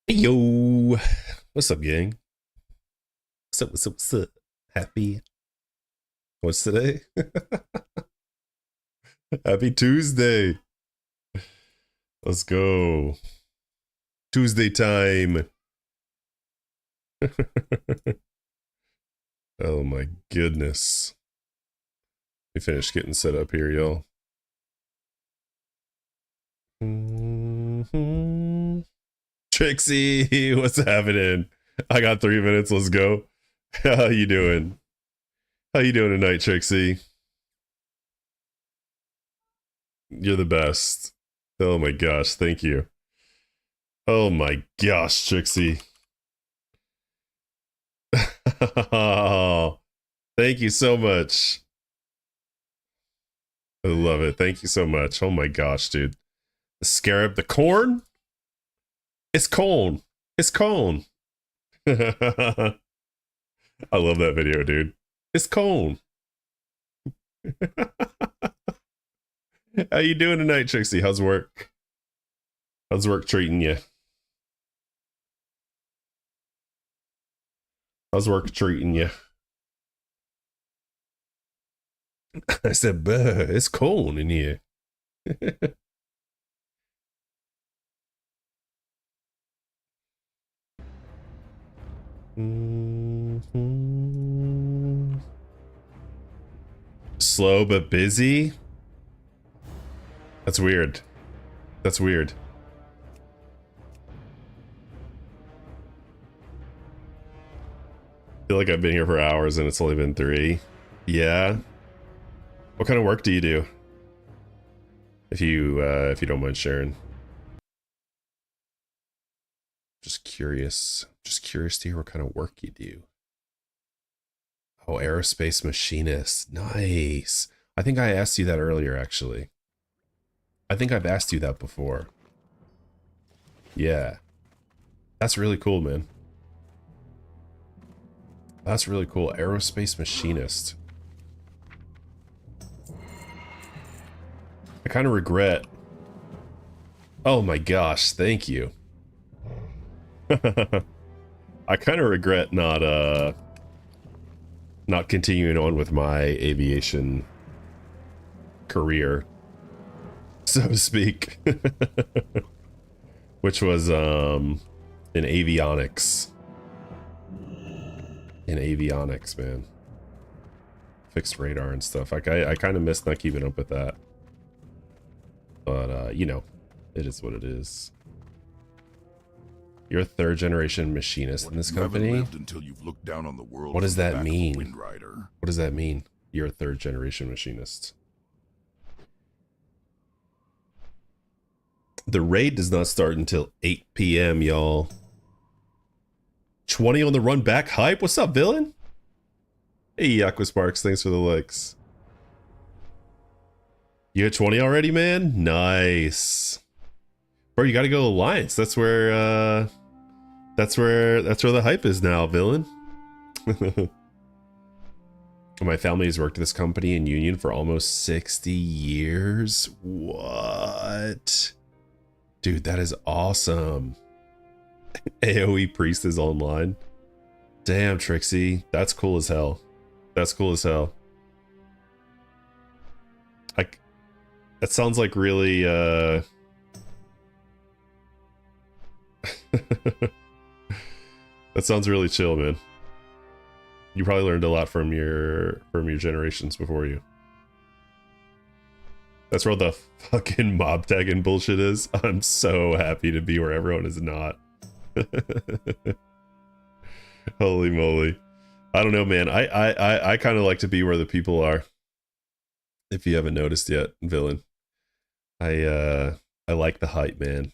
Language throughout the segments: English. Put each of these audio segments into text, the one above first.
Hey, yo, what's up, gang? What's up? What's up? What's up? Happy. What's today? Happy Tuesday. Let's go. Tuesday time. Oh my goodness. We finished getting set up here, y'all. Trixie, what's happening? I got 3 minutes. Let's go. How you doing? How you doing tonight, Trixie? You're the best. Oh my gosh, thank you. Oh my gosh, Trixie. Oh, thank you so much. I love it. Thank you so much. Oh my gosh, dude. The scarab, the corn? It's corn. It's corn. I love that video, dude. It's corn. How you doing tonight, Trixie? How's work? How's work treating you? How's work treating you? I said, "Buh, it's cold in here." Slow but busy? That's weird. That's weird. I feel like I've been here for hours and it's only been 3. Yeah. What kind of work do you do? If you don't mind sharing. Just curious. Just curious to hear what kind of work you do. Oh, aerospace machinist. Nice. I think I asked you that earlier, actually. I think I've asked you that before. Yeah. That's really cool, man. That's really cool. Aerospace machinist. I kind of regret. Oh my gosh, thank you. I kind of regret not continuing on with my aviation career, so to speak. Which was in avionics. In avionics, man. Fixed radar and stuff. Like I kind of miss not keeping up with that. But you know, it is what it is. You're a 3rd generation machinist in this company? Until you've looked down on the world. What does that mean? What does that mean? You're a 3rd generation machinist. The raid does not start until 8 p.m., y'all. 20 on the run back hype? What's up, villain? Hey, Aquasparks, thanks for the likes. You at 20 already, man? Nice. Bro, you gotta go Alliance. That's where the hype is now, villain. My family has worked at this company in Union for almost 60 years. What? Dude, that is awesome. AoE Priest is online. Damn, Trixie. That's cool as hell. That's cool as hell. That sounds like really, that sounds really chill, man. You probably learned a lot from your generations before you. That's where the fucking mob tagging bullshit is. I'm so happy to be where everyone is not. Holy moly. I don't know, man. I kind of like to be where the people are. If you haven't noticed yet, villain. I like the hype, man.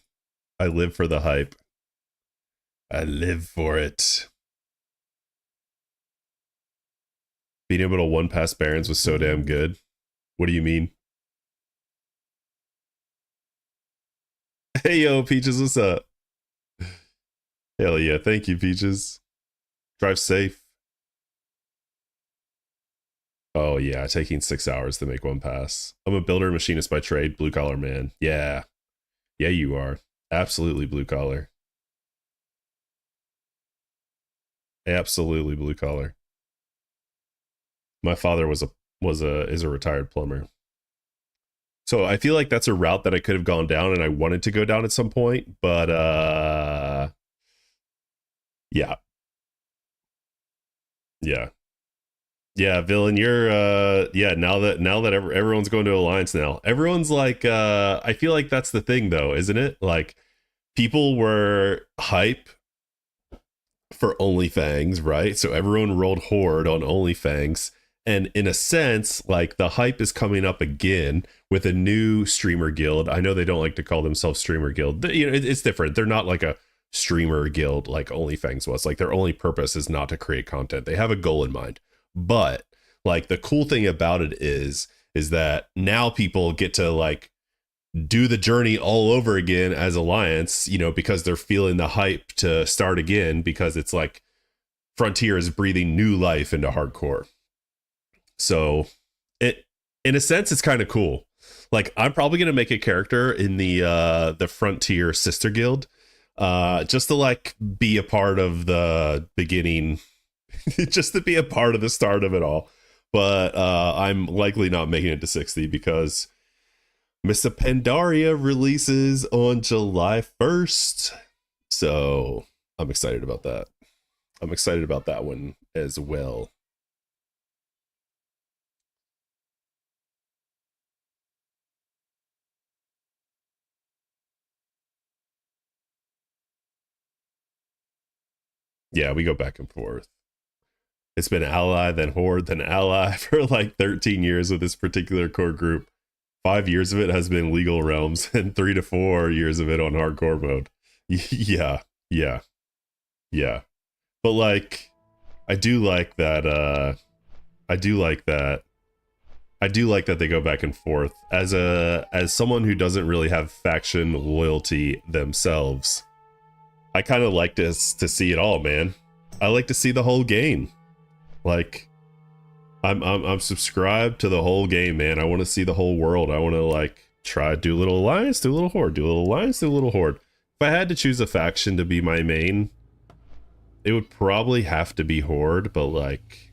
I live for the hype. I live for it. Being able to one pass Barons was so damn good. What do you mean? Hey yo, Peaches, what's up? Hell yeah, thank you, Peaches. Drive safe. Oh yeah, taking 6 hours to make one pass. I'm a builder and machinist by trade, blue collar man. Yeah. Yeah, you are. Absolutely blue collar. Absolutely blue collar. My father is a retired plumber. So I feel like that's a route that I could have gone down and I wanted to go down at some point, but yeah. Yeah. Yeah, Villain, you're yeah, now that everyone's going to Alliance now. Everyone's like I feel like that's the thing though, isn't it? Like people were hype for OnlyFangs, right? So everyone rolled Horde on OnlyFangs. And in a sense, like the hype is coming up again with a new streamer guild. I know they don't like to call themselves streamer guild. You know, it's different. They're not like a streamer guild like OnlyFangs was. Like their only purpose is not to create content. They have a goal in mind. But like the cool thing about it is that now people get to like do the journey all over again as Alliance, you know, because they're feeling the hype to start again, because it's like Frontier is breathing new life into hardcore. So it, in a sense, it's kind of cool. Like I'm probably going to make a character in the Frontier sister guild, just to like be a part of the beginning, just to be a part of the start of it all. But I'm likely not making it to 60 because Mr. Pandaria releases on July 1st. So I'm excited about that. I'm excited about that one as well. Yeah, we go back and forth. It's been ally, then horde, then ally for like 13 years with this particular core group. 5 years of it has been legal realms, and 3 to 4 years of it on hardcore mode. Yeah. But like, I do like that. I do like that they go back and forth. As someone who doesn't really have faction loyalty themselves, I kind of like to see it all, man. I like to see the whole game. Like, I'm subscribed to the whole game, man. I want to see the whole world. I want to like try do a little alliance, do a little horde, do a little alliance, do a little horde. If I had to choose a faction to be my main, it would probably have to be horde. But like,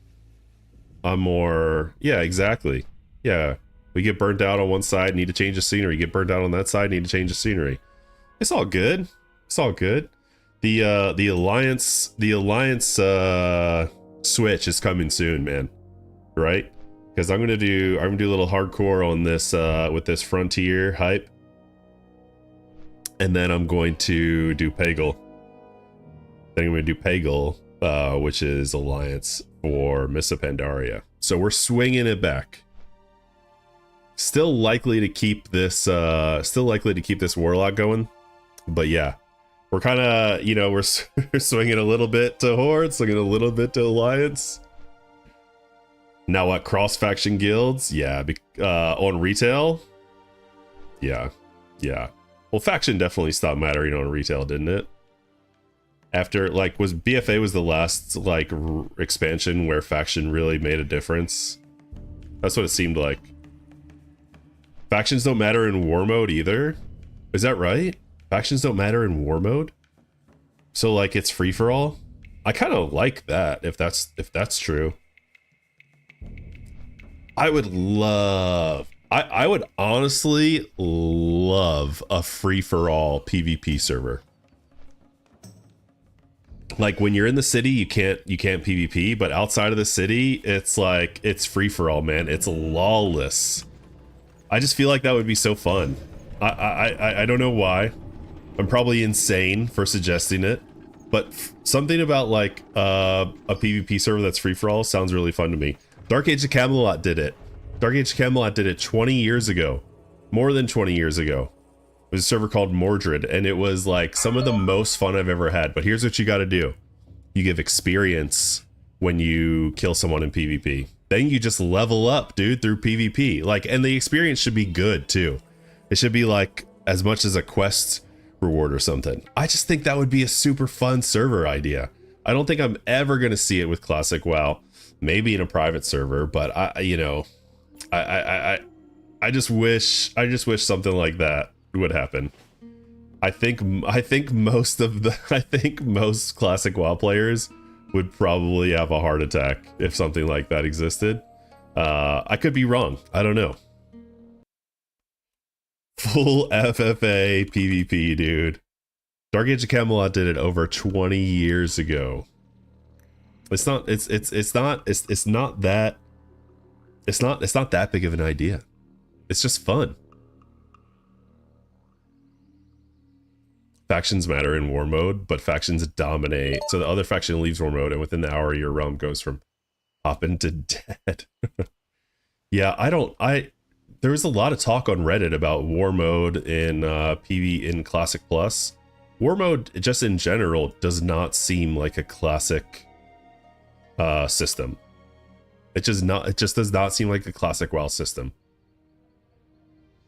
I'm more, yeah, exactly. Yeah, we get burnt out on one side, need to change the scenery. Get burnt out on that side, need to change the scenery. It's all good. It's all good. The alliance switch is coming soon, man. Right? Because I'm gonna do a little hardcore on this with this Frontier hype, and then I'm going to do Pagel. Then I'm gonna do Pagel, which is alliance for Missa Pandaria. So we're swinging it back. Still likely to keep this Warlock going, but yeah, we're kind of, you know, we're swinging a little bit to horde, swinging a little bit to alliance. Now what, cross faction guilds? Yeah, on retail. Yeah. Well, faction definitely stopped mattering on retail, didn't it? After like, was BFA was the last like expansion where faction really made a difference? That's what it seemed like. Factions don't matter in war mode either. Is that right? Factions don't matter in war mode. So like it's free for all. I kind of like that if that's true. I would honestly love a free-for-all PvP server. Like when you're in the city, you can't PvP, but outside of the city, it's like it's free-for-all, man. It's lawless. I just feel like that would be so fun. I don't know why. I'm probably insane for suggesting it, but something about like a PvP server that's free-for-all sounds really fun to me. Dark Age of Camelot did it. Dark Age of Camelot did it 20 years ago. More than 20 years ago. It was a server called Mordred, and it was like some of the most fun I've ever had. But here's what you gotta do. You give experience when you kill someone in PvP. Then you just level up, dude, through PvP. Like, and the experience should be good, too. It should be like as much as a quest reward or something. I just think that would be a super fun server idea. I don't think I'm ever gonna see it with Classic WoW. Maybe in a private server, but I just wish something like that would happen. I think most Classic WoW players would probably have a heart attack if something like that existed. I could be wrong. I don't know. Full FFA PvP, dude. Dark Age of Camelot did it over 20 years ago. It's not that big of an idea. It's just fun. Factions matter in war mode, but factions dominate. So the other faction leaves war mode, and within the hour, your realm goes from hopping to dead. Yeah, there was a lot of talk on Reddit about war mode in PV in Classic Plus. War mode, just in general, does not seem like a classic system. It just does not seem like a classic WoW system.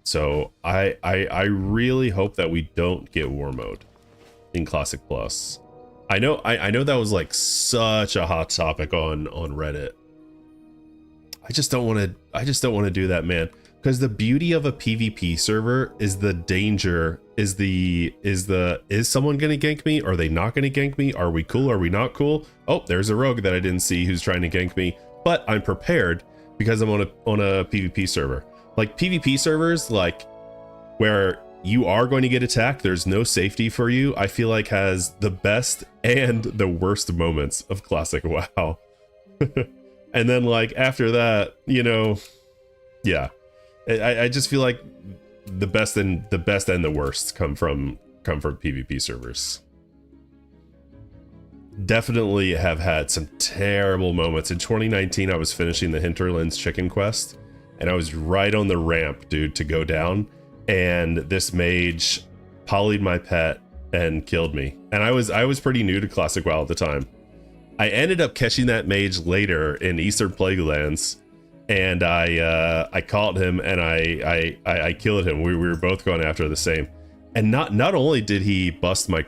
So I really hope that we don't get war mode in Classic Plus. I know that was like such a hot topic on Reddit. I just don't want to do that, man. Because the beauty of a PvP server is the danger, is someone gonna gank me? Are they not gonna gank me? Are we cool? Are we not cool? Oh, there's a rogue that I didn't see who's trying to gank me, but I'm prepared because I'm on a PvP server. Like PvP servers, like where you are going to get attacked, there's no safety for you, I feel like has the best and the worst moments of Classic WoW. And then like after that, you know, yeah. I just feel like the best and the worst come from PvP servers. Definitely have had some terrible moments. In 2019, I was finishing the Hinterlands chicken quest, and I was right on the ramp, dude, to go down, and this mage polyed my pet and killed me. And I was pretty new to Classic WoW at the time. I ended up catching that mage later in Eastern Plaguelands, and I caught him and I killed him. We were both going after the same. And not only did he bust my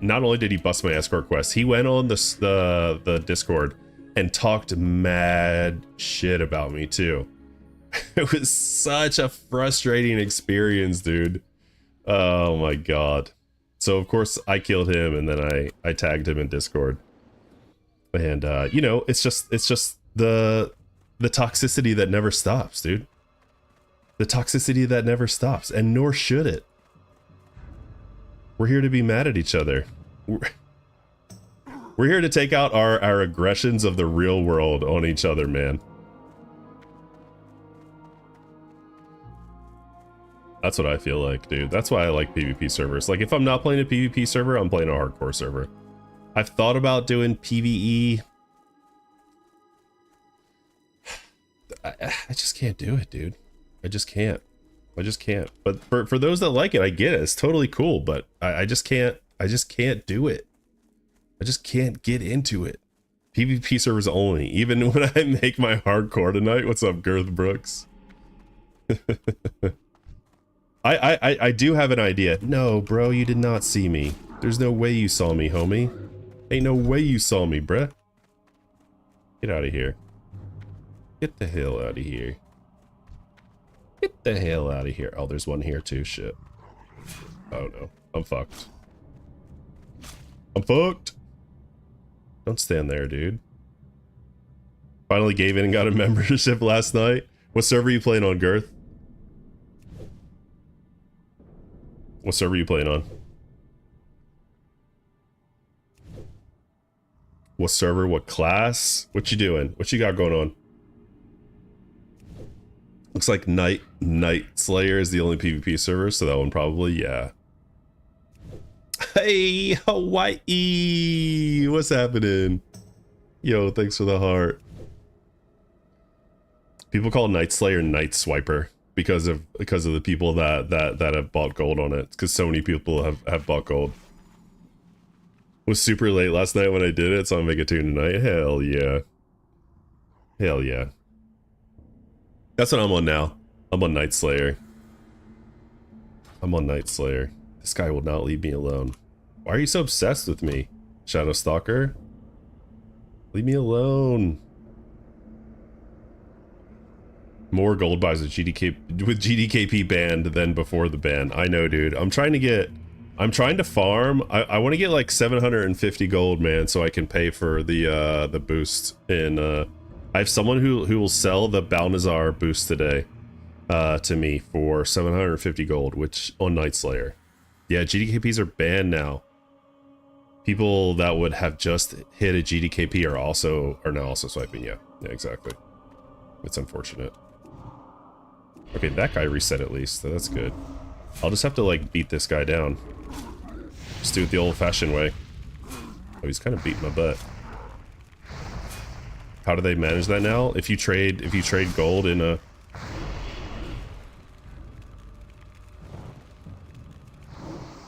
escort quest, he went on the Discord and talked mad shit about me too. It was such a frustrating experience, dude. Oh my god. So of course I killed him, and then I tagged him in Discord. And you know, it's just the toxicity that never stops, dude. The toxicity that never stops, and nor should it. We're here to be mad at each other. We're here to take out our aggressions of the real world on each other, man. That's what I feel like, dude. That's why I like PvP servers. Like, if I'm not playing a PvP server, I'm playing a hardcore server. I've thought about doing PvE. I just can't do it, dude. I just can't. But for those that like it, I get it. It's totally cool, but I just can't do it. I just can't get into it. PvP servers only. Even when I make my hardcore tonight. What's up, Girth Brooks? I do have an idea. No, bro, you did not see me. There's no way you saw me, homie. Ain't no way you saw me, bruh. Get out of here. Get the hell out of here. Get the hell out of here. Oh, there's one here too. Shit. Oh no. I'm fucked. I'm fucked. Don't stand there, dude. Finally gave in and got a membership last night. What server are you playing on, Girth? What server are you playing on? What server? What class? What you doing? What you got going on? Looks like Nightslayer is the only PvP server, so that one probably, yeah. Hey, Hawaii! What's happening? Yo, thanks for the heart. People call Nightslayer Night Swiper because of the people that have bought gold on it. Because so many people have bought gold. Was super late last night when I did it, so I'm making a tune tonight. Hell yeah. Hell yeah. That's what I'm on now. I'm on Nightslayer. I'm on Nightslayer. This guy will not leave me alone. Why are you so obsessed with me, Shadow Stalker? Leave me alone. More gold buys with GDKP banned than before the ban. I know, dude. I'm trying to get I'm trying to farm. I want to get like 750 gold, man, so I can pay for the boost. And I have someone who will sell the Balnazar boost today to me for 750 gold, which on Nightslayer. Yeah, GDKPs are banned now. People that would have just hit a GDKP are now also swiping. Yeah, exactly. It's unfortunate. Okay, that guy reset at least, so that's good. I'll just have to like beat this guy down. Just do it the old-fashioned way. Oh, he's kind of beating my butt. How do they manage that now? If you trade gold in a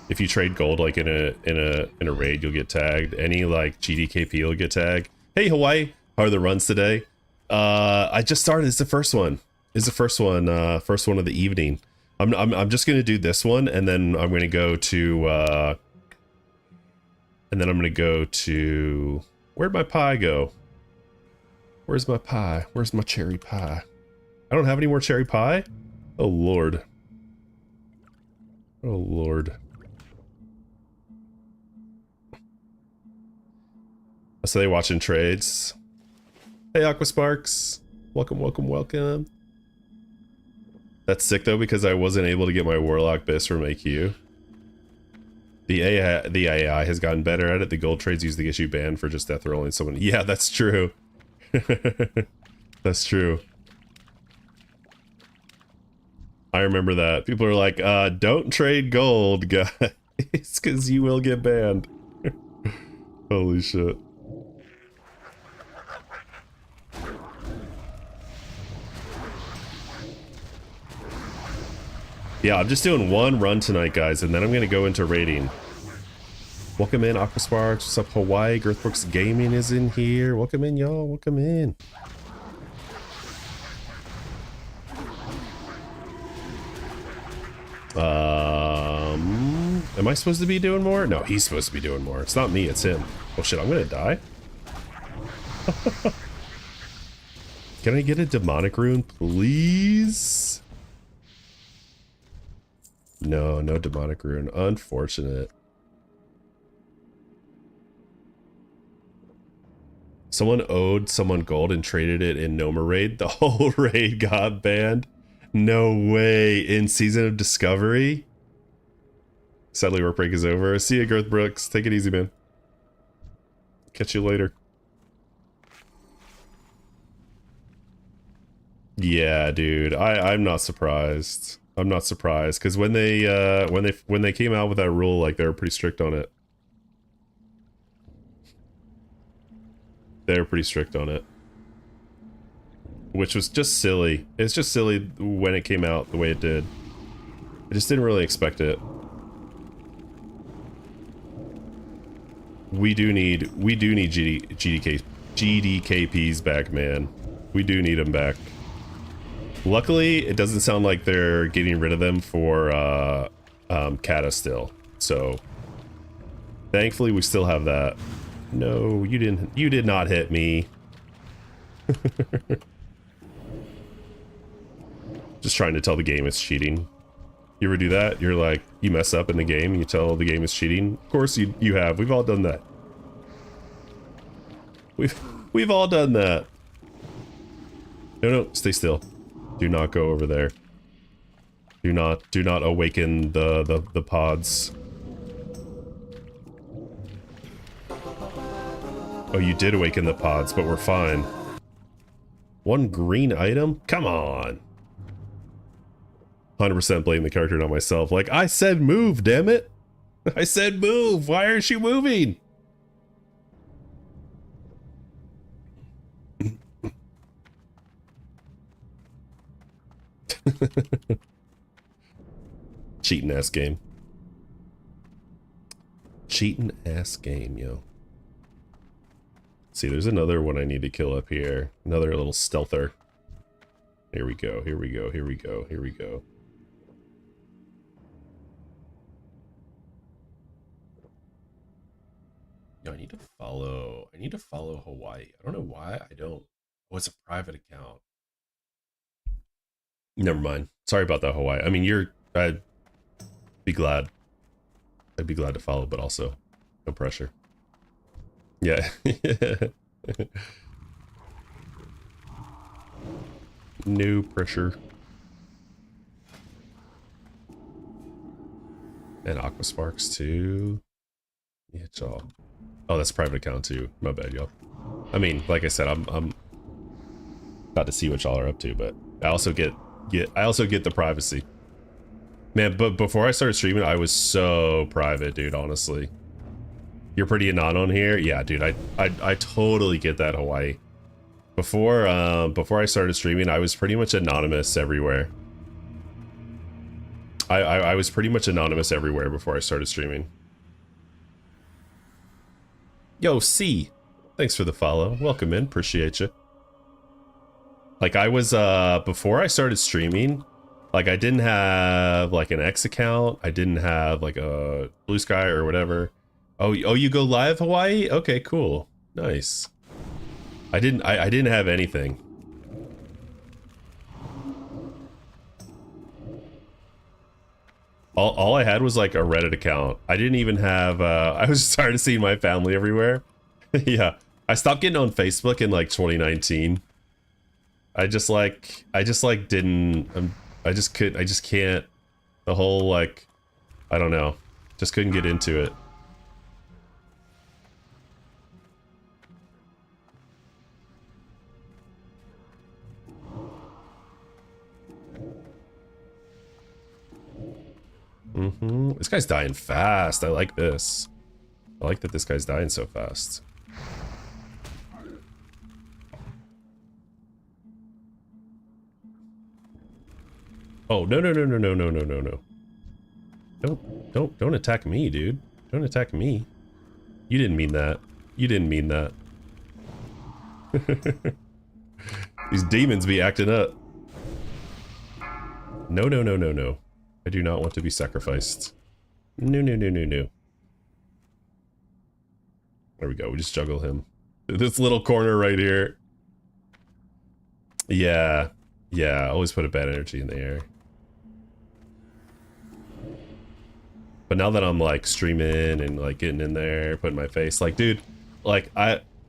if you trade gold like in a raid, you'll get tagged. Any like GDKP will get tagged. Hey Hawaii, how are the runs today? I just started. It's the first one. It's the first one of the evening. I'm just gonna do this one, and then I'm gonna go to where'd my pie go? Where's my pie? Where's my cherry pie? I don't have any more cherry pie? Oh lord. Oh lord. So they watching trades. Hey Aquasparks. Welcome, welcome, welcome. That's sick though, because I wasn't able to get my Warlock Bis from AQ. The AI has gotten better at it. The gold trades used to get you banned for just death rolling someone. Yeah, that's true. That's true. I remember that. People are like, don't trade gold, guys. It's because you will get banned. Holy shit. Yeah, I'm just doing one run tonight, guys, and then I'm gonna go into raiding. Welcome in, Aquasparks. What's up, Hawaii? Girthbrooks Gaming is in here. Welcome in, y'all. Welcome in. Am I supposed to be doing more? No, he's supposed to be doing more. It's not me, it's him. Oh shit, I'm gonna die. Can I get a demonic rune, please? No, no demonic rune. Unfortunate. Someone owed someone gold and traded it in Noma raid. The whole raid got banned. No way. In Season of Discovery. Sadly, work break is over. See ya, Girth Brooks. Take it easy, man. Catch you later. Yeah, dude. I'm not surprised. I'm not surprised because when they came out with that rule, like they were pretty strict on it. They were pretty strict on it, which was just silly. It's just silly when it came out the way it did. I just didn't really expect it. We do need GDKPs back, man. We do need them back. Luckily, it doesn't sound like they're getting rid of them for Kata still. So thankfully we still have that. No, you did not hit me. Just trying to tell the game it's cheating. You ever do that? You're like, you mess up in the game and you tell the game is cheating. Of course you have. We've all done that. We've all done that. No, stay still. Do not go over there. Do not awaken the pods. Oh, you did awaken the pods, but we're fine. One green item? Come on. 100% blame the character, not myself. Like, I said move, damn it. I said move. Why aren't you moving? Cheating ass game. Cheating ass game, yo. See, there's another one I need to kill up here. Another little stealther. Here we go, here we go, here we go, here we go. Yo, I need to follow Hawaii. I don't know why I don't. Oh, it's a private account. Never mind. Sorry about that, Hawaii. I mean, I'd be glad. I'd be glad to follow, but also no pressure. Yeah. No pressure. And Aqua Sparks too. Yeah, y'all. Oh, that's a private account too. My bad, y'all. I mean, like I said, I'm about to see what y'all are up to, but I also get the privacy. Man, but before I started streaming, I was so private, dude, honestly. You're pretty anon on here? Yeah, dude, I totally get that, Hawaii. Before I started streaming, I was pretty much anonymous everywhere. I was pretty much anonymous everywhere before I started streaming. Yo, C, thanks for the follow. Welcome in, appreciate you. Like I was, before I started streaming, like I didn't have like an X account. I didn't have like a Blue Sky or whatever. Oh, you go live, Hawaii? Okay, cool. Nice. I didn't have anything. All I had was like a Reddit account. I didn't even have, I was starting to see my family everywhere. Yeah. I stopped getting on Facebook in like 2019. I just can't, the whole like, I don't know, just couldn't get into it. This guy's dying fast. I like this. I like that this guy's dying so fast. Oh, no. Don't attack me, dude. Don't attack me. You didn't mean that. You didn't mean that. These demons be acting up. No. I do not want to be sacrificed. No. There we go. We just juggle him. This little corner right here. Yeah. Always put a bad energy in the air. But now that I'm like streaming and like getting in there, putting my face, like, dude, like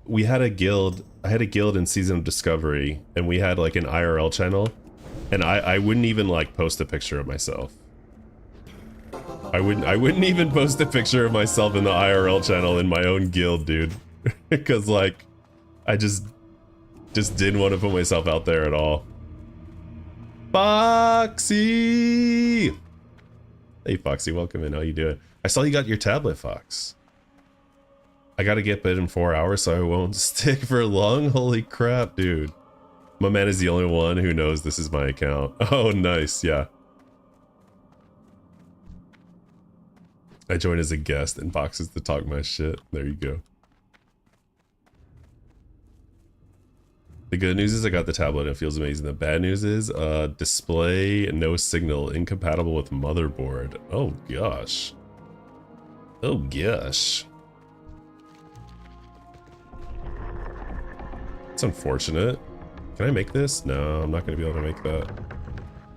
we had a guild. I had a guild in Season of Discovery, and we had like an IRL channel, and I wouldn't even like post a picture of myself. I wouldn't even post a picture of myself in the IRL channel in my own guild, dude, because like I just didn't want to put myself out there at all. Foxy! Hey Foxy, welcome in. How you doing? I saw you got your tablet, Fox. I gotta get bed in 4 hours so I won't stick for long. Holy crap, dude. My man is the only one who knows this is my account. Oh, nice, yeah. I joined as a guest and Fox is to talk my shit. There you go. The good news is I got the tablet and it feels amazing. The bad news is display no signal, incompatible with motherboard. Oh gosh. Oh gosh. It's unfortunate. Can I make this? No, I'm not gonna be able to make that.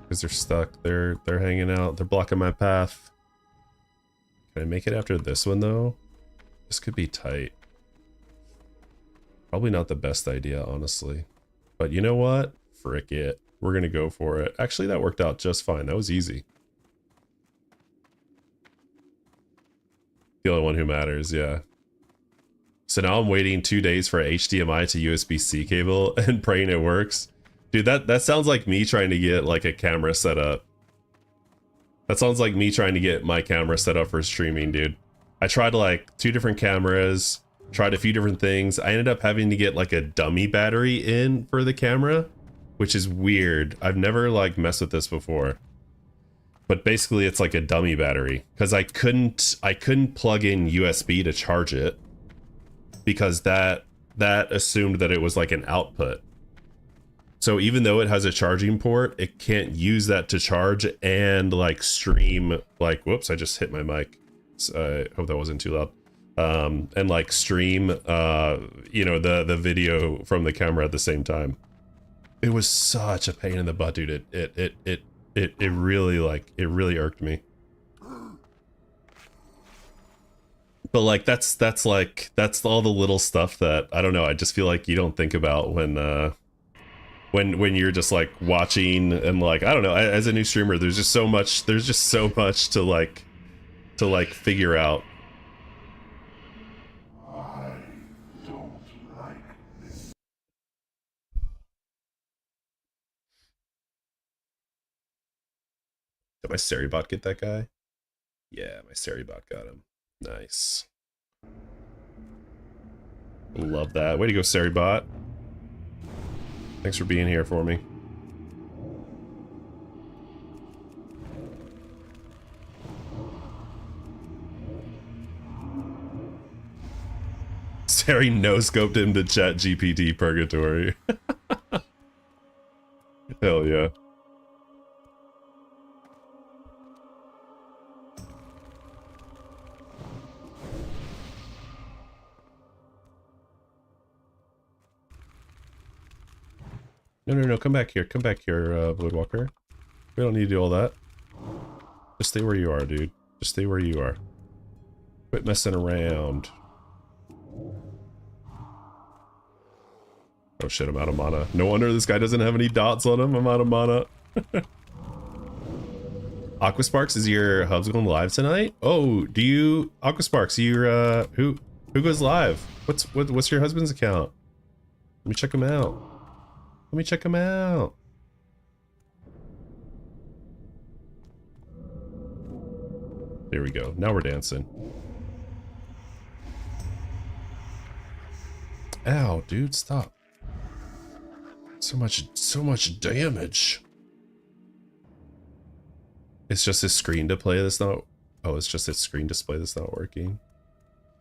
Because they're stuck. They're hanging out. They're blocking my path. Can I make it after this one though? This could be tight. Probably not the best idea, honestly. But you know what? Frick it. We're gonna go for it. Actually, that worked out just fine. That was easy. The only one who matters, yeah. So now I'm waiting 2 days for HDMI to USB-C cable and praying it works. Dude, that sounds like me trying to get like a camera set up. That sounds like me trying to get my camera set up for streaming, dude. I tried like 2 different cameras, tried a few different things. I ended up having to get like a dummy battery in for the camera, which is weird. I've never like messed with this before. But basically it's like a dummy battery because I couldn't plug in USB to charge it because that assumed that it was like an output. So even though it has a charging port, it can't use that to charge and like stream, like, whoops, I just hit my mic. So I hope that wasn't too loud. And like stream, you know, the video from the camera at the same time. It was such a pain in the butt, dude. It really irked me. But like that's all the little stuff that I don't know. I just feel like you don't think about when you're just like watching and like I don't know. As a new streamer, there's just so much. There's just so much to like figure out. I don't like this. Did my Seribot get that guy? Yeah, my Seribot got him. Nice. Love that. Way to go, Seribot. Thanks for being here for me. Sari no-scoped him to chat GPT purgatory. Hell yeah. No, come back here, Bloodwalker. We don't need to do all that. Just stay where you are, dude. Just stay where you are. Quit messing around. Oh shit, I'm out of mana. No wonder this guy doesn't have any dots on him. I'm out of mana. Aquasparks, is your hubs going live tonight? Oh, do you... Aquasparks, you're, who goes live? What's your husband's account? Let me check him out. Let me check him out. There we go. Now we're dancing. Ow, dude, stop. So much damage. It's just his screen display that's not... Oh, it's just his screen display that's not working.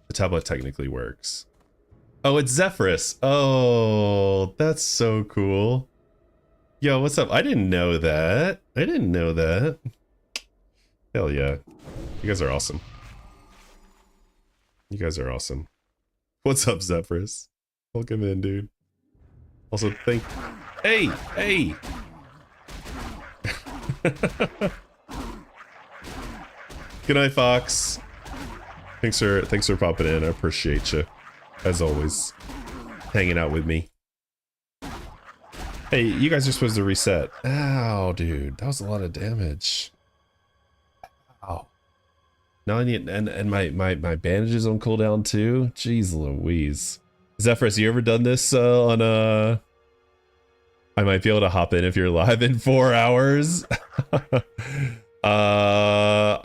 The tablet technically works. Oh, it's Zephyrus. Oh, that's so cool. Yo, what's up? I didn't know that. I didn't know that. Hell yeah. You guys are awesome. You guys are awesome. What's up, Zephyrus? Welcome in, dude. Also, Hey! Hey! Good night, Fox. Thanks for popping in. I appreciate you. As always, hanging out with me. Hey, you guys are supposed to reset. Ow, dude, that was a lot of damage. Ow. Now I need and my bandages on cooldown too. Jeez Louise. Zephyrus, you ever done this on I might be able to hop in if you're live in 4 hours. I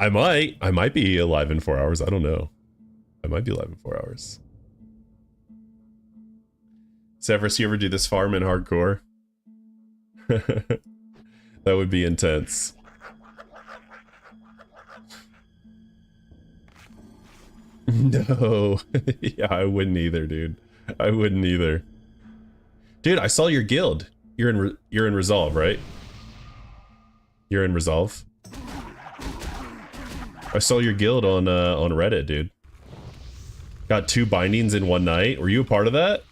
might be alive in 4 hours. I don't know. I might be live in 4 hours. Zephyrus, you ever do this farm in hardcore? That would be intense. No. Yeah, I wouldn't either, dude. I wouldn't either. Dude, I saw your guild. You're in Resolve, right? You're in Resolve? I saw your guild on Reddit, dude. Got 2 bindings in one night. Were you a part of that?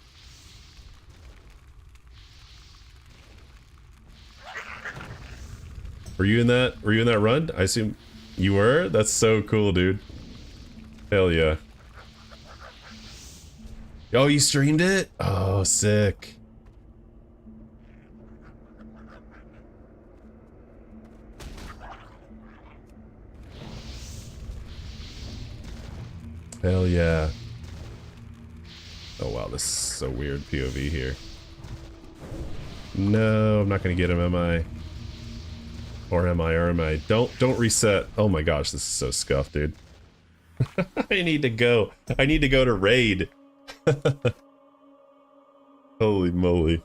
Were you in that run? I assume you were? That's so cool, dude. Hell yeah. Oh, you streamed it? Oh, sick. Hell yeah. Oh wow, this is so weird POV here. No, I'm not gonna get him, am I? Or am I? Don't reset. Oh my gosh, this is so scuffed, dude. I need to go. I need to go to raid. Holy moly.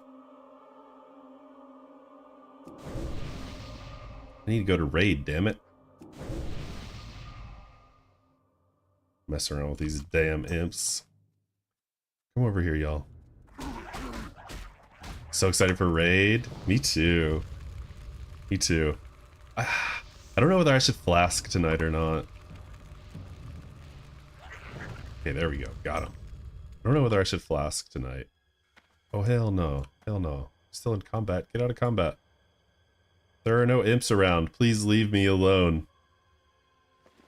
I need to go to raid, damn it. Mess around with these damn imps. Come over here, y'all. So excited for raid. Me too. Me too. I don't know whether I should flask tonight or not. Okay, there we go. Got him. I don't know whether I should flask tonight. Oh, hell no. Hell no. Still in combat. Get out of combat. There are no imps around. Please leave me alone.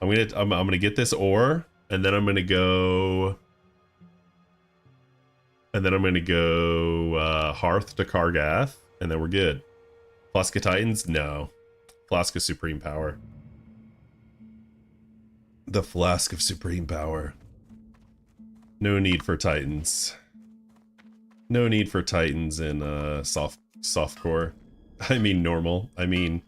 I'm gonna get this ore. And then I'm gonna go. And then I'm gonna go Hearth to Kargath, and then we're good. Flask of Titans? No. Flask of Supreme Power. The Flask of Supreme Power. No need for Titans. No need for Titans in softcore. I mean normal. I mean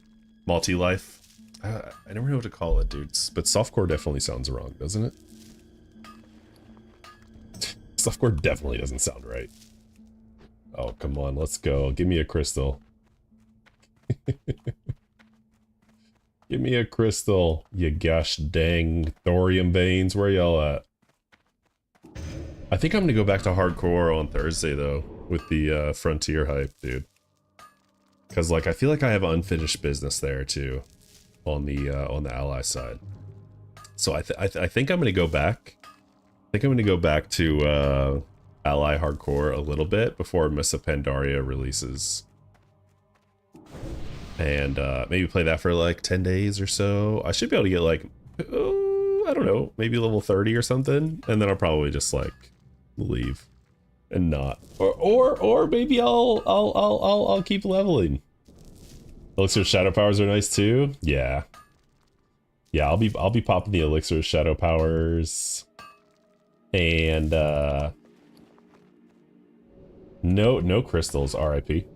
multi-life. I never know what to call it, dudes. But softcore definitely sounds wrong, doesn't it? Softcore definitely doesn't sound right. Oh, come on, let's go. Give me a crystal. Give me a crystal, you gosh dang thorium veins. Where y'all at? I think I'm gonna go back to hardcore on Thursday though, with the Frontier hype, dude. Cause like I feel like I have unfinished business there too, on the ally side. So I think I'm gonna go back. I think I'm gonna go back to ally hardcore a little bit before Miss Pandaria releases. And maybe play that for like 10 days or so. I should be able to get like, I don't know, maybe level 30 or something, and then I'll probably just like leave and not, or maybe I'll keep leveling. Elixir Shadow Powers are nice too. Yeah, I'll be popping the Elixir Shadow Powers, and no crystals. RIP.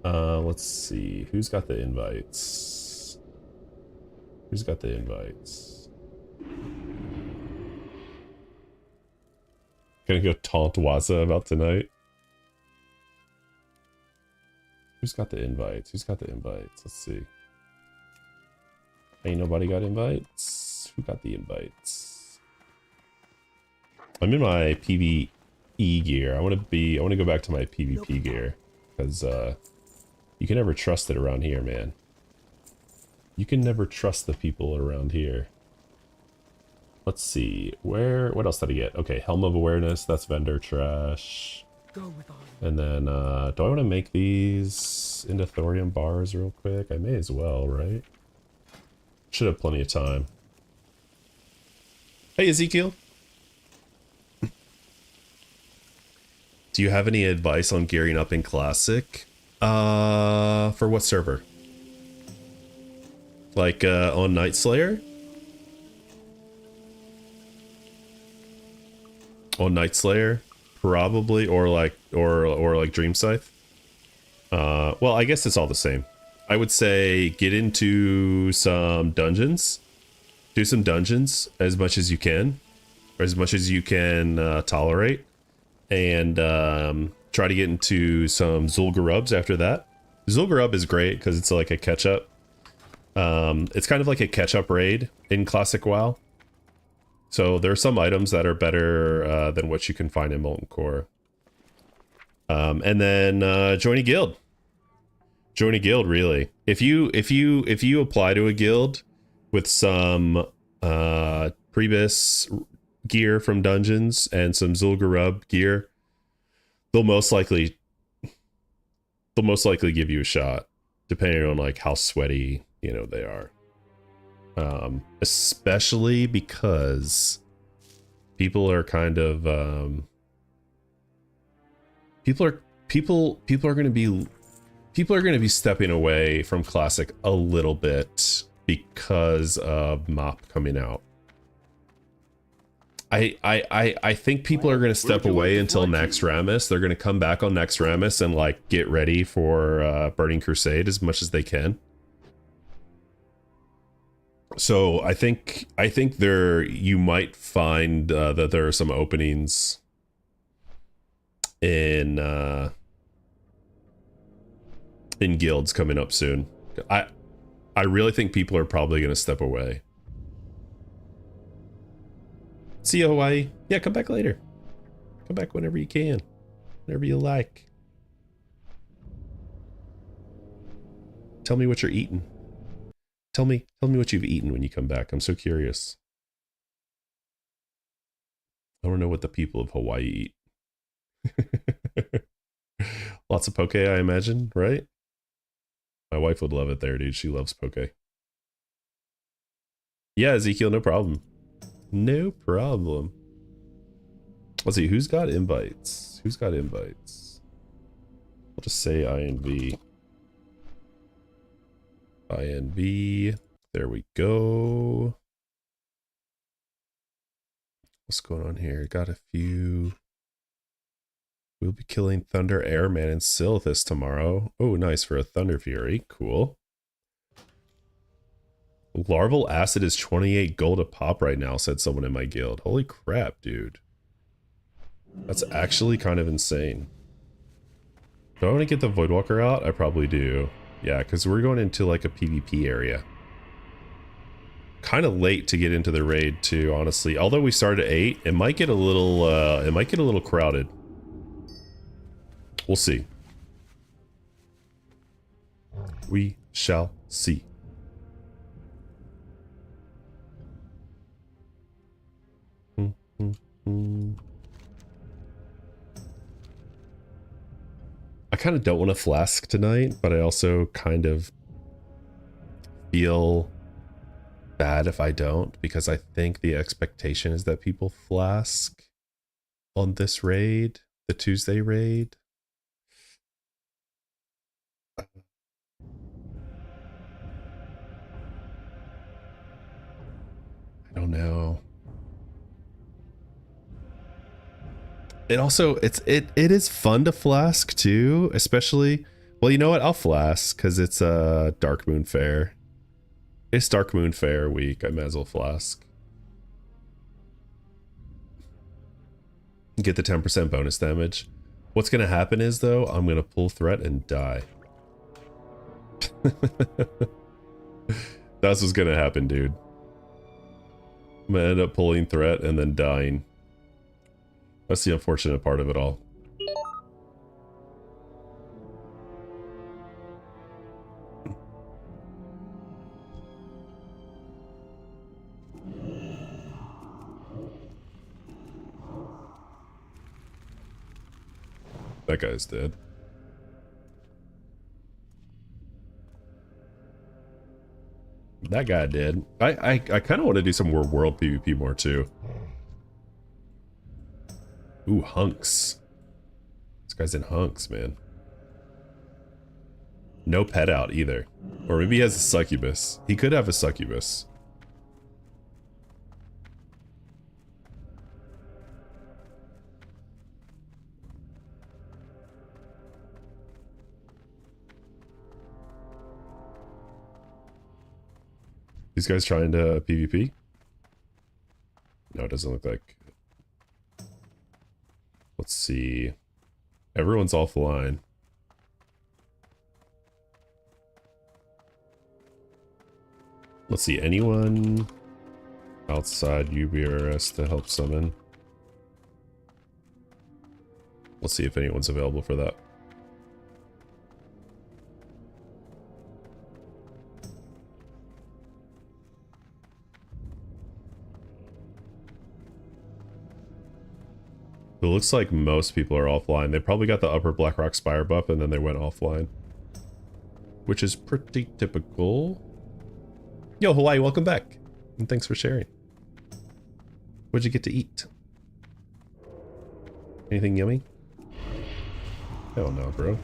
Let's see. Who's got the invites? Who's got the invites? Gonna go taunt Waza about tonight. Who's got the invites? Who's got the invites? Let's see. Ain't nobody got invites. Who got the invites? I'm in my PvE gear. I want to go back to my PvP gear because you can never trust it around here, man. You can never trust the people around here. Let's see. What else did I get? Okay, Helm of Awareness. That's vendor trash. And then, do I want to make these into thorium bars real quick? I may as well, right? Should have plenty of time. Hey, Ezekiel. Do you have any advice on gearing up in Classic? For what server? Like, on Nightslayer? On Nightslayer? Probably, or like Dream Scythe? Well, I guess it's all the same. I would say get into some dungeons. Do some dungeons as much as you can. Or as much as you can tolerate. And try to get into some Zul'Gurubs after that. Zul'Gurub is great because it's like a catch-up. It's kind of like a catch-up raid in Classic WoW. So there are some items that are better than what you can find in Molten Core. And then join a guild. Join a guild, really. If you apply to a guild with some Prebis gear from dungeons and some Zul'Gurub gear, they'll most likely give you a shot, depending on like how sweaty they are. Especially because people are kind of people are going to be stepping away from Classic a little bit because of MOP coming out. I think people are going to step away until Naxxramas. They're going to come back on Naxxramas and like get ready for Burning Crusade as much as they can. So I think you might find that there are some openings in guilds coming up soon. I really think people are probably going to step away. See you, Hawaii. Yeah, come back later. Come back whenever you can. Whenever you like. Tell me what you're eating. Tell me what you've eaten when you come back. I'm so curious. I want to know what the people of Hawaii eat. Lots of poke, I imagine, right? My wife would love it there, dude. She loves poke. Yeah, Ezekiel, no problem. No problem. Let's see, who's got invites? Who's got invites? I'll just say INV. INV. There we go. What's going on here? Got a few. We'll be killing Thunder Airman and Silithus tomorrow. Oh, nice for a Thunder Fury. Cool. Larval Acid is 28 gold a pop right now, said someone in my guild. Holy crap, dude. That's actually kind of insane. Do I want to get the Voidwalker out? I probably do. Yeah, because we're going into like a PvP area. Kind of late to get into the raid too, honestly. Although we started at 8, it might get a little crowded. We'll see. We shall see. I kind of don't want to flask tonight, but I also kind of feel bad if I don't, because I think the expectation is that people flask on this raid, the Tuesday raid. I don't know. It also, it is fun to flask too, especially, well, you know what, I'll flask because it's a Dark Moon Fair. It's Dark Moon Fair week, I might as well flask. Get the 10% bonus damage. What's gonna happen is though, I'm gonna pull threat and die. That's what's gonna happen, dude. I'm gonna end up pulling threat and then dying. That's the unfortunate part of it all. That guy's dead. That guy did. I kind of want to do some more world PvP more too. Ooh, hunks. This guy's in hunks, man. No pet out either. Or maybe he has a succubus. He could have a succubus. These guys trying to PvP? No, it doesn't look like. Let's see. Everyone's offline. Let's see, anyone outside UBRS to help summon? Let's see if anyone's available for that. It looks like most people are offline. They probably got the upper Blackrock Spire buff and then they went offline. Which is pretty typical. Yo, Hawaii, welcome back. And thanks for sharing. What'd you get to eat? Anything yummy? Hell no, bro.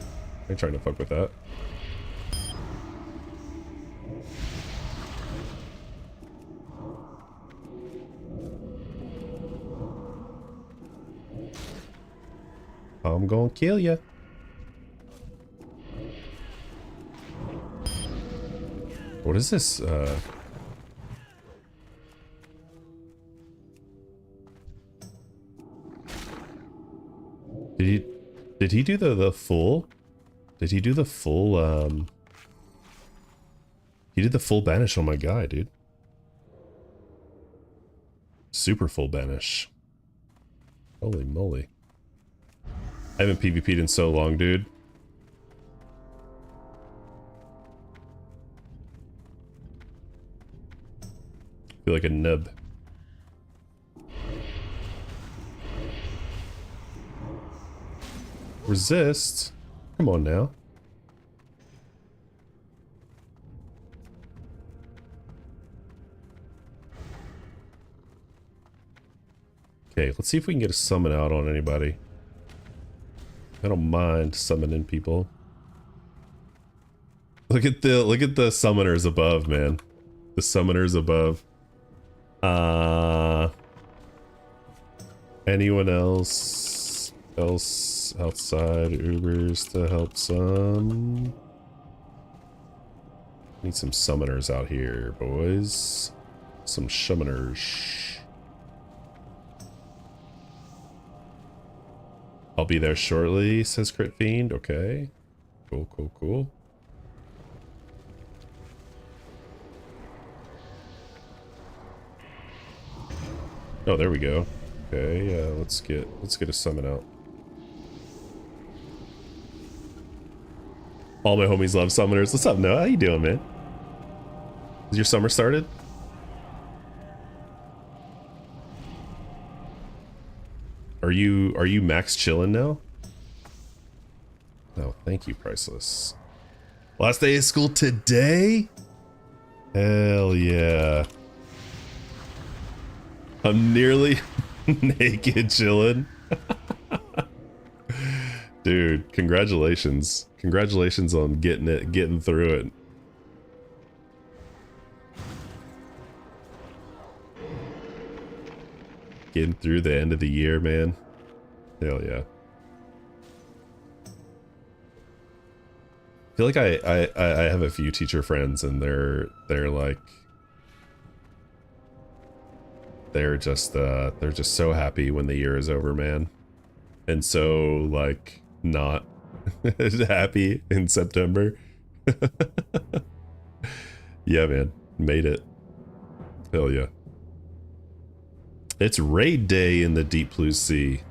I ain't trying to fuck with that. I'm gonna kill ya. What is this? Did he do the full? Did he do the full he did the full banish on my guy, dude. Super full banish. Holy moly. I haven't PvP'd in so long, dude. Feel like a nub. Resist? Come on now. Okay, let's see if we can get a summon out on anybody. I don't mind summoning people. Look at the summoners above, man. The summoners above. Anyone else outside Ubers to help some? Need some summoners out here, boys. Some summoners. I'll be there shortly, says Crit Fiend. Okay. Cool, cool, cool. Oh, there we go. Okay, let's get a summon out. All my homies love summoners. What's up, Noah? How you doing, man? Is your summer started? Are you max chillin' now? Oh, thank you, Priceless. Last day of school today? Hell yeah. I'm nearly naked chillin'. Dude, congratulations. Congratulations on getting through it. Getting through the end of the year, man. Hell yeah. I feel like I have a few teacher friends and they're like they're just so happy when the year is over, man. And so like not happy in September. Yeah, man. Made it. Hell yeah. It's raid day in the Deep Blue Sea.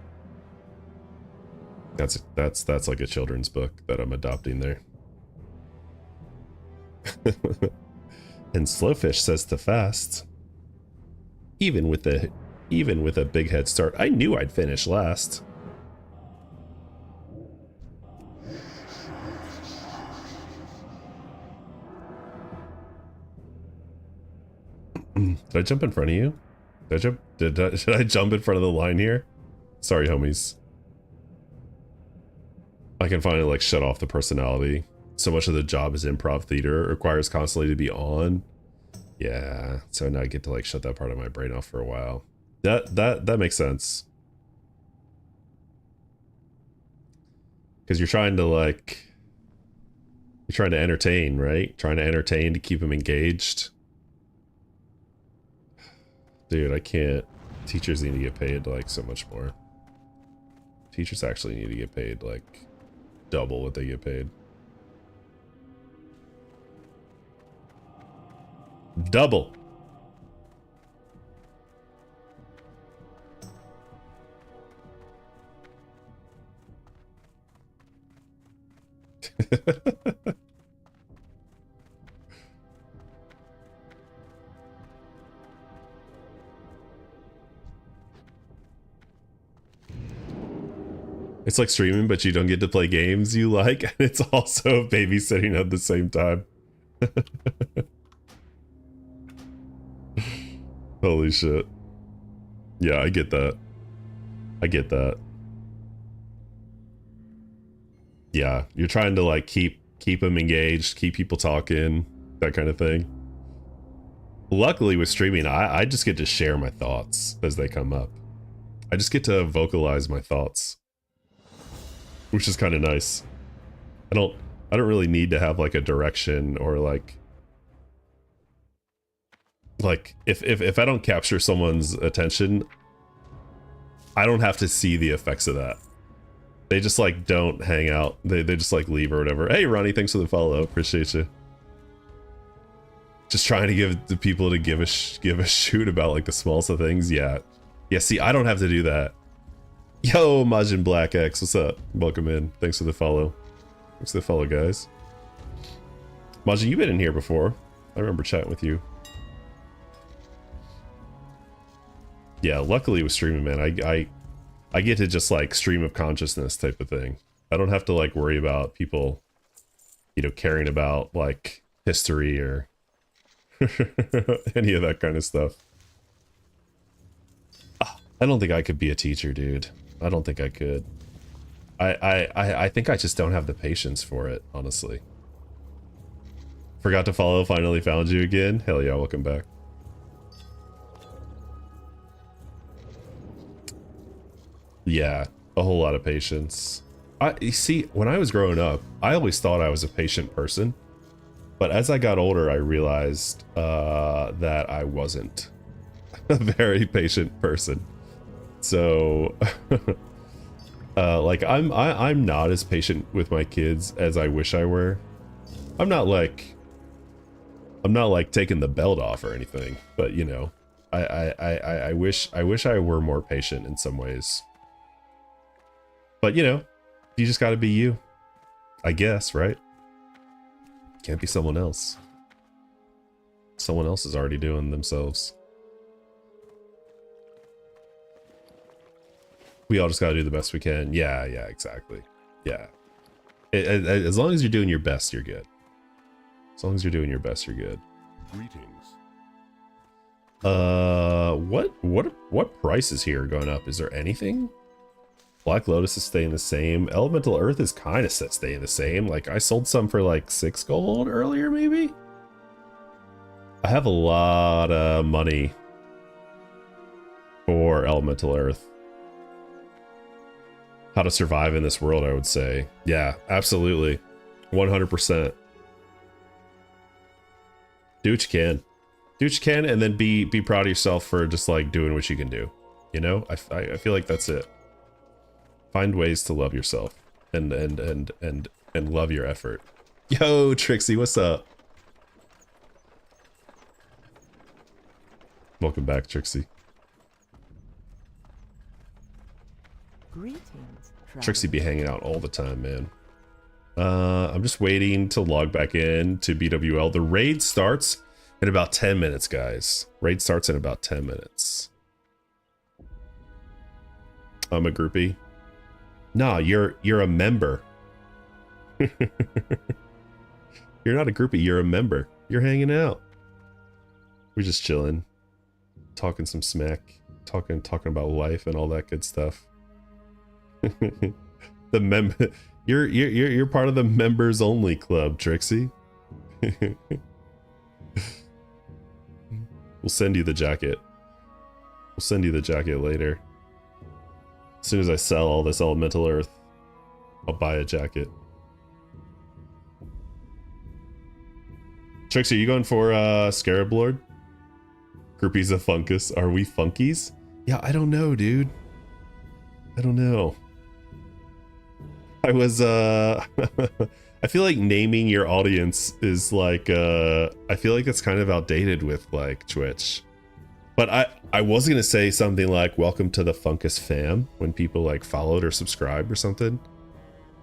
That's like a children's book that I'm adopting there. And Slowfish says to fast. Even with a big head start, I knew I'd finish last. Did I jump in front of you? Should I jump in front of the line here? Sorry, homies. I can finally like shut off the personality. So much of the job is improv theater. It requires constantly to be on. Yeah, so now I get to like shut that part of my brain off for a while. That makes sense. Because you're trying to entertain, right? Trying to entertain to keep them engaged. Dude, I can't. Teachers need to get paid like so much more. Teachers actually need to get paid like double what they get paid. Double. It's like streaming, but you don't get to play games you like, and it's also babysitting at the same time. Holy shit. Yeah, I get that. I get that. Yeah, you're trying to like keep them engaged, keep people talking, that kind of thing. Luckily with streaming, I just get to share my thoughts as they come up. I just get to vocalize my thoughts, which is kind of nice. I don't really need to have like a direction or like if I don't capture someone's attention, I don't have to see the effects of that. They just like don't hang out. They just like leave or whatever. Hey Ronnie, thanks for the follow. Appreciate you. Just trying to give the people to give a shoot about like the smallest of things. Yeah. Yeah, see, I don't have to do that. Yo, Majin Black X, what's up? Welcome in. Thanks for the follow. Thanks for the follow, guys. Majin, you've been in here before. I remember chatting with you. Yeah, luckily with streaming, man, I get to just like stream of consciousness type of thing. I don't have to like worry about people, you know, caring about like history or any of that kind of stuff. I don't think I could be a teacher, dude. I don't think I could. I think I just don't have the patience for it, honestly. Forgot to follow, finally found you again. Hell yeah, welcome back. Yeah, a whole lot of patience. You see, when I was growing up, I always thought I was a patient person. But as I got older, I realized that I wasn't a very patient person. So, like, I'm not as patient with my kids as I wish I were. I'm not like taking the belt off or anything, but you know, I wish I were more patient in some ways. But you know, you just got to be you, I guess, right? Can't be someone else. Someone else is already doing themselves. We all just got to do the best we can. Yeah, exactly. Yeah. As long as you're doing your best, you're good. As long as you're doing your best, you're good. Greetings. What price is here going up? Is there anything? Black Lotus is staying the same. Elemental Earth is kind of staying the same. Like, I sold some for like 6 gold earlier, maybe? I have a lot of money for Elemental Earth. How to survive in this world, I would say. Yeah, absolutely. 100%. Do what you can. Do what you can, and then be proud of yourself for just like doing what you can do. You know? I feel like that's it. Find ways to love yourself and love your effort. Yo, Trixie, what's up? Welcome back, Trixie. Greetings, Trixie be hanging out all the time, man. I'm just waiting to log back in to BWL. The raid starts in about 10 minutes, guys. Raid starts in about 10 minutes. I'm a groupie. Nah, you're a member. You're not a groupie, you're a member. You're hanging out. We're just chilling. Talking some smack. Talking about life and all that good stuff. The you're part of the members only club, Trixie. We'll send you the jacket. We'll send you the jacket later. As soon as I sell all this elemental earth, I'll buy a jacket. Trixie, are you going for Scarab Lord? Groupies of Funkus. Are we funkies? Yeah, I don't know, dude. I don't know. I was I feel like naming your audience is like I feel like it's kind of outdated with like Twitch. But I was gonna say something like welcome to the Funkus fam when people like followed or subscribed or something.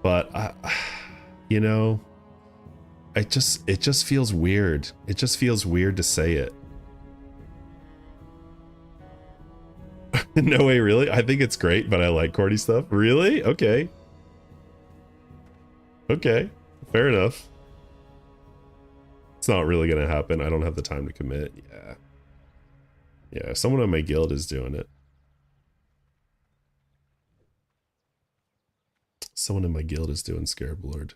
But you know, it just feels weird. It just feels weird to say it. No way, really? I think it's great, but I like corny stuff. Really? Okay. Okay, fair enough. It's not really gonna happen. I don't have the time to commit. Yeah, someone on my guild is doing it. Someone in my guild is doing Scarab Lord.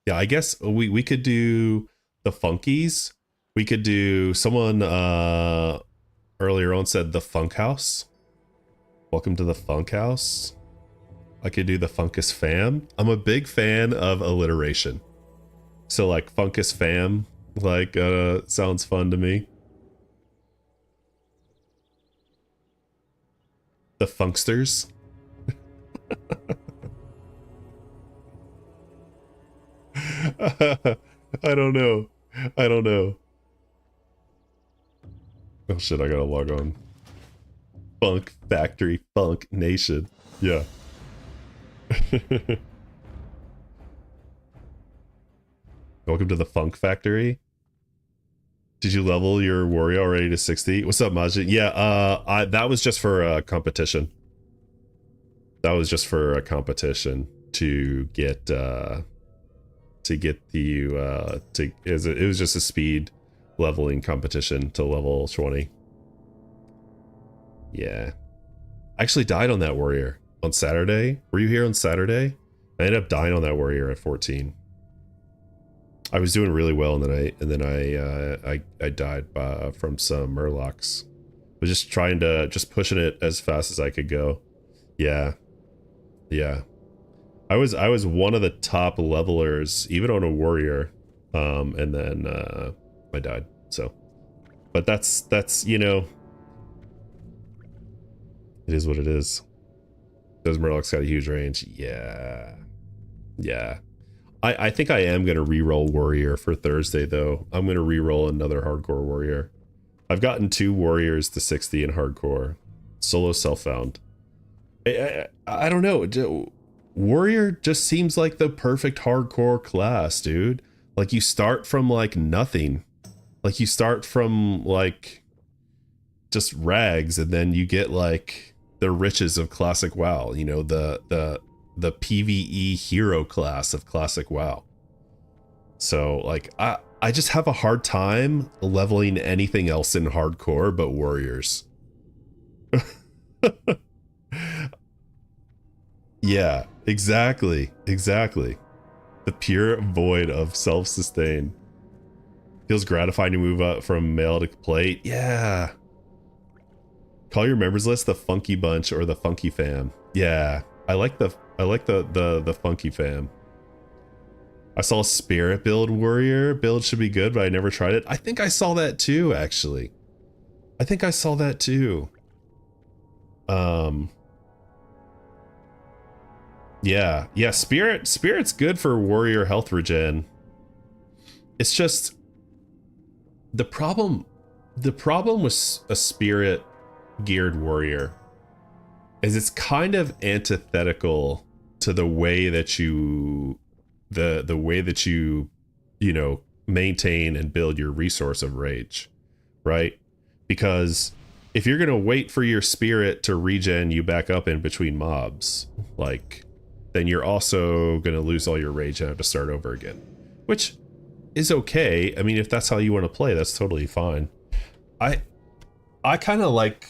Yeah, I guess we could do the Funkies. We could do someone earlier on said the Funk House. Welcome to the Funk House. I could do the Funkus fam. I'm a big fan of alliteration. So like Funkus fam, like sounds fun to me. The Funksters. I don't know. I don't know. Oh shit, I gotta log on. Funk Factory, Funk Nation. Yeah. Welcome to the Funk Factory. Did you level your warrior already to 60? What's up, Majid? Yeah, that was just for a competition. That was just for a competition to get it was just a speed leveling competition to level 20. Yeah. I actually died on that warrior on Saturday. Were you here on Saturday? I ended up dying on that warrior at 14. I was doing really well, and then I died from some murlocs. I was just trying to pushing it as fast as I could go. Yeah. I was one of the top levelers, even on a warrior, and then I died. So, but that's you know, it is what it is. Those murlocs got a huge range. Yeah. I think I am gonna re-roll warrior for Thursday though. I'm gonna re-roll another hardcore warrior. I've gotten 2 warriors to 60 in hardcore, solo self-found. I don't know. Warrior just seems like the perfect hardcore class, dude. Like you start from like nothing. Like you start from like just rags, and then you get like the riches of classic WoW. You know, the PvE hero class of classic WoW. So like I just have a hard time leveling anything else in hardcore but warriors. Yeah, exactly. The pure void of self-sustain. Feels gratifying to move up from male to plate. Yeah. Call your members list the Funky Bunch or the Funky Fam. Yeah, I like the Funky Fam. I saw a Spirit build warrior. Build should be good, but I never tried it. I think I saw that too, actually. I think I saw that too. Yeah, Spirit's good for warrior health regen. It's just the problem with a Spirit geared warrior is it's kind of antithetical to the way that you you know, maintain and build your resource of rage, right? Because if you're gonna wait for your spirit to regen you back up in between mobs, like, then you're also gonna lose all your rage and have to start over again, which is okay. I mean, if that's how you want to play, that's totally fine. I kind of like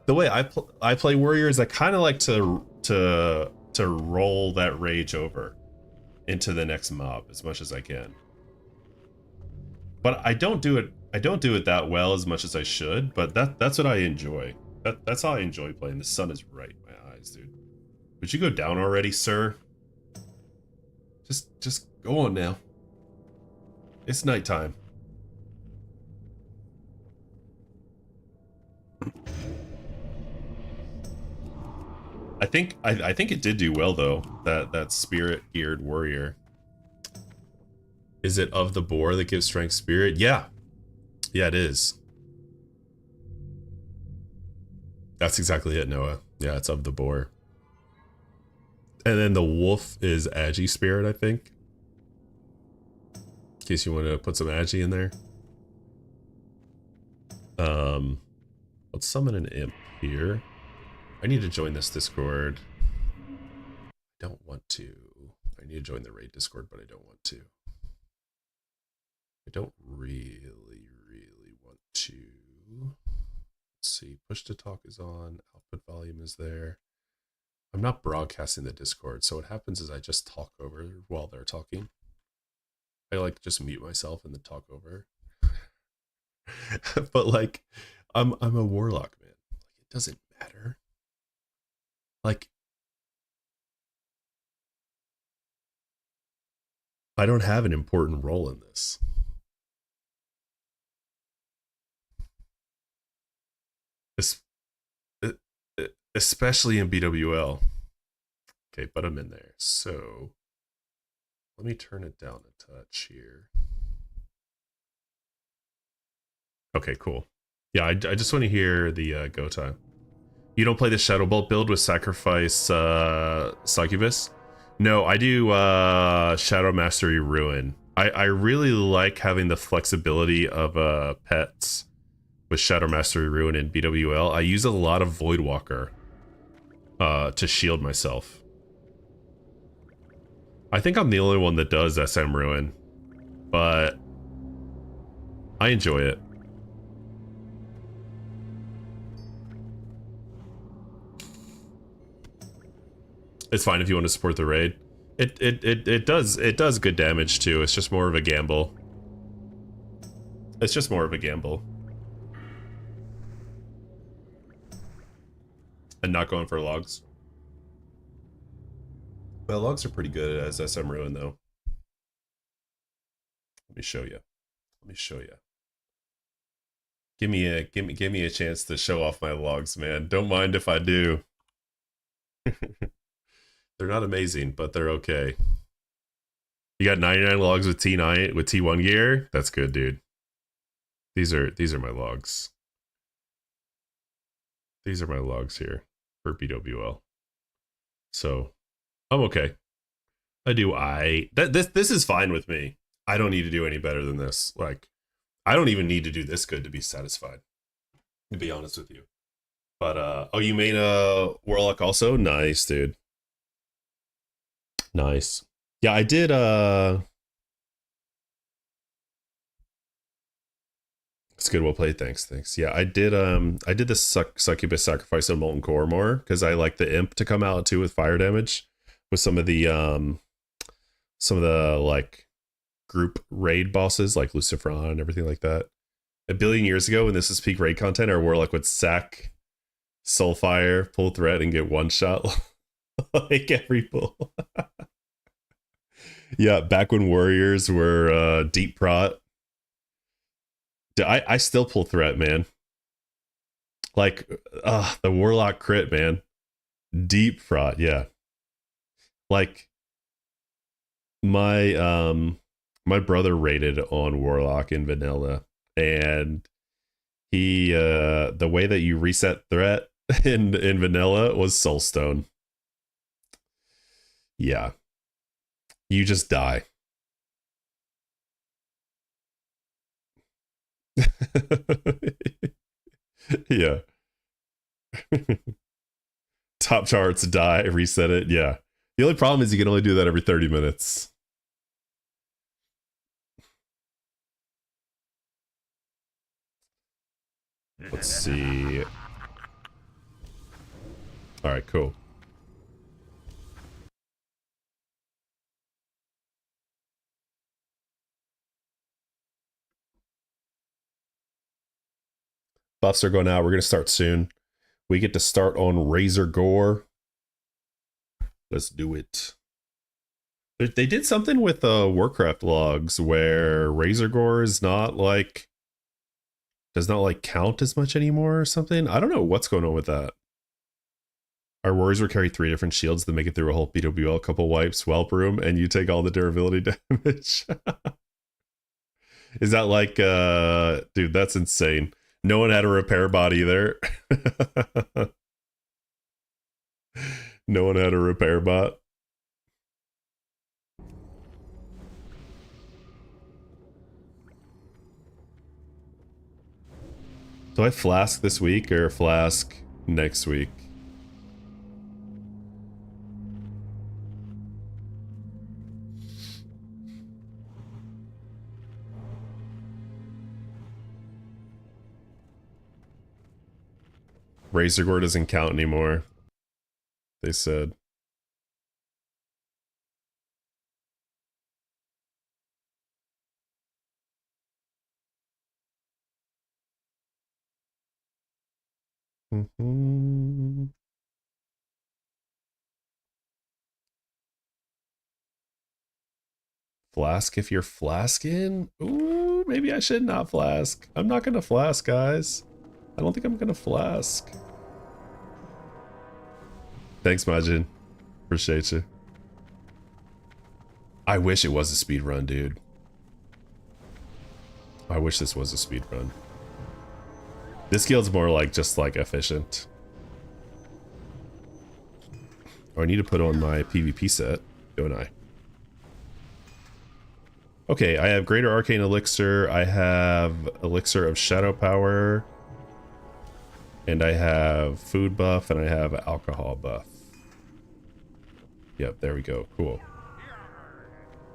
the way I play warriors. I kind of like to roll that rage over into the next mob as much as I can. But I don't do it that well as much as I should, but that's what I enjoy. That's how I enjoy playing. The sun is right in my eyes, dude. Would you go down already, sir? Just go on now. It's nighttime. I think it did do well though. That spirit geared warrior. Is it of the boar that gives strength spirit? Yeah, it is. That's exactly it, Noah. Yeah, it's of the boar. And then the wolf is Agi spirit, I think. In case you want to put some Agi in there. Let's summon an imp here. I need to join this Discord. I don't want to. I need to join the raid Discord, but I don't want to. I don't really want to. Let's see. Push to talk is on. Output volume is there. I'm not broadcasting the Discord, so what happens is I just talk over while they're talking. I like to just mute myself and then talk over. But like, I'm a warlock, man. Like, it doesn't matter. Like, I don't have an important role in this. Especially in BWL. Okay, but I'm in there. So let me turn it down a touch here. Okay, cool. Yeah, I just want to hear the go time. You don't play the Shadow Bolt build with Sacrifice Succubus? No, I do Shadow Mastery Ruin. I really like having the flexibility of pets with Shadow Mastery Ruin in BWL. I use a lot of Voidwalker to shield myself. I think I'm the only one that does SM Ruin, but I enjoy it. It's fine if you want to support the raid. It does good damage too. It's just more of a gamble. It's just more of a gamble. And not going for logs. Well, logs are pretty good as SM Ruin though. Let me show you. Let me show you. Give me a chance to show off my logs, man. Don't mind if I do. They're not amazing, but they're okay. You got 99 logs with T9 with T1 gear? That's good, dude. These are my logs. These are my logs here for BWL. So I'm okay. This is fine with me. I don't need to do any better than this. Like, I don't even need to do this good to be satisfied, to be honest with you. But oh, you made a Warlock also? Nice, dude. Nice. Yeah, I did it's good, well played, thanks. Yeah, I did the succubus sacrifice on Molten Core more, because I like the imp to come out too with fire damage with some of the like group raid bosses like Lucifron and everything like that. A billion years ago when this was peak raid content, our Warlock would sack Soulfire, pull threat, and get one shot like every pull. Yeah, back when warriors were deep prot. I still pull threat, man. Like the Warlock crit, man. Deep prot, yeah. Like my brother raided on Warlock in vanilla, and he the way that you reset threat in vanilla was Soulstone. Yeah. You just die. Yeah. Top charts, die, reset it. Yeah. The only problem is you can only do that every 30 minutes. Let's see. All right, cool. Buffs are going out. We're going to start soon. We get to start on Razor Gore. Let's do it. They did something with Warcraft logs where Razor Gore is not like, does not like count as much anymore or something. I don't know what's going on with that. Our warriors will carry 3 different shields that make it through a whole BWL, couple wipes, whelp room, and you take all the durability damage. Is that like, dude, that's insane. No one had a repair bot either. No one had a repair bot. Do I flask this week or flask next week? Razor Gore doesn't count anymore, they said. Flask if you're flasking? Ooh, maybe I should not flask. I'm not gonna flask, guys. I don't think I'm gonna flask. Thanks, Majin. Appreciate you. I wish it was a speed run, dude. I wish this was a speed run. This guild's more like just like efficient. Oh, I need to put on my PvP set, don't I? Okay, I have Greater Arcane Elixir, I have Elixir of Shadow Power, and I have Food Buff, and I have Alcohol Buff. Yep, there we go, cool.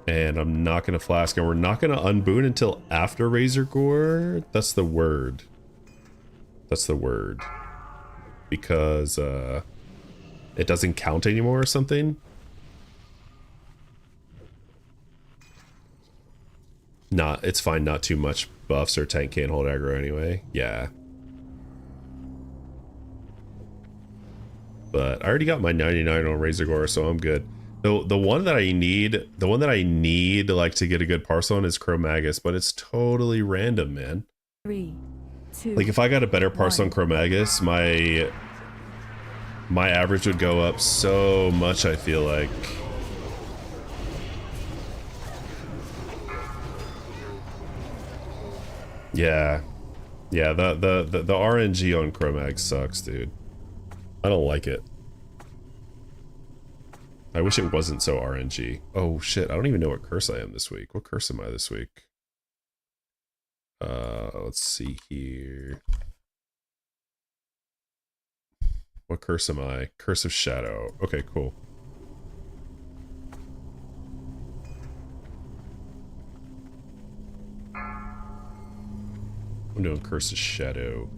And I'm not gonna flask, and we're not gonna unboon until after Razor Gore. That's the word. That's the word. Because, it doesn't count anymore or something. Not, it's fine, not too much buffs or tank can't hold aggro anyway. Yeah. But I already got my 99 on Razor Gore, so I'm good. The one that I need like to get a good parse on is Chromagus, but it's totally random, man. 3, 2. Like if I got a better parse on Chromagus, my average would go up so much, I feel like. Yeah. Yeah, the RNG on Chromag sucks, dude. I don't like it. I wish it wasn't so RNG. Oh shit, I don't even know what curse I am this week. What curse am I this week? Let's see here. What curse am I? Curse of Shadow. Okay, cool. I'm doing Curse of Shadow.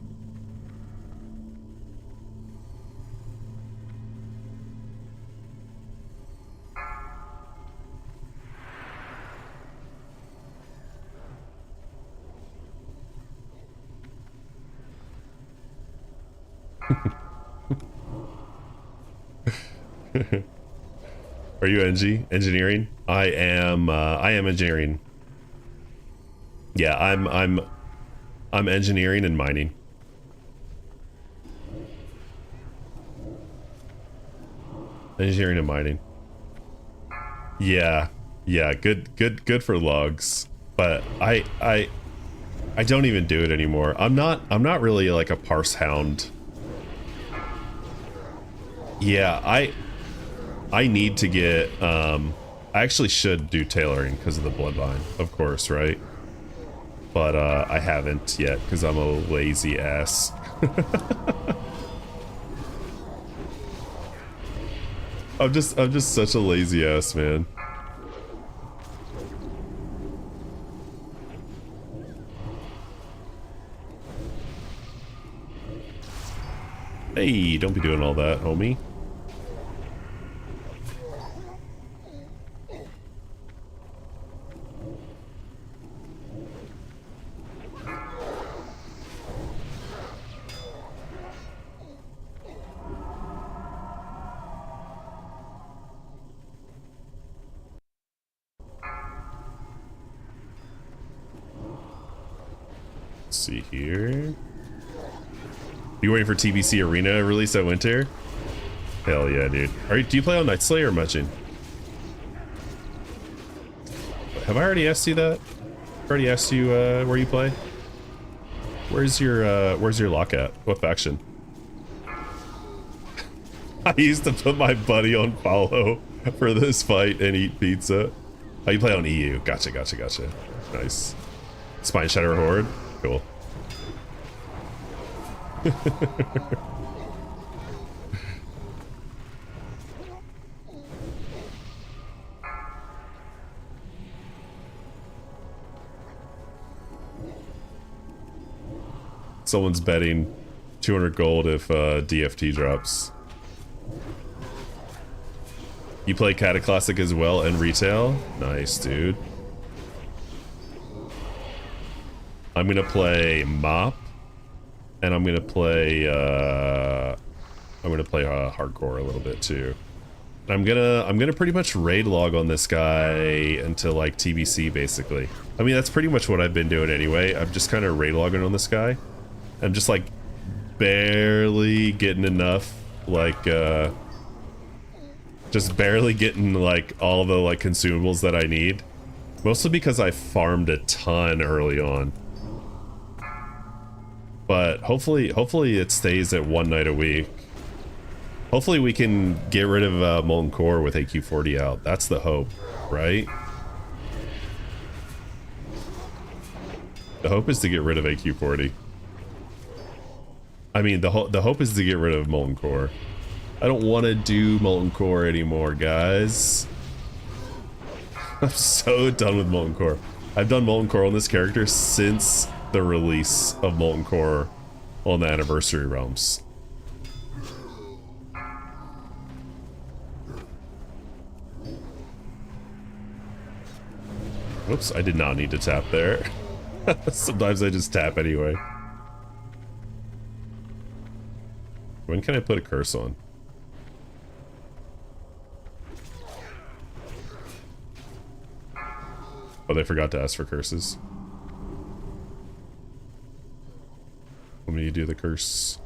Are you engineering? I am engineering. Yeah, I'm engineering and mining. Engineering and mining. Yeah, good for logs. But I don't even do it anymore. I'm not really like a parse hound. Yeah, I need to get I actually should do tailoring because of the bloodline, of course, right? But I haven't yet because I'm a lazy ass. I'm just such a lazy ass, man. Hey, don't be doing all that, homie. Let's see here. You waiting for TBC Arena release that winter? Hell yeah, dude. Do you play on Nightslayer or Muchin? Have I already asked you that? Already asked you where you play? Where's your lock at? What faction? I used to put my buddy on follow for this fight and eat pizza. Oh, you play on EU. Gotcha. Nice. Spine Shatter Horde? Cool. Someone's betting 200 gold if DFT drops. You play Cataclassic as well and retail? Nice, dude. I'm gonna play Mop, and I'm gonna play hardcore a little bit too. I'm gonna pretty much raid log on this guy until like TBC basically. I mean that's pretty much what I've been doing anyway. I'm just kind of raid logging on this guy. I'm just like barely getting enough, like just barely getting like all the like consumables that I need. Mostly because I farmed a ton early on. But hopefully it stays at one night a week. Hopefully we can get rid of Molten Core with AQ40 out. That's the hope, right? The hope is to get rid of AQ40. I mean, the hope is to get rid of Molten Core. I don't want to do Molten Core anymore, guys. I'm so done with Molten Core. I've done Molten Core on this character since the release of Molten Core on the Anniversary Realms. Whoops, I did not need to tap there. Sometimes I just tap anyway. When can I put a curse on? Oh, they forgot to ask for curses. When do you do the curse?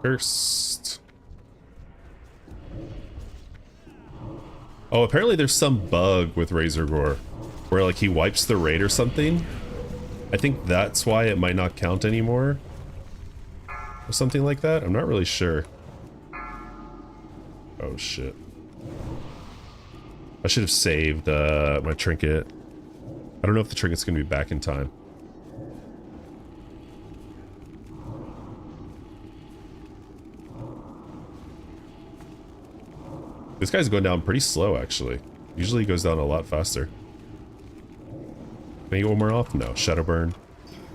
Cursed. Oh, apparently there's some bug with Razor Gore where like he wipes the raid or something. I think that's why it might not count anymore. Or something like that. I'm not really sure. Oh shit. I should have saved my trinket. I don't know if the trinket's gonna be back in time. This guy's going down pretty slow, actually. Usually he goes down a lot faster. Can I get one more off? No. Shadow burn.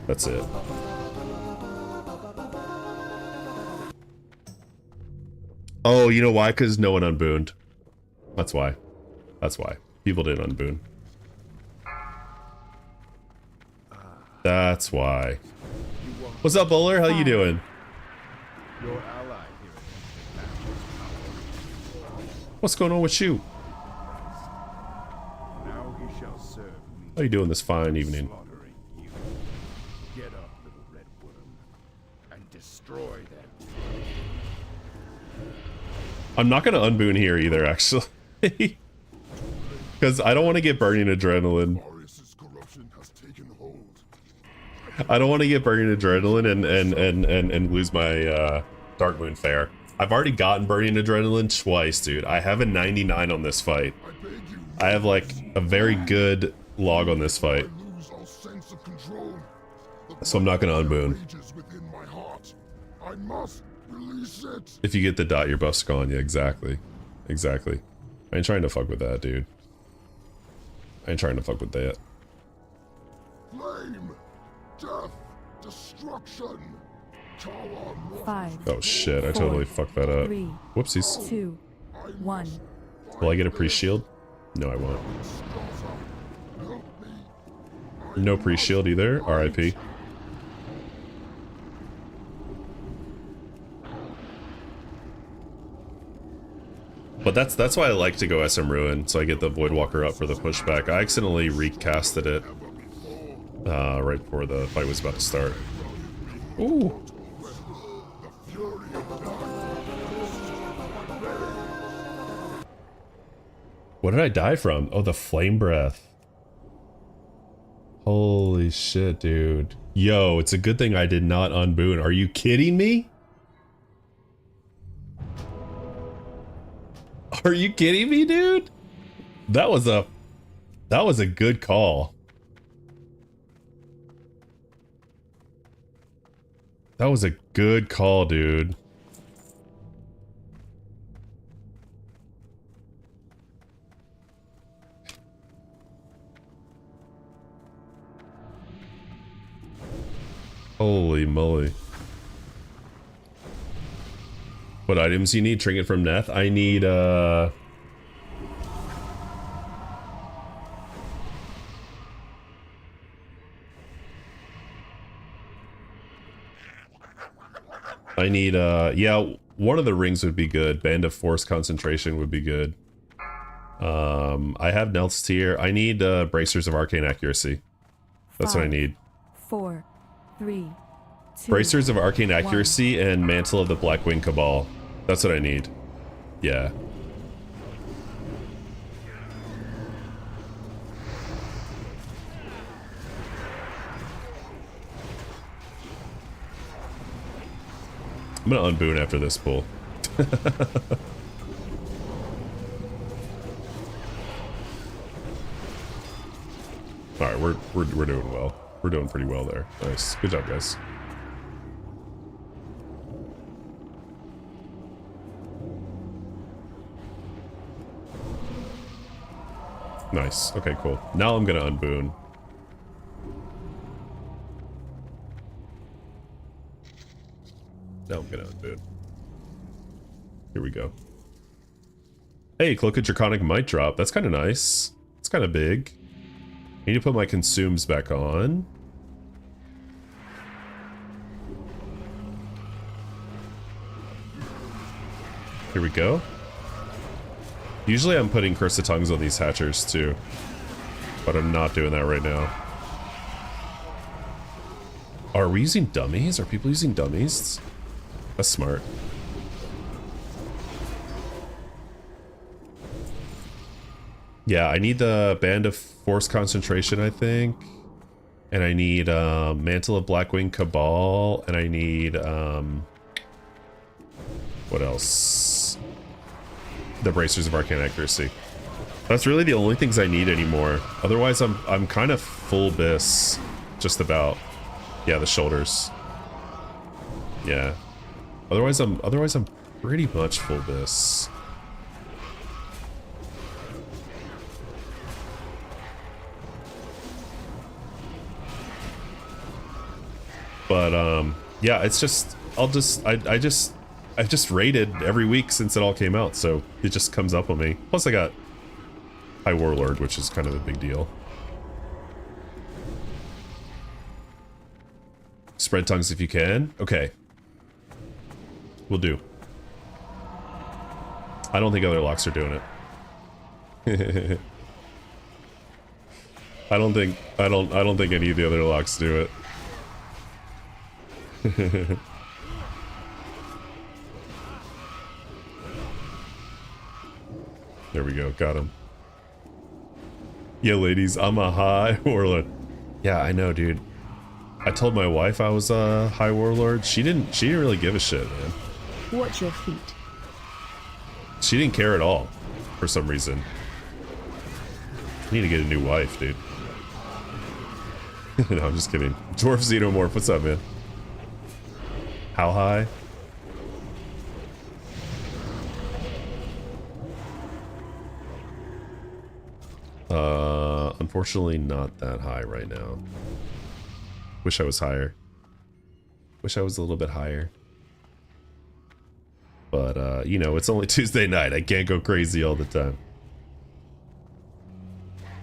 That's it. Oh, you know why? Because no one unbooned. That's why. That's why. People didn't unboon. That's why. What's up, Bowler? How you doing? Your ally here What's going on with you? now he shall serve me. How you doing this fine evening? Slaughtering you. Get up, little red worm, and destroy them. I'm not gonna unboon here either, actually. Because I don't want to get burning adrenaline. Marius's corruption has taken hold. I don't want to get burning adrenaline and lose my Dark Moon Fair. I've already gotten burning adrenaline twice, dude. I have a 99 on this fight. I beg you, I have like a very good log on this fight. I lose all sense of control. The So I'm not gonna unboon. rages within my heart. I must release it. If you get the dot, your buff's gone. Yeah, exactly. Exactly. I ain't trying to fuck with that, dude. I ain't trying to fuck with that. Flame, death, destruction. Tower morph. 5, Oh shit, I totally fucked that up. 3, Whoopsies. 2, 1. Will I get a pre-shield? No, I won't. Help me. No pre-shield either. RIP. But that's why I like to go SM Ruin, so I get the Voidwalker up for the pushback. I accidentally recasted it right before the fight was about to start. Ooh. What did I die from? Oh, the flame breath. Holy shit, dude. Yo, it's a good thing I did not unboon. Are you kidding me? Are you kidding me, dude? That was a good call. That was a good call, dude. Holy moly. What items you need? Trinket from Neth? I need yeah, one of the rings would be good. Band of Force Concentration would be good. I have Nelt's Tier. I need Bracers of Arcane Accuracy. That's what I 5, need. 4, 3, 2. Bracers of Arcane Accuracy and Mantle of the Blackwing Cabal. That's what I need. Yeah. I'm gonna unboon after this pull. Alright, we're doing well. We're doing pretty well there. Nice. Good job, guys. Nice. Okay, cool. Now I'm gonna unboon. No, I'm gonna unboot. Here we go. Hey, Cloak of Draconic might drop. That's kind of nice. It's kind of big. I need to put my consumes back on. Here we go. Usually I'm putting Curse of Tongues on these hatchers too, but I'm not doing that right now. Are we using dummies? Are people using dummies? That's smart. Yeah, I need the Band of Force Concentration, I think. And I need Mantle of Blackwing Cabal, and I need what else? The Bracers of Arcane Accuracy. That's really the only things I need anymore. Otherwise, I'm kind of full bis, just about. Yeah, the shoulders. Yeah. Otherwise I'm pretty much full bis. But yeah, it's just I've just raided every week since it all came out, so it just comes up on me. Plus I got High Warlord, which is kind of a big deal. Spread tongues if you can. Okay. Will do. I don't think other locks are doing it. I don't think any of the other locks do it. There we go, got him. Yeah, ladies, I'm a high warlord. Yeah, I know, dude. I told my wife I was a high warlord. She didn't really give a shit, man. Watch your feet. She didn't care at all, for some reason. I need to get a new wife, dude. No, I'm just kidding. Dwarf Xenomorph, what's up, man? How high? Unfortunately not that high right now. Wish I was higher. Wish I was a little bit higher. But, you know, it's only Tuesday night. I can't go crazy all the time.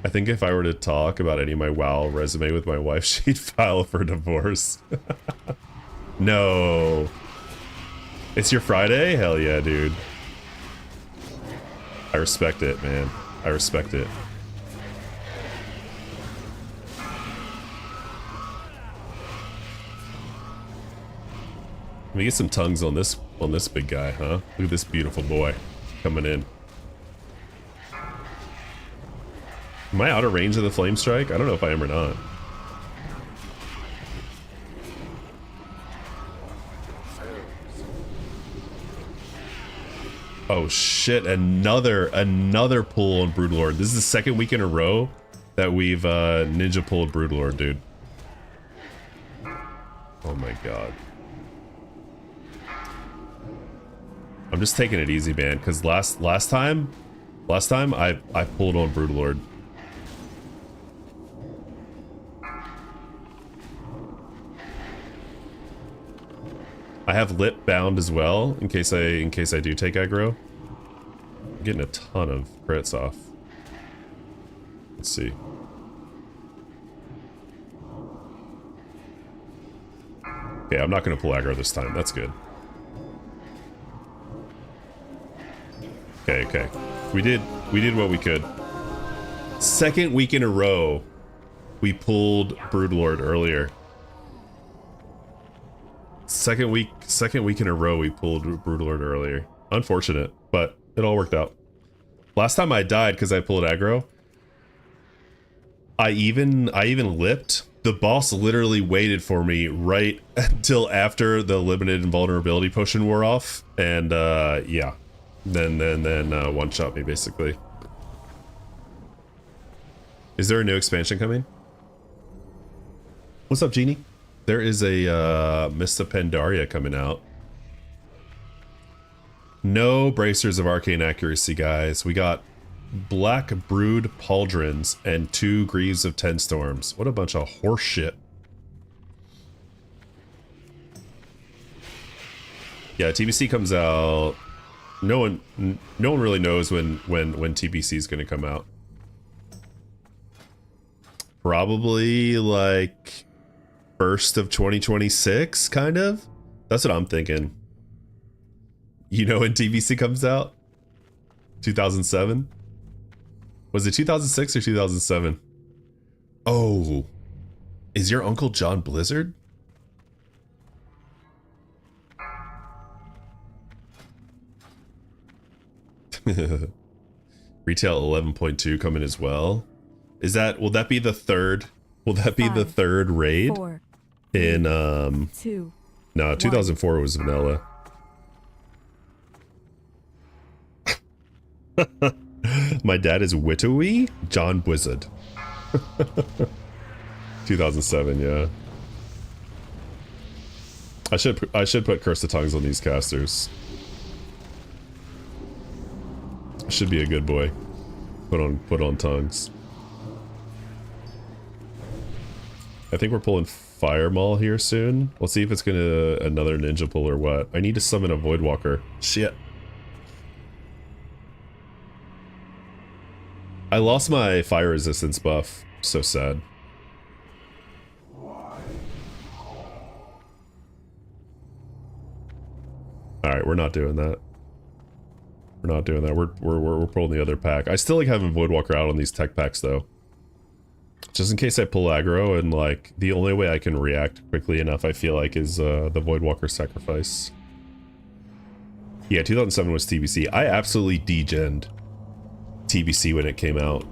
I think if I were to talk about any of my WoW resume with my wife, she'd file for divorce. No. It's your Friday? Hell yeah, dude. I respect it, man. I respect it. Let me get some tongues on this big guy, huh? Look at this beautiful boy coming in. Am I out of range of the flame strike? I don't know if I am or not. Oh shit, another pull on Broodlord. This is the second week in a row that we've ninja pulled Broodlord, dude. Oh my god. I'm just taking it easy, man, because last time I pulled on Broodlord. I have lip bound as well in case I do take aggro. I'm getting a ton of crits off. Let's see. Okay, I'm not gonna pull aggro this time. That's good. Okay. We did what we could. Second week in a row, we pulled Broodlord earlier. Second week in a row, we pulled Broodlord earlier. Unfortunate, but it all worked out. Last time I died because I pulled aggro. I even lipped. The boss literally waited for me right until after the limited invulnerability potion wore off, and yeah. Then one shot me basically. Is there a new expansion coming? What's up, Genie? There is a Mist of Pandaria coming out. No Bracers of Arcane Accuracy, guys. We got Black Brood Pauldrons and 2 Greaves of 10 Storms. What a bunch of horse shit. Yeah, TBC comes out. No one really knows when TBC is going to come out. Probably like 1st of 2026, kind of. That's what I'm thinking. You know when TBC comes out? 2007? Was it 2006 or 2007? Oh, is your uncle John Blizzard? Retail 11.2 coming as well. Is that, will that be the third? Will that be the third raid? 4, In 2. no, 2004 was vanilla. My dad is Witowi John Blizzard. 2007, yeah. I should put Curse of Tongues on these casters. Should be a good boy. Put on tongues. I think we're pulling Fire Maul here soon. Let's see if it's gonna another ninja pull or what. I need to summon a Voidwalker. Shit. I lost my fire resistance buff. So sad. Alright, we're not doing that. We're not doing that. We're pulling the other pack. I still like having Voidwalker out on these tech packs though. Just in case I pull aggro, and like the only way I can react quickly enough I feel like is the Voidwalker sacrifice. Yeah, 2007 was TBC. I absolutely degened TBC when it came out.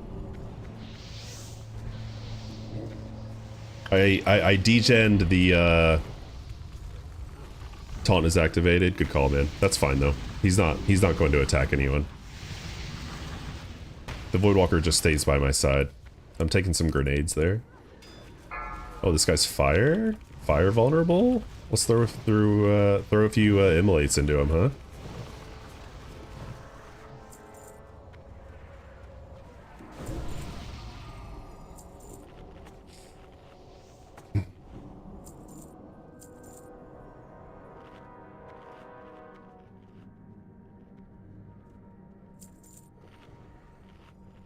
I degened the taunt is activated. Good call, man. That's fine though. He's not going to attack anyone. The Voidwalker just stays by my side. I'm taking some grenades there. Oh, this guy's fire vulnerable? Let's throw a few immolates into him, huh?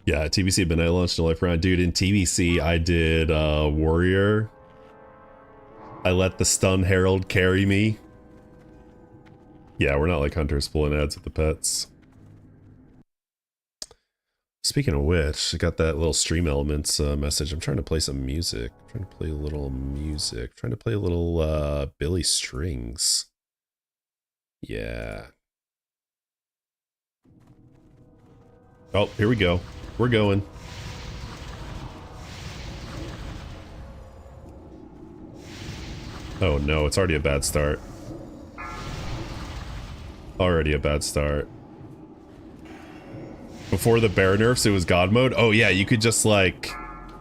Yeah, TBC Midnight launched a life round. Dude, in TBC, I did Warrior. I let the Stun Herald carry me. Yeah, we're not like hunters pulling ads with the pets. Speaking of which, I got that little Stream Elements message. I'm trying to play some music. I'm trying to play a little music. Trying to play a little Billy Strings. Yeah. Oh, here we go. We're going. Oh no, it's already a bad start. Already a bad start. Before the bear nerfs, it was God mode. Oh yeah, you could just like,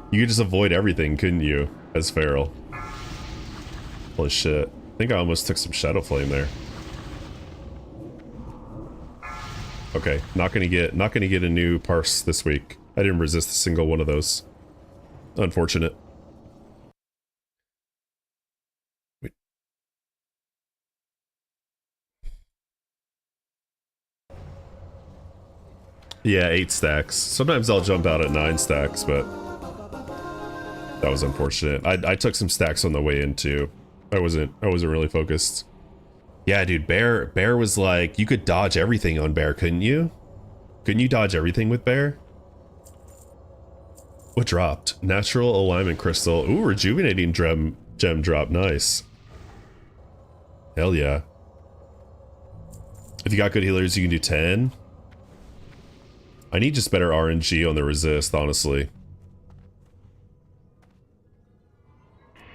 you could just avoid everything, couldn't you? As Feral. Holy shit. I think I almost took some Shadow Flame there. Okay, not gonna get a new parse this week. I didn't resist a single one of those. Unfortunate. Wait. Yeah, 8 stacks. Sometimes I'll jump out at 9 stacks, but that was unfortunate. I took some stacks on the way in too. I wasn't really focused. Yeah, dude, Bear was like, you could dodge everything on Bear, couldn't you? Couldn't you dodge everything with Bear? What dropped? Natural Alignment Crystal. Ooh, Rejuvenating Gem drop. Nice. Hell yeah. If you got good healers, you can do 10. I need just better RNG on the resist, honestly.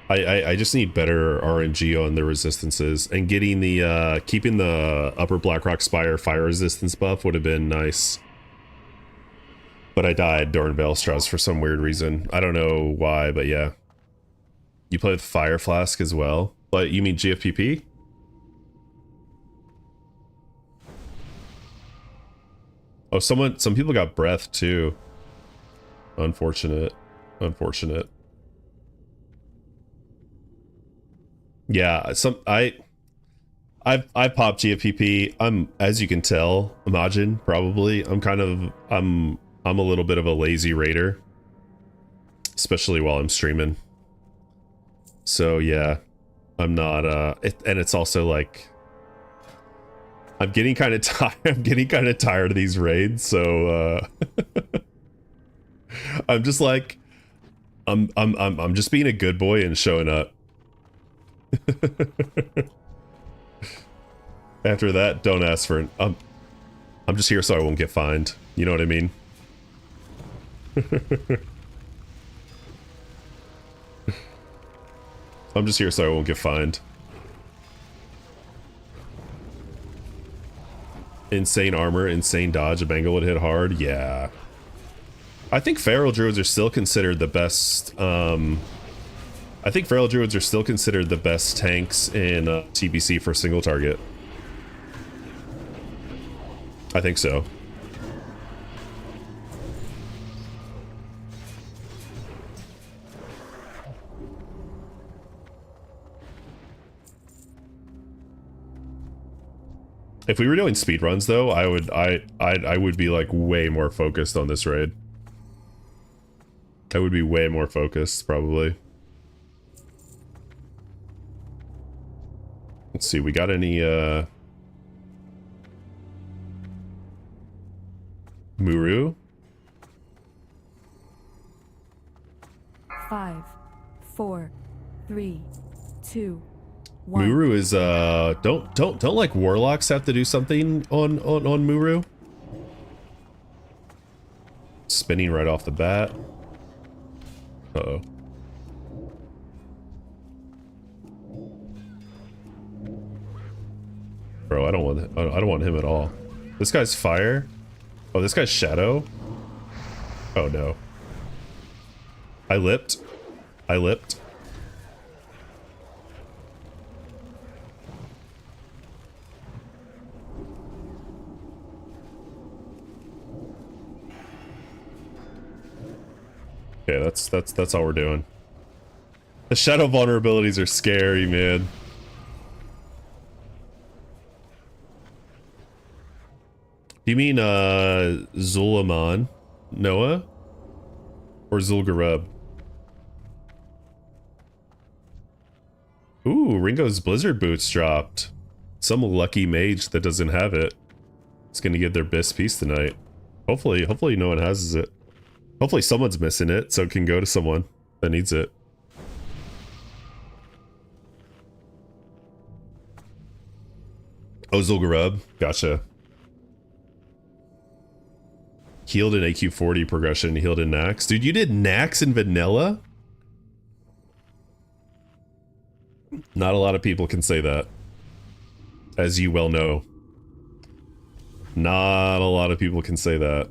I just need better RNG on the resistances, and getting the keeping the upper Blackrock Spire fire resistance buff would have been nice. But I died during Veilstrauss for some weird reason. I don't know why, but yeah. You play with Fire Flask as well? But you mean GFPP? Oh, some people got breath too. Unfortunate. Unfortunate. Yeah, I popped GFPP. I'm, as you can tell, imagine probably. I'm a little bit of a lazy raider, especially while I'm streaming. So yeah, I'm not. And it's also like I'm getting kind of tired. I'm getting kind of tired of these raids. So I'm just like, I'm just being a good boy and showing up. After that, don't ask for an. I'm just here so I won't get fined. You know what I mean? I'm just here so I won't get fined. Insane armor, insane dodge. A Bengal would hit hard. Yeah. I think Feral Druids are still considered the best. I think Feral Druids are still considered the best tanks in TBC for single target. I think so. If we were doing speedruns though, I would be like way more focused on this raid. I would be way more focused, probably. Let's see, we got any Muru? 5, 4, 3, 2, 1. Muru is don't like warlocks have to do something on Muru? Spinning right off the bat. Uh-oh. Bro, I don't want him at all. This guy's fire. Oh, this guy's shadow. Oh no. I lipped. I lipped. Okay, that's all we're doing. The shadow vulnerabilities are scary, man. Do you mean Zulaman, Noah, or Zul'Gurub? Ooh, Ringo's Blizzard Boots dropped. Some lucky mage that doesn't have it is gonna get their best piece tonight. Hopefully no one has it. Hopefully someone's missing it, so it can go to someone that needs it. Oh, Zul'Gurub, gotcha. Healed in AQ40 progression, healed in Nax. Dude, you did Nax in vanilla? Not a lot of people can say that. As you well know. Not a lot of people can say that.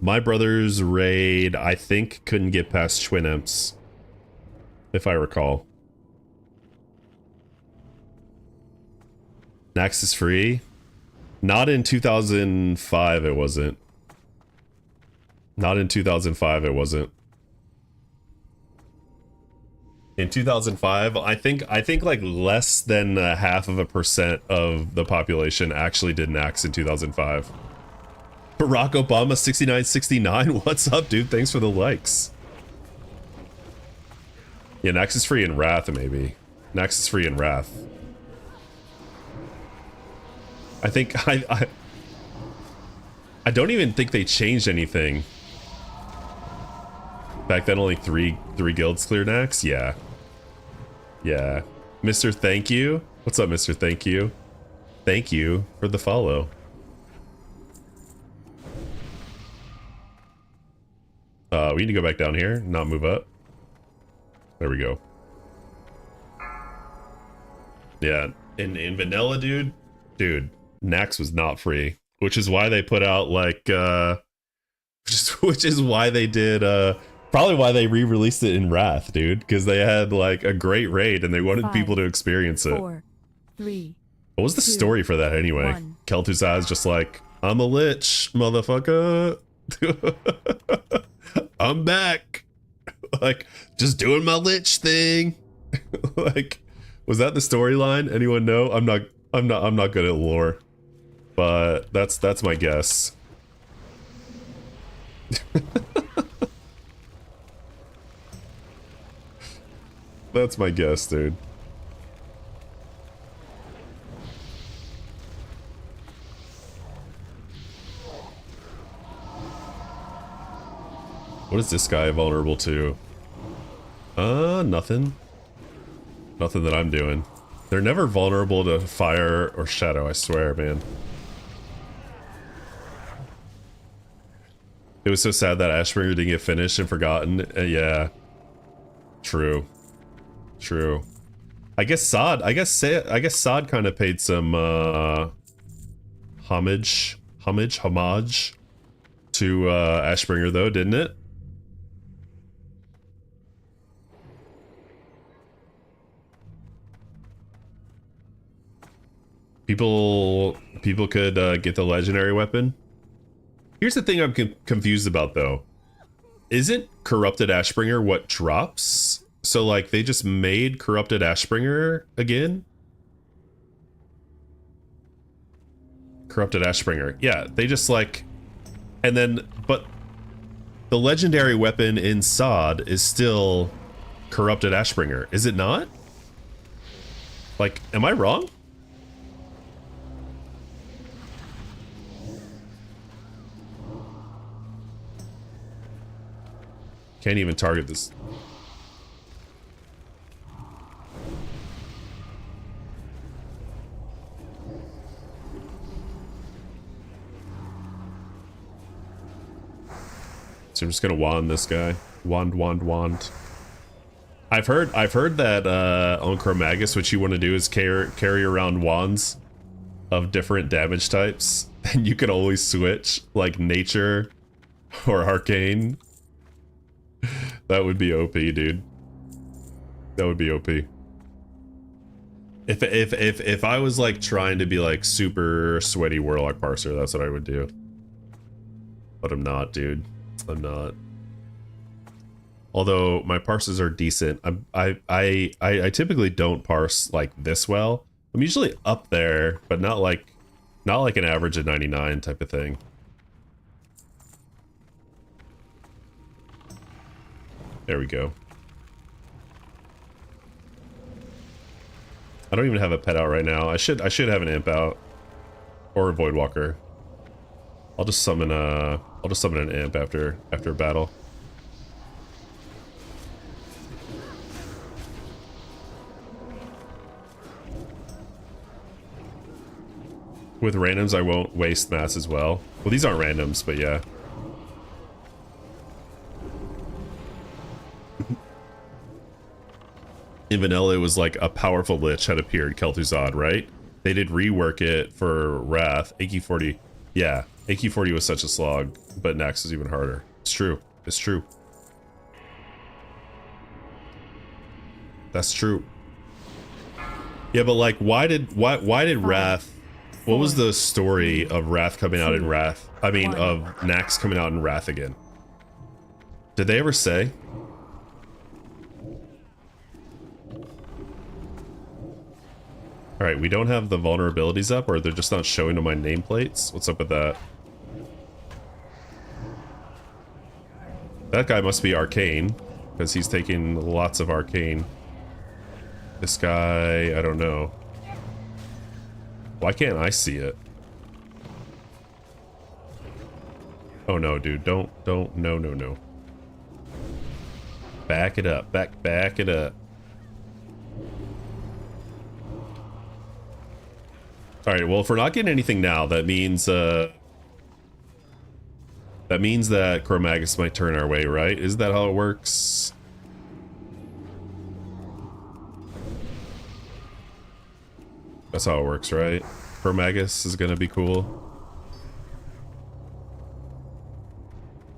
My brother's raid, I think, couldn't get past Twin Imps. If I recall. Nax is free? Not in 2005, it wasn't. Not in 2005, it wasn't. In 2005, I think like less than 0.5% of the population actually did Nax in 2005. Barack Obama 6969, what's up, dude? Thanks for the likes. Yeah, Nax is free in Wrath, maybe. Nax is free in Wrath. I think I don't even think they changed anything. Back then, only three guilds cleared Nax. Yeah. Yeah. Mr. Thank You. What's up, Mr. Thank You? Thank you for the follow. We need to go back down here, not move up. There we go. Yeah, in vanilla, dude, Nax was not free, which is why they put out like, which is why they did, probably why they re-released it in Wrath, dude, because they had like a great raid and they wanted people to experience it. 4, 3. What was the story for that anyway? 1. Kel'Thuzad's just like, I'm a lich, motherfucker. I'm back. Like, just doing my lich thing. Like, was that the storyline? Anyone know? I'm I'm not good at lore, but that's my guess. That's my guess, dude. What is this guy vulnerable to? Nothing. Nothing that I'm doing. They're never vulnerable to fire or shadow, I swear, man. It was so sad that Ashbringer didn't get finished and forgotten. Yeah. True. True. I guess Sod kind of paid some homage to Ashbringer though, didn't it? People could get the legendary weapon. Here's the thing I'm confused about though. Isn't Corrupted Ashbringer what drops? So like they just made Corrupted Ashbringer again? Corrupted Ashbringer. Yeah, they just like, and then, but the legendary weapon in Sod is still Corrupted Ashbringer, is it not? Like, am I wrong? Can't even target this. So I'm just gonna wand this guy. Wand. I've heard that on Chromagus, what you want to do is carry around wands of different damage types, and you can always switch like nature or arcane. That would be OP, dude. That would be OP. If I was like trying to be like super sweaty Warlock parser, that's what I would do. But I'm not, dude. I'm not. Although my parses are decent. I typically don't parse like this well. I'm usually up there, but not like an average of 99 type of thing. There we go. I don't even have a pet out right now. I should have an imp out. Or a Voidwalker. I'll just summon an imp after a battle. With randoms, I won't waste mass as well. Well, these aren't randoms, but yeah. In vanilla, it was like a powerful lich had appeared, Kel'Thuzad, right? They did rework it for Wrath. AK-40, yeah. AK-40 was such a slog, but Nax is even harder. It's true. It's true. That's true. Yeah, but like, why did Wrath? What was the story of Wrath coming out in Wrath? I mean, of Nax coming out in Wrath again? Did they ever say? All right, we don't have the vulnerabilities up, or they're just not showing on my nameplates. What's up with that? That guy must be arcane, because he's taking lots of arcane. This guy, I don't know. Why can't I see it? Oh no, dude, don't, no. Back it up, back it up. All right, well, if we're not getting anything now, that means that Chromagus might turn our way, right? Is that how it works? That's how it works, right? Chromagus is gonna be cool.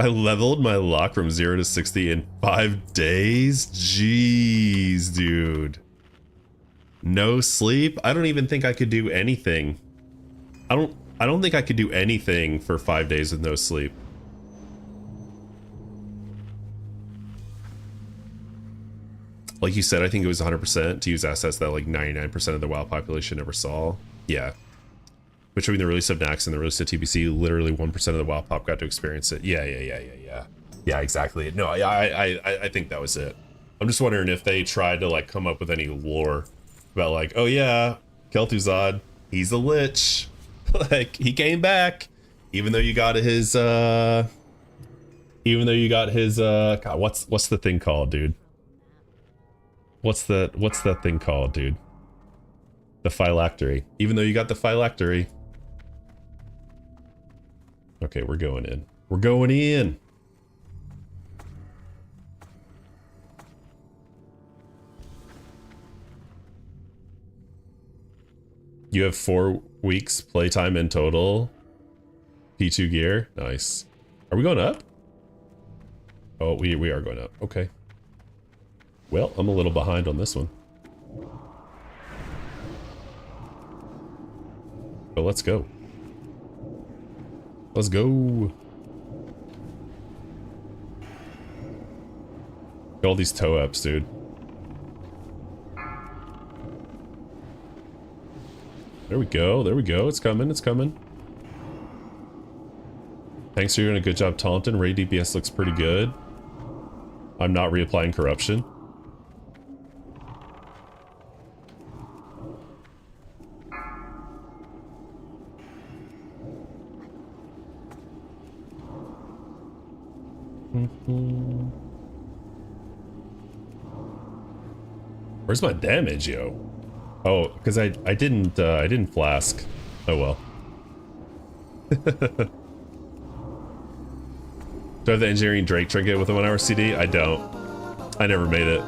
I leveled my lock from 0 to 60 in 5 days? Jeez, dude. No sleep? I don't even think I could do anything. I don't think I could do anything for 5 days with no sleep. Like you said, I think it was 100% to use assets that like 99% of the WoW population never saw. Yeah. Between the release of Nax and the release of TBC, literally 1% of the WoW pop got to experience it. Yeah. Yeah, exactly. No, I think that was it. I'm just wondering if they tried to like come up with any lore about like, oh yeah, Kel'Thuzad, he's a lich. Like he came back, even though you got his God, what's the thing called, dude? What's that thing called, dude? The phylactery. Even though you got the phylactery. Okay, we're going in. We're going in. You have 4 weeks playtime in total. P2 gear. Nice. Are we going up? Oh, we are going up. Okay. Well, I'm a little behind on this one. But let's go. Let's go. Got all these toe ups, dude. There we go. There we go. It's coming. It's coming. Thanks for doing a good job, Taunton. Ray DPS looks pretty good. I'm not reapplying corruption. Where's my damage, yo? Oh, because I didn't flask. Oh well. Do I have the engineering Drake trinket with a 1 hour CD? I don't. I never made it.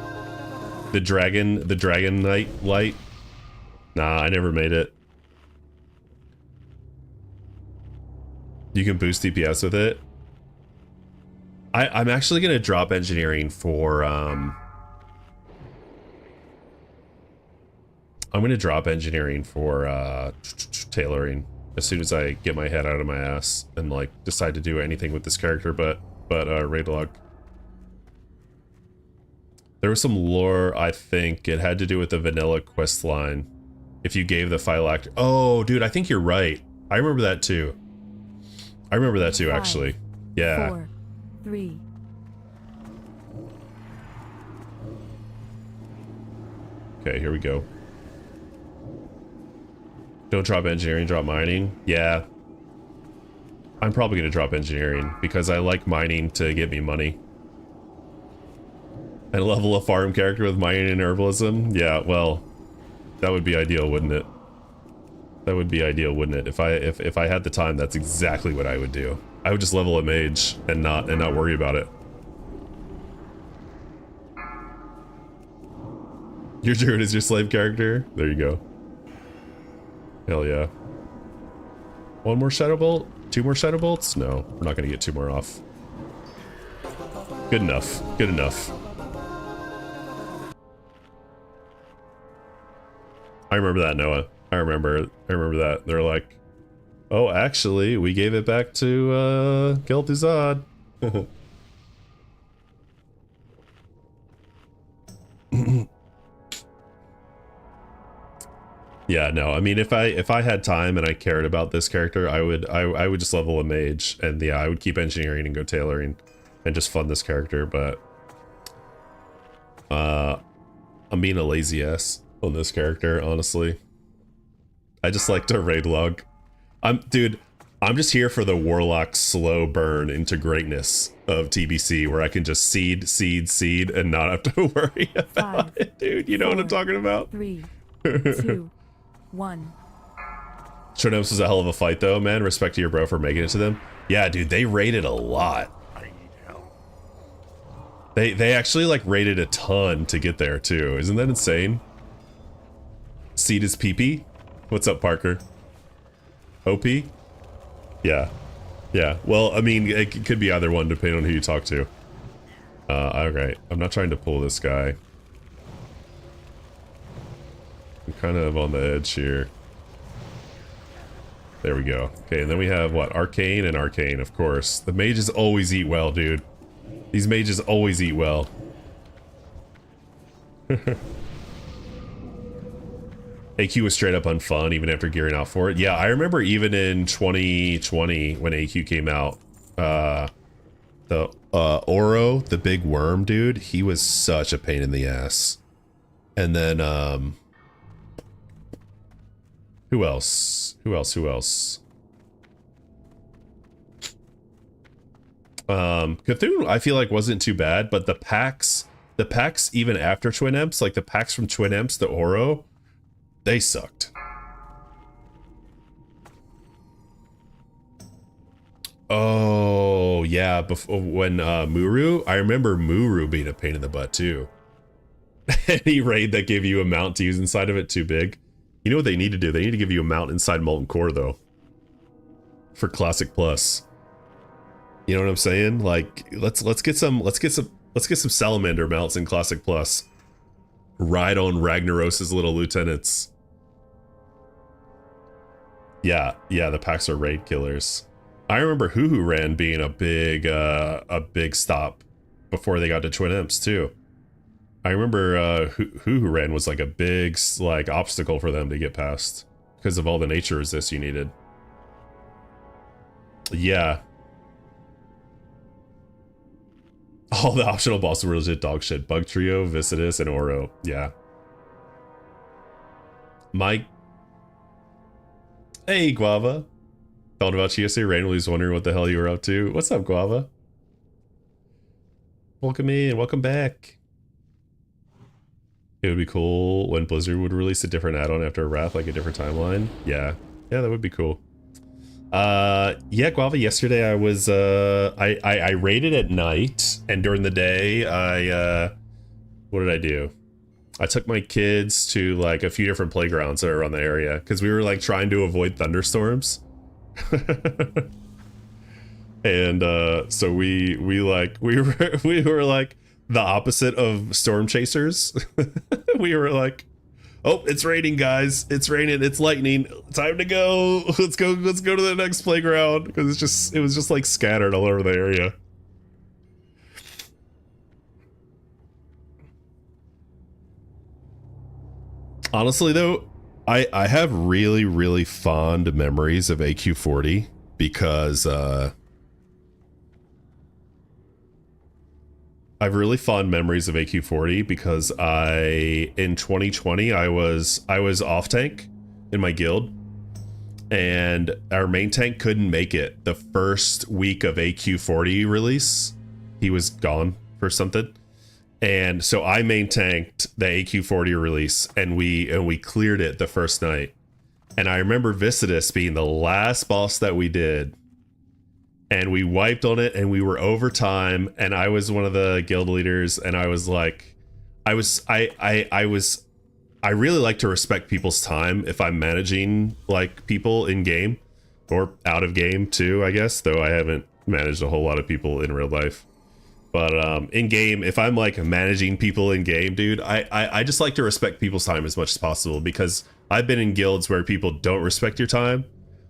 The dragon knight light? Nah, I never made it. You can boost DPS with it. I'm actually gonna drop engineering for I'm gonna drop engineering for tailoring as soon as I get my head out of my ass and like decide to do anything with this character, but Raidlog. There was some lore, I think it had to do with the vanilla quest line. If you gave the phylactery. Oh, dude, I think you're right. I remember that too. I remember that too, actually. Yeah. 4, 3. Okay, here we go. Don't drop engineering, drop mining. Yeah. I'm probably going to drop engineering because I like mining to get me money. And level a farm character with mining and herbalism? Yeah, well, that would be ideal, wouldn't it? That would be ideal, wouldn't it? If I had the time, that's exactly what I would do. I would just level a mage and not worry about it. Your druid is your slave character? There you go. Hell yeah. 1 more shadow bolt? 2 more shadow bolts? No, we're not gonna get 2 more off. Good enough. Good enough. I remember that, Noah. I remember that. They're like, oh, actually, we gave it back to Kel'Thuzad. Yeah, no. I mean, if I had time and I cared about this character, I would just level a mage, and yeah, I would keep engineering and go tailoring, and just fund this character. But I'm being a lazy ass on this character, honestly. I just like to raid log. Dude, I'm just here for the Warlock slow burn into greatness of TBC, where I can just seed, and not have to worry about it, dude. You know what I'm talking about? 3, 2, 1. Showdowns was a hell of a fight, though, man. Respect to your bro for making it to them. Yeah, dude, they raided a lot. I need help. They actually like raided a ton to get there too. Isn't that insane? Seed is PP. What's up, Parker? OP? Yeah. Yeah. Well, I mean, it could be either one depending on who you talk to. Alright. I'm not trying to pull this guy. I'm kind of on the edge here. There we go. Okay, and then we have, what? Arcane and Arcane, of course. The mages always eat well, dude. These mages always eat well. AQ was straight up unfun even after gearing out for it. Yeah, I remember even in 2020 when AQ came out, the Oro, the big worm dude, he was such a pain in the ass. And then who else? Who else? Cthulhu I feel like wasn't too bad, but the packs even after Twin Emps, like the packs from Twin Emps, the Oro, they sucked. Oh yeah, before when Muru, I remember Muru being a pain in the butt too. Any raid that gave you a mount to use inside of it too big. You know what they need to do? They need to give you a mount inside Molten Core though. For Classic Plus. You know what I'm saying? Like let's get some Salamander mounts in Classic Plus. Ride on Ragnaros's little lieutenants. Yeah, the packs are raid killers. I remember Hoo Ran being a big stop before they got to Twin Imps too. I remember Hoo Ran was like a big like obstacle for them to get past because of all the nature resist you needed. Yeah. All the optional bosses were legit dog shit. Bug Trio, Visitus, and Oro. Yeah. Mike. Hey, Guava. Thought about you yesterday. Randomly was wondering what the hell you were up to. What's up, Guava? Welcome in. Welcome back. It would be cool when Blizzard would release a different add-on after a Wrath, like a different timeline. Yeah. Yeah, that would be cool. Yeah, Guava, yesterday I was, I raided at night, and during the day, what did I do? I took my kids to, like, a few different playgrounds that are around the area, because we were, like, trying to avoid thunderstorms. And, so we were, like, the opposite of storm chasers. We were, like, oh, it's raining, guys. It's raining. It's lightning. Time to go. Let's go to the next playground. Because it was just like scattered all over the area. Honestly, though, I have really, really fond memories of AQ40 because I have really fond memories of AQ40 because in 2020 I was off tank in my guild, and our main tank couldn't make it the first week of AQ40 release. He was gone for something, and so I main tanked the AQ40 release, and we cleared it the first night. And I remember Visitus being the last boss that we did. And we wiped on it, and we were overtime, and I was one of the guild leaders, and I was like, I really like to respect people's time if I'm managing like people in game or out of game too, I guess, though I haven't managed a whole lot of people in real life. But in game, if I'm like managing people in game, dude, I just like to respect people's time as much as possible, because I've been in guilds where people don't respect your time.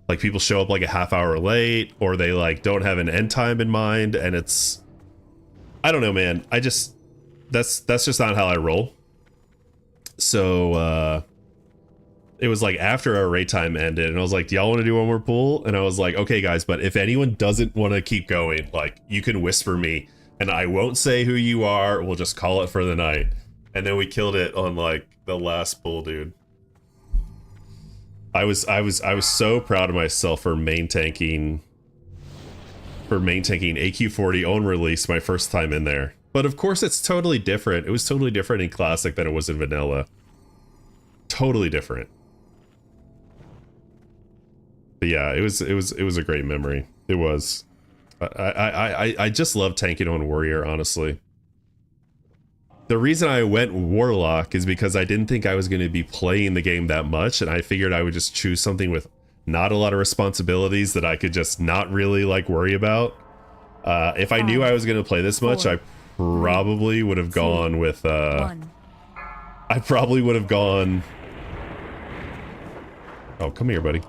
Like, people show up like a half hour late, or they like don't have an end time in mind, and it's, I don't know, man. That's just not how I roll. So it was like after our raid time ended, and I was like, do y'all want to do one more pool? And I was like, okay guys, but if anyone doesn't want to keep going, like, you can whisper me and I won't say who you are. We'll just call it for the night. And then we killed it on like the last pool, dude. I was so proud of myself for main tanking AQ40 on release my first time in there. But of course it's totally different. It was totally different in Classic than it was in Vanilla. Totally different. But yeah, it was a great memory. It was. I just love tanking on Warrior, honestly. The reason I went Warlock is because I didn't think I was going to be playing the game that much, and I figured I would just choose something with not a lot of responsibilities that I could just not really like worry about. If I knew I was going to play this much, I probably would have gone with I probably would have gone. Oh, come here, buddy.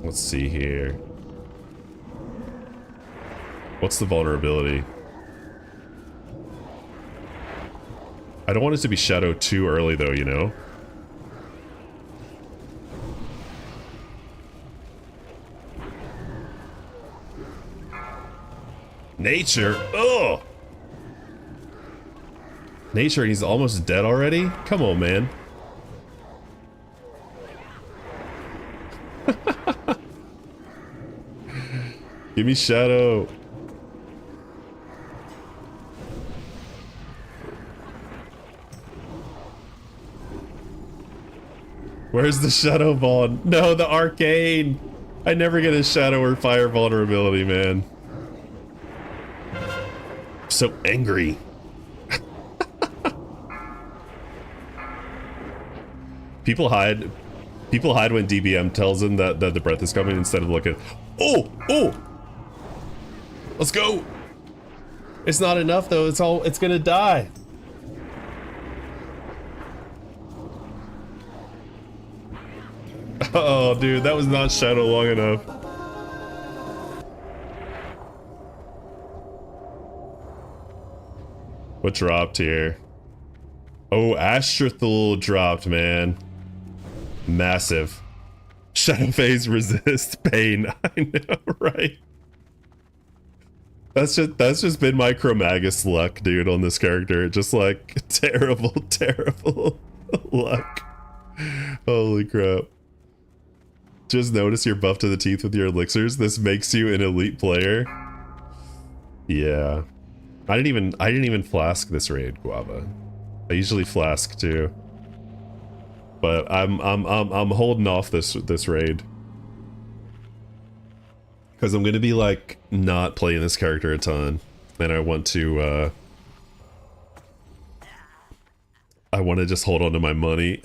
Let's see here. What's the vulnerability? I don't want it to be Shadow too early though, you know? Nature? Ugh! Nature, he's almost dead already? Come on, man. Give me Shadow. Where's the Shadow Ball? No, the Arcane! I never get a Shadow or Fire vulnerability, man. I'm so angry. People hide when DBM tells them that the breath is coming instead of looking. Oh! Oh! Let's go! It's not enough though, it's gonna die. Oh, dude, that was not Shadow long enough. What dropped here? Oh, Astrathul dropped, man. Massive. Shadow phase resist pain. I know, right? That's just been my Chromagus luck, dude, on this character. Just like terrible, terrible luck. Holy crap. Just notice you're buff to the teeth with your elixirs. This makes you an elite player. Yeah. I didn't even flask this raid, Guava. I usually flask too. But I'm holding off this raid. Cause I'm gonna be like not playing this character a ton. And I want to just hold on to my money.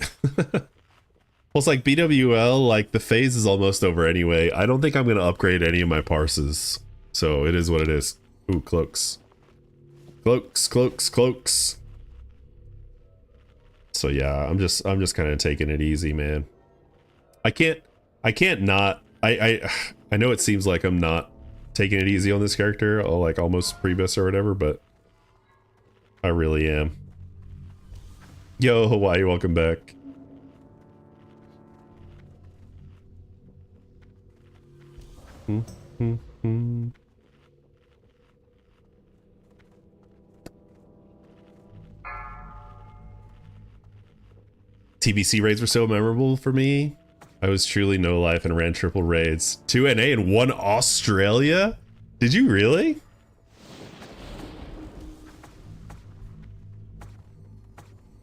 Well, it's like BWL, like the phase is almost over anyway. I don't think I'm gonna upgrade any of my parses. So it is what it is. Ooh, cloaks. Cloaks, cloaks, cloaks. So yeah, I'm just kind of taking it easy, man. I can't not. I know it seems like I'm not taking it easy on this character, or like almost Priebus or whatever, but I really am. Yo, Hawaii, welcome back. TBC raids were so memorable for me. I was truly no life and ran triple raids. 2 NA and 1 Australia? Did you really?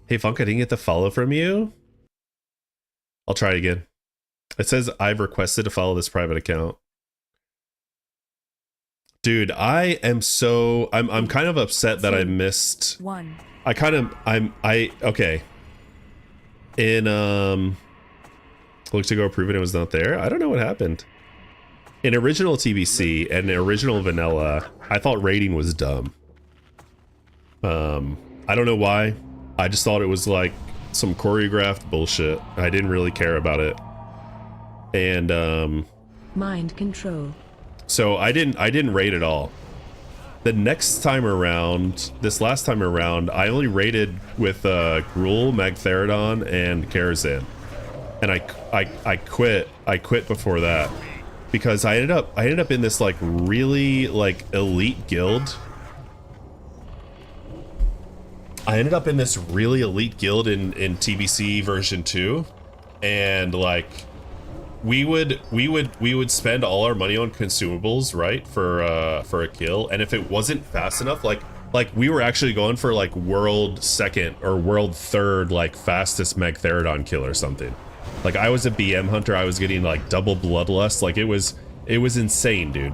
Hey Funk, I didn't get the follow from you. I'll try again. It says I've requested to follow this private account. Dude, I am so I'm kind of upset that I missed One. Okay. In look to go approve it was not there. I don't know what happened. In original TBC and original vanilla, I thought raiding was dumb. I don't know why. I just thought it was like some choreographed bullshit. I didn't really care about it. And mind control. So I didn't raid at all. The next time around, this last time around, I only raided with Gruul, Magtheridon, and Karazhan. And I quit before that because I ended up in this like really like elite guild. I ended up in this really elite guild in TBC version 2, and like we would spend all our money on consumables, right, for a kill, and if it wasn't fast enough, like we were actually going for like world 2nd or world 3rd like fastest Magtheridon kill or something. Like I was a BM hunter, I was getting like double bloodlust. Like it was insane, dude.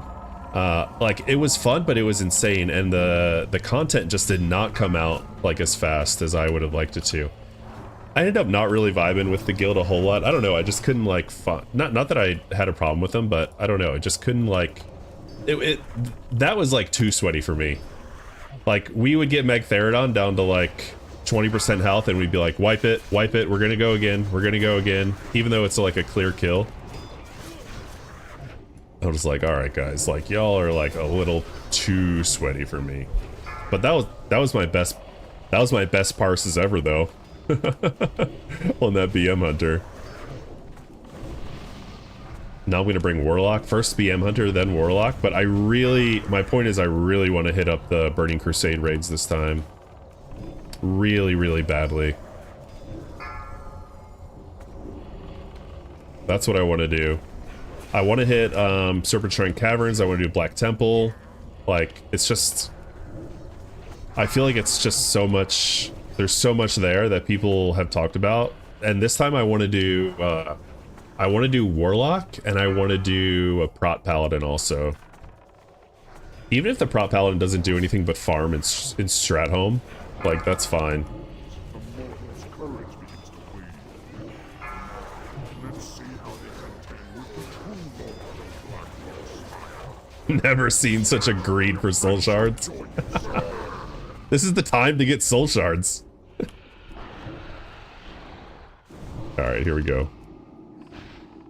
Like it was fun, but it was insane, and the content just did not come out like as fast as I would have liked it to. I ended up not really vibing with the guild a whole lot. I don't know, I just couldn't like not that I had a problem with them, but I don't know, I just couldn't like that was like too sweaty for me. Like we would get Magtheridon down to like 20% health and we'd be like, wipe it, we're gonna go again, even though it's like a clear kill. I was like, all right guys, like y'all are like a little too sweaty for me. But that was my best That was my best parses ever, though. On that BM Hunter. Now I'm gonna bring Warlock. First BM Hunter, then Warlock. But my point is I really want to hit up the Burning Crusade raids this time. Really, really badly. That's what I want to do. I want to hit Serpent Shrine Caverns. I want to do Black Temple. Like, it's just... I feel like it's just so much... There's so much there that people have talked about. And this time I want to do... I want to do Warlock, and I want to do a Prot Paladin also. Even if the Prot Paladin doesn't do anything but farm in Stratholme, like, that's fine. The mortal's courage begins to wane. Let's see how they contend with the true Lord of Blackwing Lair. Never seen such a greed for soul shards. This is the time to get soul shards. Alright, here we go.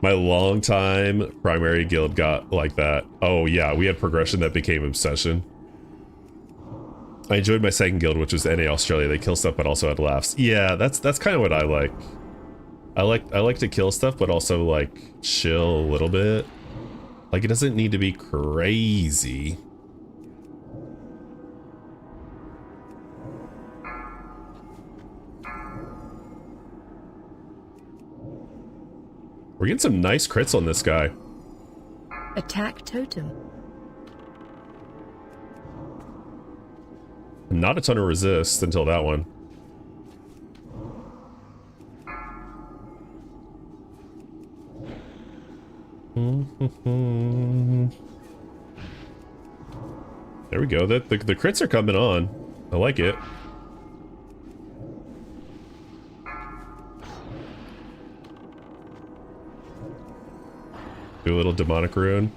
My longtime primary guild got like that. Oh yeah, we had progression that became obsession. I enjoyed my second guild, which was NA Australia. They kill stuff but also had laughs. Yeah, that's kind of what I like. I like to kill stuff but also like chill a little bit. Like, it doesn't need to be crazy. We're getting some nice crits on this guy. Attack totem. Not a ton of resist until that one. There we go. The crits are coming on. I like it. Do a little demonic rune.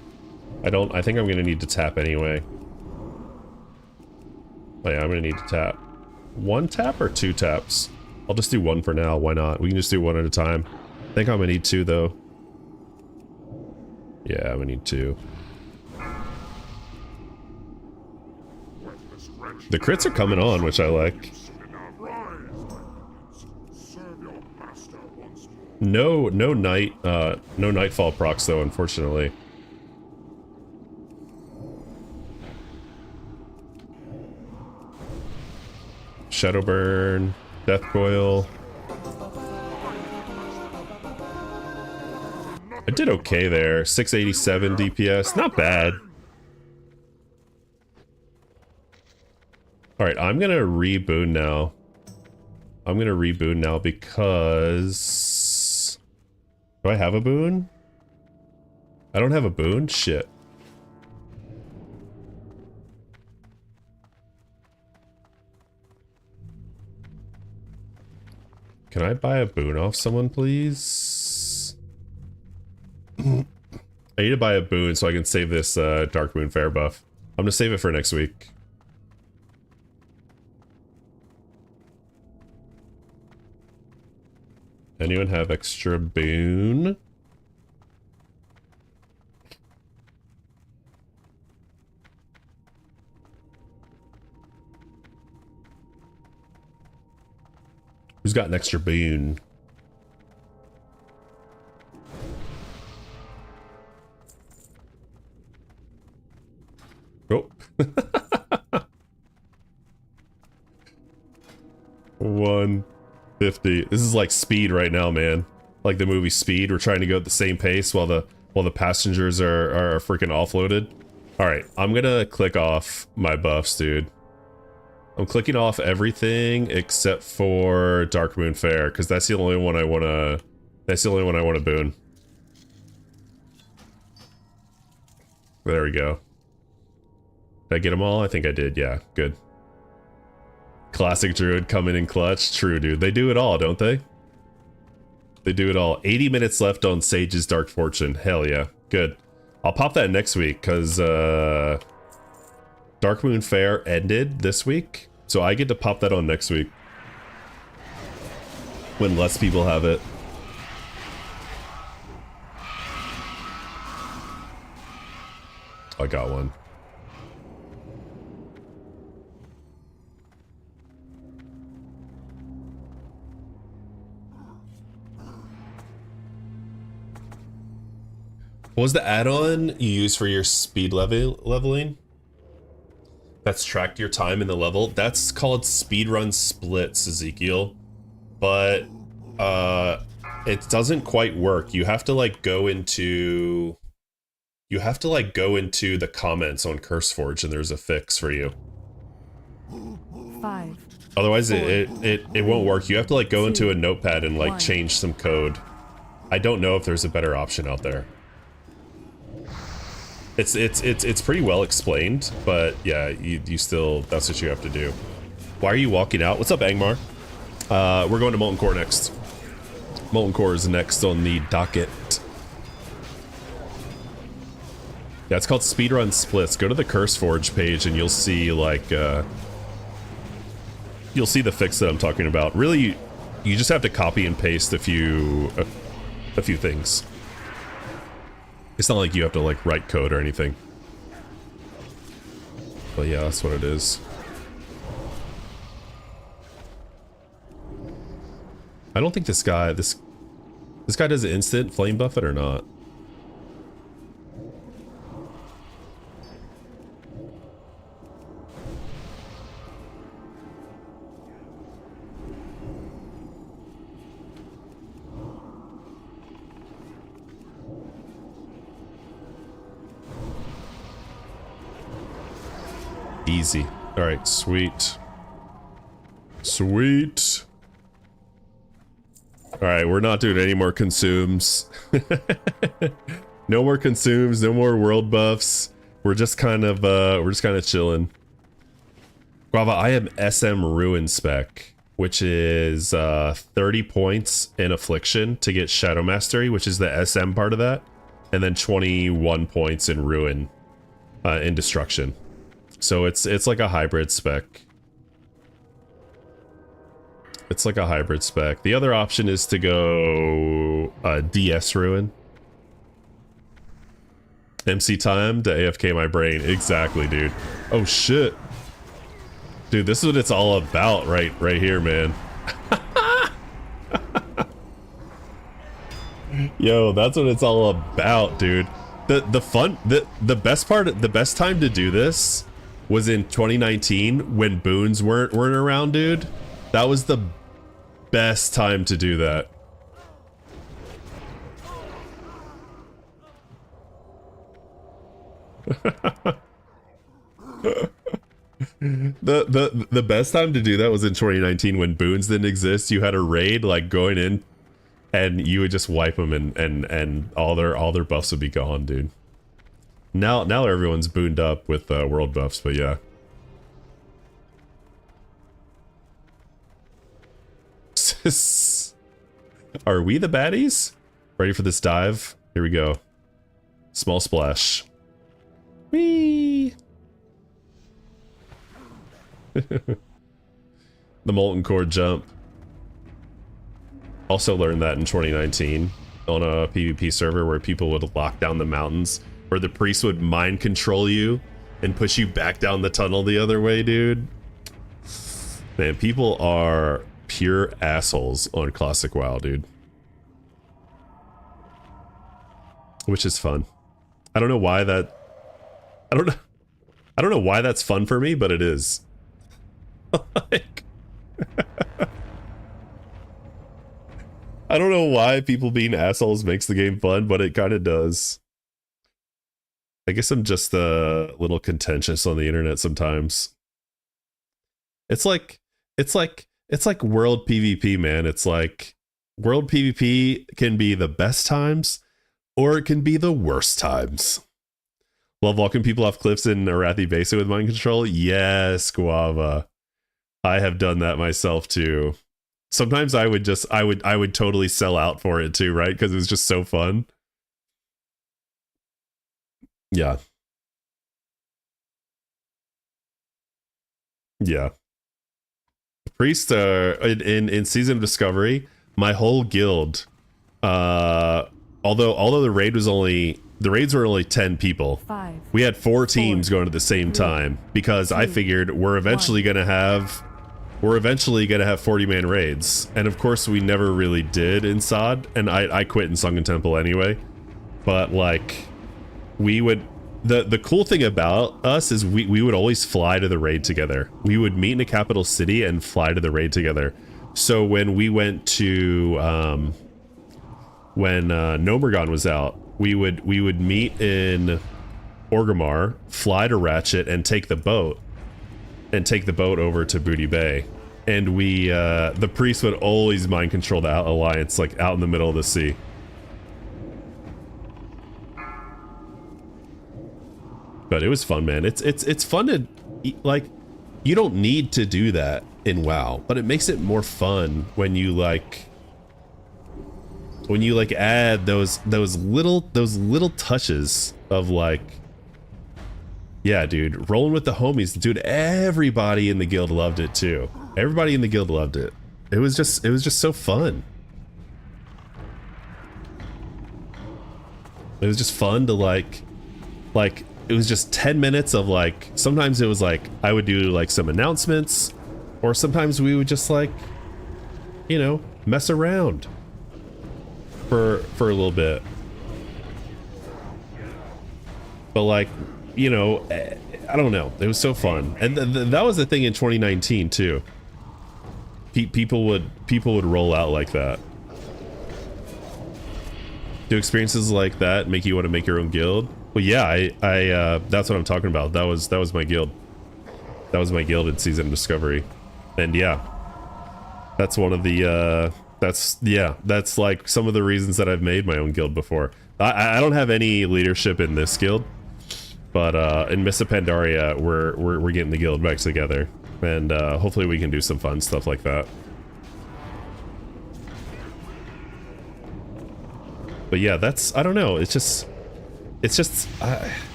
I think I'm gonna need to tap anyway. Oh yeah, I'm gonna need to tap. One tap or two taps? I'll just do one for now, why not? We can just do one at a time. I think I'm gonna need two though. Yeah, I'm gonna need two. The crits are coming on, which I like. No nightfall procs though, unfortunately. Shadowburn, Death Coil. I did okay there. 687 DPS, not bad. All right, I'm gonna reboot now. I'm gonna reboot now because... Do I have a boon? I don't have a boon? Shit. Can I buy a boon off someone, please? I need to buy a boon so I can save this Dark Moon Fair buff. I'm gonna save it for next week. Anyone have extra boon? Who's got an extra boon? Oh. 150. This is like Speed right now, man. Like the movie Speed. We're trying to go at the same pace while the passengers are freaking offloaded. All right, I'm gonna click off my buffs, dude. I'm clicking off everything except for Dark Moon Fair because that's the only one I wanna. That's the only one I want to boon. There we go. Did I get them all? I think I did. Yeah, good. Classic Druid coming in clutch. True, dude. They do it all, don't they? They do it all. 80 minutes left on Sage's Dark Fortune. Hell yeah. Good. I'll pop that next week because Dark Moon Fair ended this week. So I get to pop that on next week. When less people have it. I got one. What was the add-on you use for your speed leveling? That's tracked your time in the level. That's called speedrun splits, Ezekiel. But it doesn't quite work. You have to like go into the comments on CurseForge and there's a fix for you. 5. Otherwise it won't work. You have to like go into a notepad and like change some code. I don't know if there's a better option out there. It's pretty well explained, but yeah, you still, that's what you have to do. Why are you walking out? What's up, Angmar? We're going to Molten Core next. Molten Core is next on the docket. Yeah, it's called Speedrun Splits. Go to the CurseForge page and you'll see like you'll see the fix that I'm talking about. Really, you just have to copy and paste a few things. It's not like you have to like write code or anything. But yeah, that's what it is. I don't think this guy does an instant flame buffet or not. Easy. All right, sweet. Sweet. All right, we're not doing any more consumes. No more consumes, no more world buffs. We're just kind of chilling. Guava, I am SM Ruin spec, which is 30 points in Affliction to get Shadow Mastery, which is the SM part of that, and then 21 points in Ruin in Destruction. So it's like a hybrid spec. It's like a hybrid spec. The other option is to go DS Ruin. MC time to AFK my brain. Exactly, dude. Oh shit. Dude, this is what it's all about right here, man. Yo, that's what it's all about, dude. The best time to do this was in 2019 when boons weren't around, dude. That was the best time to do that. The best time to do that was in 2019 when boons didn't exist. You had a raid like going in and you would just wipe them and all their buffs would be gone, dude. Now everyone's booned up with world buffs, but yeah. Are we the baddies? Ready for this dive? Here we go. Small splash. Whee! The Molten Core jump. Also learned that in 2019 on a PvP server where people would lock down the mountains, where the priest would mind control you and push you back down the tunnel the other way, dude. Man, people are pure assholes on Classic WoW, dude. Which is fun. I don't know why that... I don't know why that's fun for me, but it is. Like... I don't know why people being assholes makes the game fun, but it kind of does. I guess I'm just a little contentious on the internet sometimes. It's like world PvP, man. It's like world PvP can be the best times or it can be the worst times. Love walking people off cliffs in Arathi Basin with mind control. Yes, Guava. I have done that myself too. Sometimes I would totally sell out for it too, right? Because it was just so fun. Yeah. Yeah. Priest, in Season of Discovery, my whole guild, although the raids were only 10 people. 5. We had 4 teams going at the same time because I figured we're eventually gonna have 40-man raids, and of course we never really did in SOD, and I quit in Sunken Temple anyway. but like we would, the cool thing about us is we would always fly to the raid together. We would meet in a capital city and fly to the raid together. So when we went to when Nomergon was out, we would meet in Orgrimmar, fly to Ratchet, and take the boat over to Booty Bay. And we the priest would always mind control the Alliance, like out in the middle of the sea. But it was fun, man. It's fun to, like, you don't need to do that in WoW, but it makes it more fun when you add those little touches of like, yeah, dude, rolling with the homies, dude. Everybody in the guild loved it too. Everybody in the guild loved it. It was just so fun. It was just fun to like it was just 10 minutes of like, sometimes it was like I would do like some announcements, or sometimes we would just like, you know, mess around for a little bit. But like, you know, I don't know, it was so fun. And that was the thing in 2019 too. People would roll out like that. Do experiences like that make you want to make your own guild? Well, yeah, I that's what I'm talking about. That was my guild. That was my guild in Season of Discovery. And yeah, that's one of the that's like some of the reasons that I've made my own guild before. I don't have any leadership in this guild, but in Mists of Pandaria we're getting the guild back together, and hopefully we can do some fun stuff like that. But yeah, that's, I don't know, it's just it's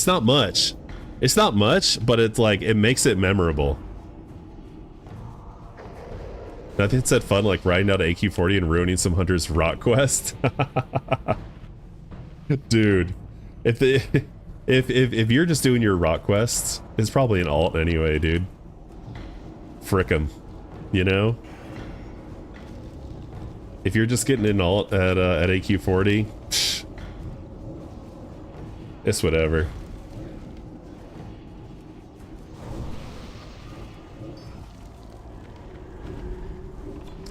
not much. It's not much, but it's like, it makes it memorable. I think it's that fun, like riding out AQ40 and ruining some hunter's rock quest. Dude, if you're just doing your rock quests, it's probably an alt anyway, dude. Frick 'em, you know? If you're just getting an alt at AQ40, psh, it's whatever.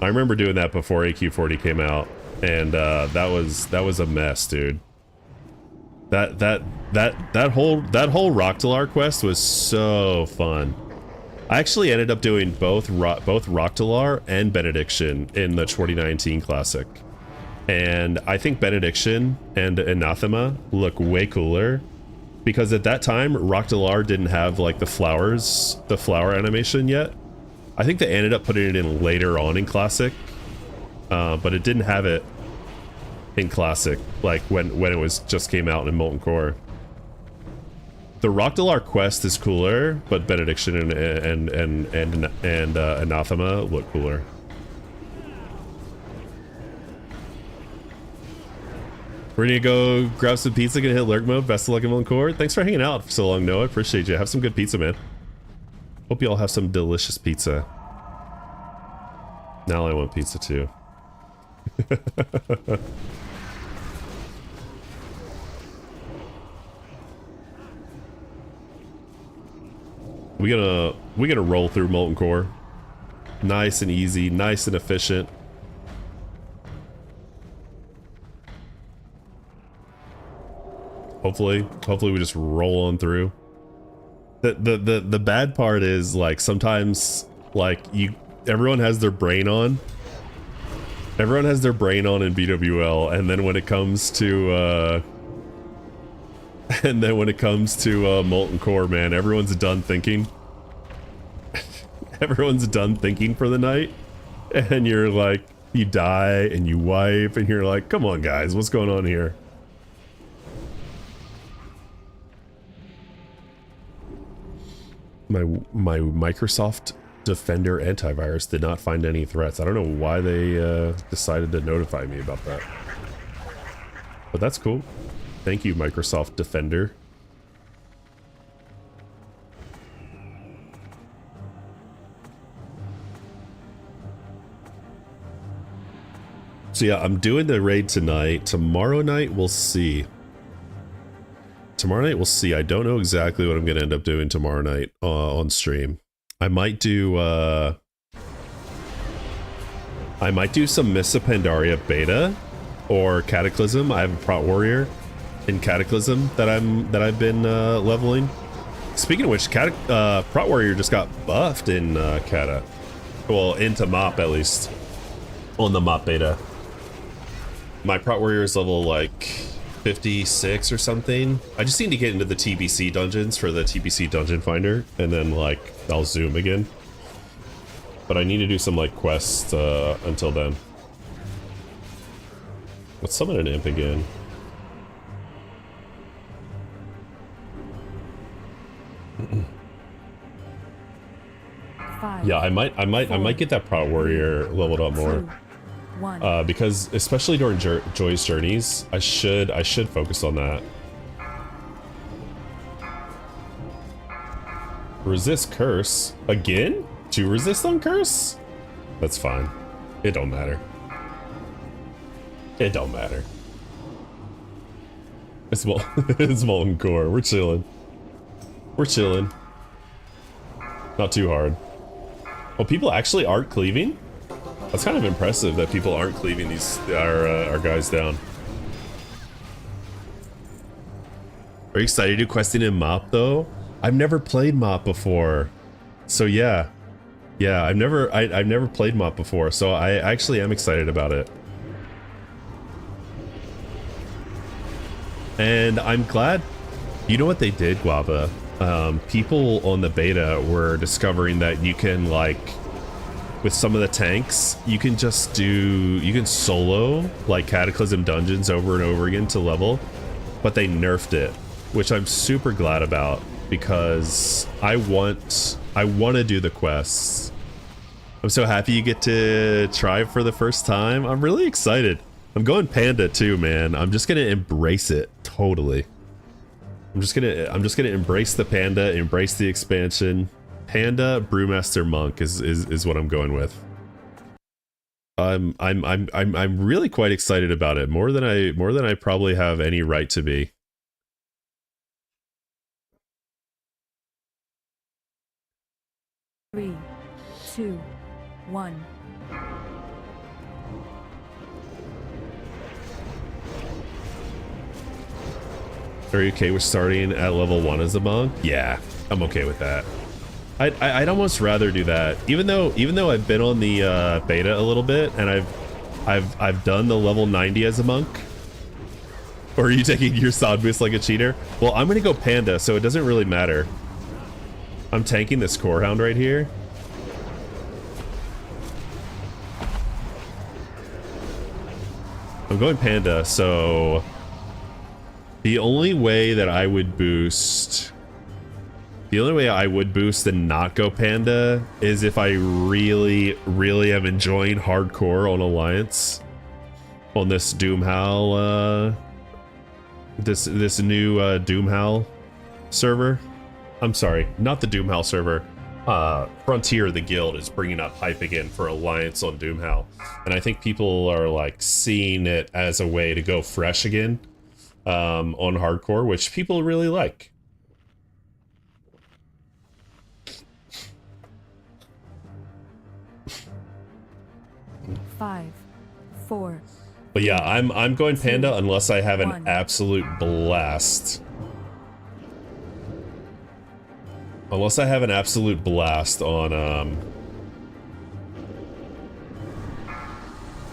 I remember doing that before AQ40 came out, and that was a mess, dude. That whole Rocktalar quest was so fun. I actually ended up doing both Rocktalar and Benediction in the 2019 Classic. And I think Benediction and Anathema look way cooler, because at that time Rocktalar didn't have like the flower animation yet. I think they ended up putting it in later on in Classic, but it didn't have it in Classic, like when it was just came out in Molten Core. The Rocktalar quest is cooler, but Benediction and Anathema look cooler. We're gonna go grab some pizza, gonna hit lurk mode. Best of luck in Molten Core. Thanks for hanging out for so long, Noah. Appreciate you. Have some good pizza, man. Hope you all have some delicious pizza. Now I want pizza too. We gonna roll through Molten Core. Nice and easy, nice and efficient. Hopefully we just roll on through. The bad part is, like, sometimes, like, everyone has their brain on. Everyone has their brain on in BWL, and then when it comes to Molten Core, man, everyone's done thinking. Everyone's done thinking for the night, and you're like, you die and you wipe, and you're like, come on guys, what's going on here? My Microsoft Defender antivirus did not find any threats. I don't know why they decided to notify me about that, but that's cool. Thank you, Microsoft Defender. So yeah, I'm doing the raid tonight. Tomorrow night, we'll see. Tomorrow night, we'll see. I don't know exactly what I'm going to end up doing tomorrow night on stream. I might do some Mists of Pandaria beta or Cataclysm. I have a Prot Warrior in Cataclysm that I've been leveling. Speaking of which, Prot Warrior just got buffed in Cata. Well, into MOP at least. On the MOP beta. My Prot Warrior is level like 56 or something. I just need to get into the TBC dungeons for the TBC Dungeon Finder, and then like I'll zoom again. But I need to do some like quests until then. Let's summon an imp again. Yeah, I might get that Prot Warrior leveled up more. 2, 1. Because especially during Joy's journeys, I should focus on that. Resist curse again? 2 resist on curse? That's fine. It don't matter. It don't matter. It's Molten Core. We're chilling. We're chilling. Not too hard. Oh, people actually aren't cleaving? That's kind of impressive that people aren't cleaving our guys down. Are you excited to do questing in MOP though? I've never played MOP before. So yeah. Yeah, I've never played MOP before, so I actually am excited about it. And I'm glad. You know what they did, Guava? People on the beta were discovering that you can, like, with some of the tanks, you can solo like Cataclysm dungeons over and over again to level, but they nerfed it, which I'm super glad about because I want to do the quests. I'm so happy you get to try for the first time. I'm really excited. I'm going Panda too, man. I'm just gonna embrace it totally. I'm just gonna embrace the Panda, embrace the expansion. Panda Brewmaster Monk is what I'm going with. I'm really quite excited about it, more than I probably have any right to be. Three, 2, 1. Are you okay with starting at level 1 as a monk? Yeah, I'm okay with that. I'd almost rather do that, even though I've been on the beta a little bit and I've done the level 90 as a monk. Or are you taking your sod boost like a cheater? Well, I'm gonna go Panda, so it doesn't really matter. I'm tanking this Core Hound right here. I'm going Panda, so the only way that I would boost, and not go Panda is if I really am enjoying hardcore on Alliance, on this Doomhowl, this new Doomhowl server. I'm sorry, not the Doomhowl server. Frontier, the guild, is bringing up hype again for Alliance on Doomhowl, and I think people are like seeing it as a way to go fresh again on hardcore, which people really like. Five, 4. But yeah, I'm going Panda unless I have an 1. absolute blast. Unless I have an absolute blast on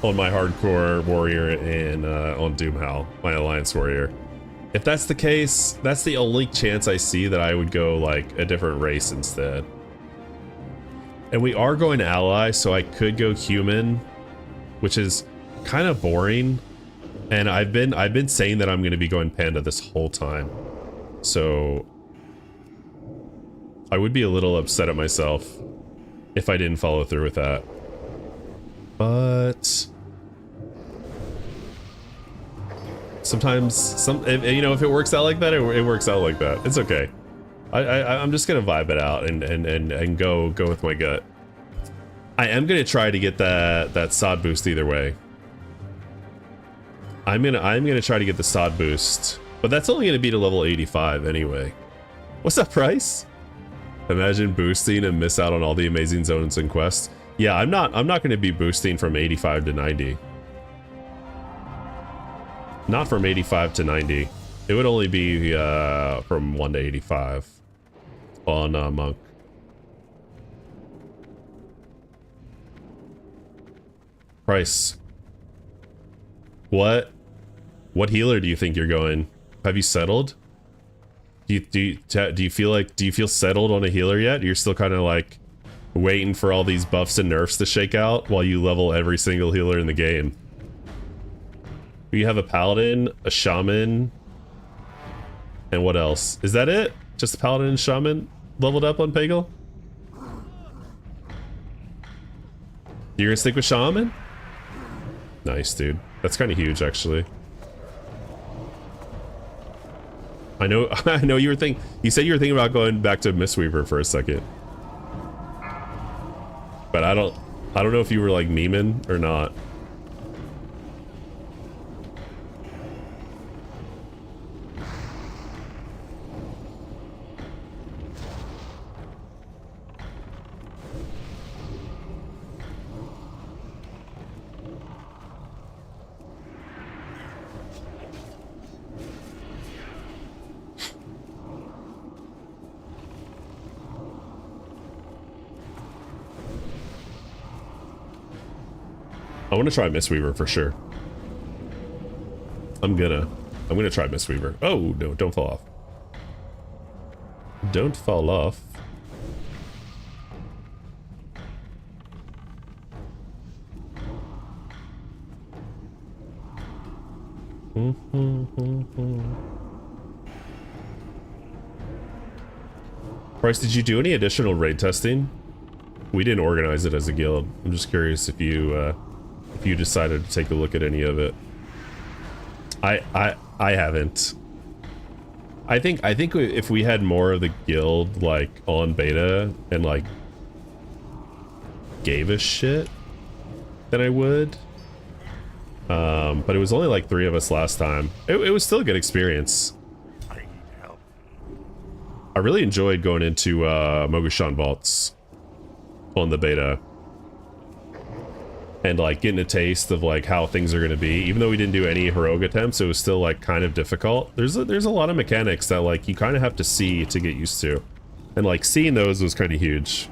my hardcore warrior and on Doomhowl, my Alliance warrior. If that's the case, that's the only chance I see that I would go like a different race instead. And we are going ally, so I could go human, which is kind of boring. And I've been saying that I'm going to be going Panda this whole time, so I would be a little upset at myself if I didn't follow through with that. But sometimes, you know, if it works out like that, it works out like that. It's okay. I'm just gonna vibe it out and go with my gut. I am gonna try to get that sod boost either way. I'm gonna try to get the sod boost, but that's only gonna be to level 85 anyway. What's up, Price? Imagine boosting and miss out on all the amazing zones and quests. Yeah, I'm not gonna be boosting from 85 to 90. Not from 85 to 90. It would only be from 1 to 85 on Monk. Price. What healer do you think you're going? Have you settled? Do you feel settled on a healer yet? You're still kind of like waiting for all these buffs and nerfs to shake out while you level every single healer in the game. You have a paladin, a shaman, and what else? Is that it? Just a paladin and shaman leveled up on Peggle? You're gonna stick with shaman? Nice, dude. That's kind of huge, actually. I know. I know you were thinking. You said you were thinking about going back to Mistweaver for a second, but I don't know if you were like memeing or not. I want to try Mistweaver for sure. I'm gonna try Mistweaver. Oh no, don't fall off. Don't fall off. Bryce, did you do any additional raid testing? We didn't organize it as a guild. I'm just curious if you decided to take a look at any of it. I haven't. I think if we had more of the guild like on beta and like gave a shit, then I would. But it was only like 3 of us last time. It was still a good experience. I need help. I really enjoyed going into Mogushan Vaults on the beta. And like getting a taste of like how things are going to be. Even though we didn't do any heroic attempts, it was still like kind of difficult. There's a lot of mechanics that like you kind of have to see to get used to. And like seeing those was kind of huge.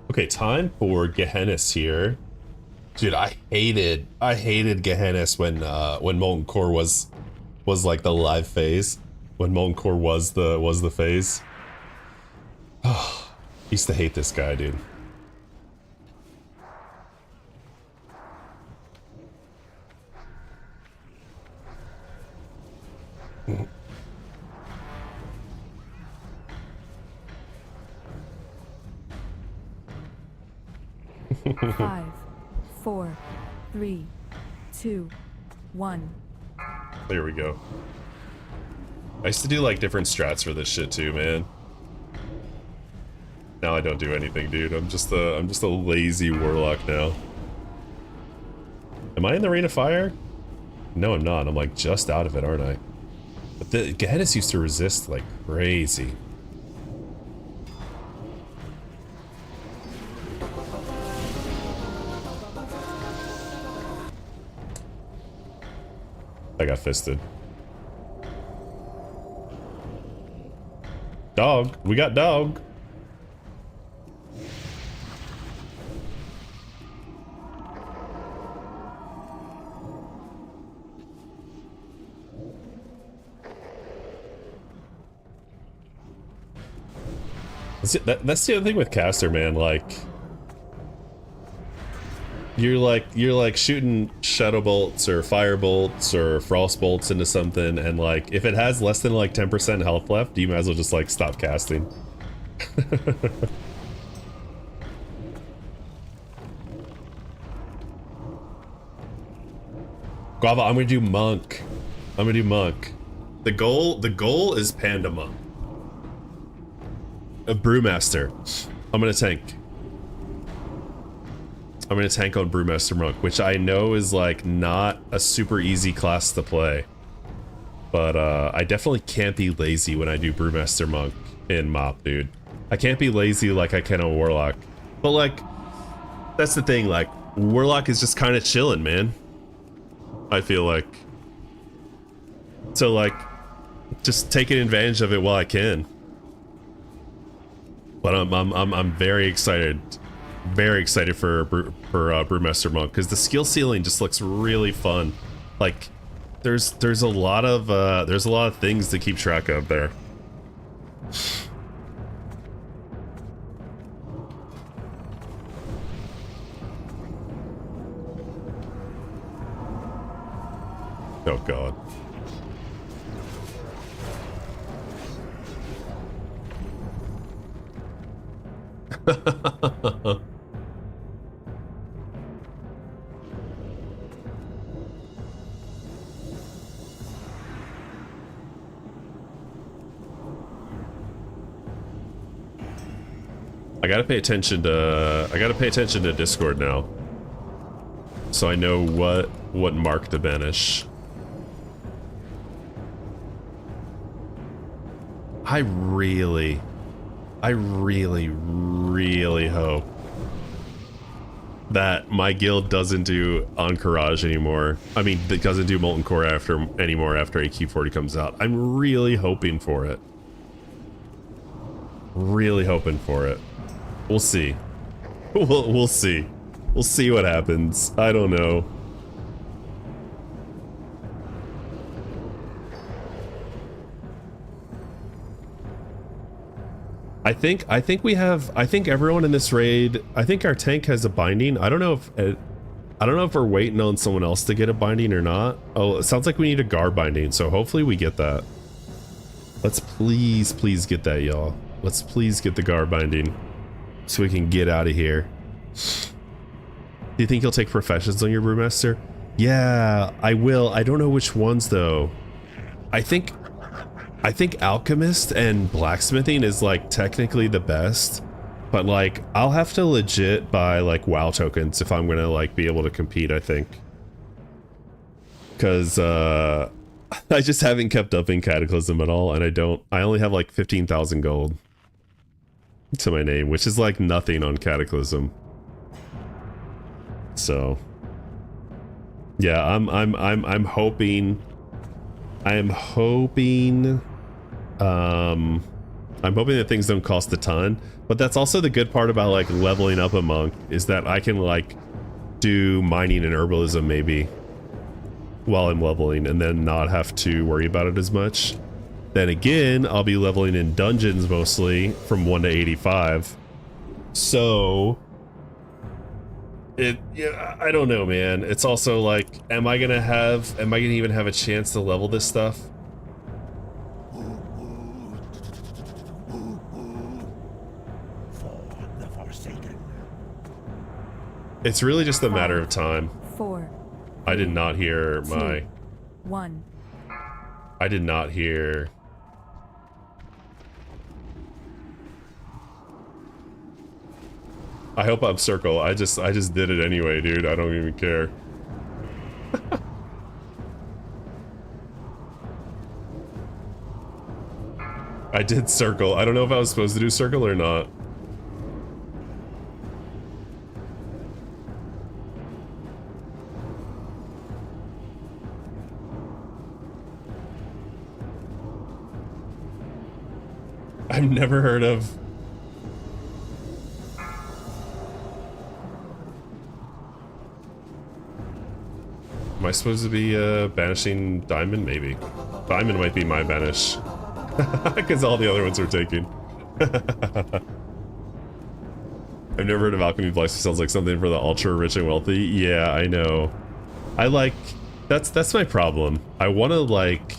Okay, time for Gehennis here. Dude, I hated Gehennis when Molten Core was like the live phase. When Molten Core was the phase. Oh, used to hate this guy, dude. Five, 4, 3, 2, 1. There we go. I used to do like different strats for this shit too, man. Now I don't do anything, dude. I'm just a lazy warlock now. Am I in the Ring of Fire? No, I'm not. I'm like just out of it, aren't I? But the Gehennis used to resist like crazy. I got fisted. Dog. We got dog. That's the other thing with Caster, man. Like, You're like shooting shadow bolts or fire bolts or frost bolts into something, and like if it has less than like 10% health left, you might as well just like stop casting. Guava, I'm gonna do monk. I'm gonna do monk. The goal is panda monk. A brewmaster. I'm gonna tank. I'm gonna tank on brewmaster monk, which I know is like not a super easy class to play, but I definitely can't be lazy when I do brewmaster monk in mop, dude. I can't be lazy like I can on warlock, but like that's the thing. Like warlock is just kind of chilling, man. I feel like. So like, just taking advantage of it while I can. But I'm very excited for Brewmaster Monk because the skill ceiling just looks really fun. Like, there's a lot of things to keep track of there. Oh God. I gotta pay attention to Discord now, so I know what mark to banish. I really hope that my guild doesn't do Encourage anymore. I mean, it doesn't do Molten Core anymore after AQ40 comes out. I'm really hoping for it. Really hoping for it. We'll see. We'll see. We'll see what happens. I don't know. I think everyone in this raid, I think our tank has a binding. I don't know if we're waiting on someone else to get a binding or not. Oh, it sounds like we need a guard binding, so hopefully we get that. Let's please get that, y'all. Let's please get the guard binding so we can get out of here. Do you think you'll take professions on your brewmaster? Yeah, I will. I don't know which ones though. I think alchemist and blacksmithing is like technically the best, but like I'll have to legit buy like WoW tokens if I'm gonna like be able to compete, I think, because I just haven't kept up in Cataclysm at all, and I only have like 15,000 gold to my name, which is like nothing on Cataclysm. So yeah, I'm hoping that things don't cost a ton, but that's also the good part about like leveling up a monk, is that I can like do mining and herbalism maybe while I'm leveling and then not have to worry about it as much. Then again, I'll be leveling in dungeons mostly from 1 to 85. So yeah, I don't know, man. It's also like, am I gonna even have a chance to level this stuff? It's really just a matter of time. 4. I did not hear 2, 1. I did not hear. I hope I'm circle. I just did it anyway, dude. I don't even care. I did circle. I don't know if I was supposed to do circle or not. I've never heard of. Am I supposed to be banishing Diamond? Maybe. Diamond might be my banish. Because all the other ones are taken. I've never heard of alchemy blocks. It sounds like something for the ultra rich and wealthy. Yeah, I know. I like, that's my problem. I want to like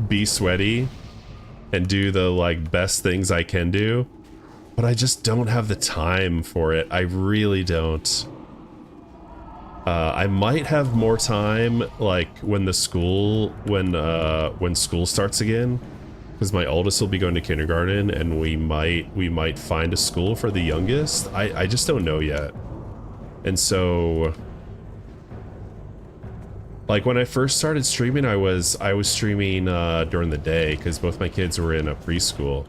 be sweaty and do the like best things I can do, but I just don't have the time for it. I really don't. I might have more time like when school starts again, because my oldest will be going to kindergarten, and we might find a school for the youngest. I just don't know yet. And so like when I first started streaming, I was streaming during the day because both my kids were in a preschool,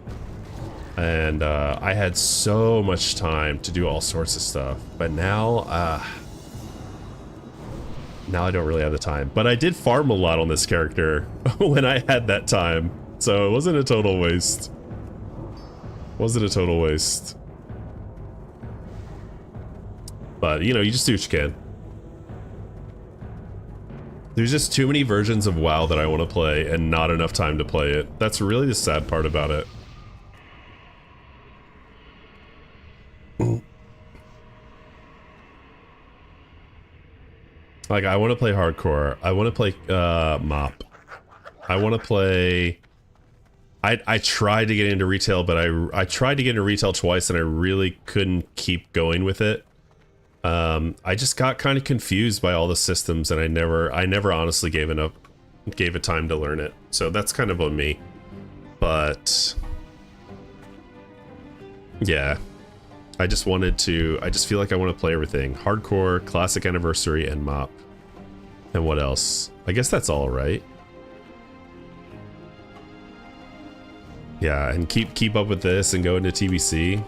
and I had so much time to do all sorts of stuff. But now I don't really have the time. But I did farm a lot on this character when I had that time, so it wasn't a total waste. Wasn't a total waste. But you know, you just do what you can. There's just too many versions of WoW that I want to play and not enough time to play it. That's really the sad part about it. Like, I want to play hardcore. I want to play mop. I want to play... I tried to get into retail, but I tried to get into retail twice and I really couldn't keep going with it. I just got kind of confused by all the systems, and I never honestly gave it time to learn it. So that's kind of on me. But yeah, I just feel like I want to play everything. Hardcore, classic anniversary, and mop. And what else? I guess that's all, right? Yeah, and keep up with this and go into TBC.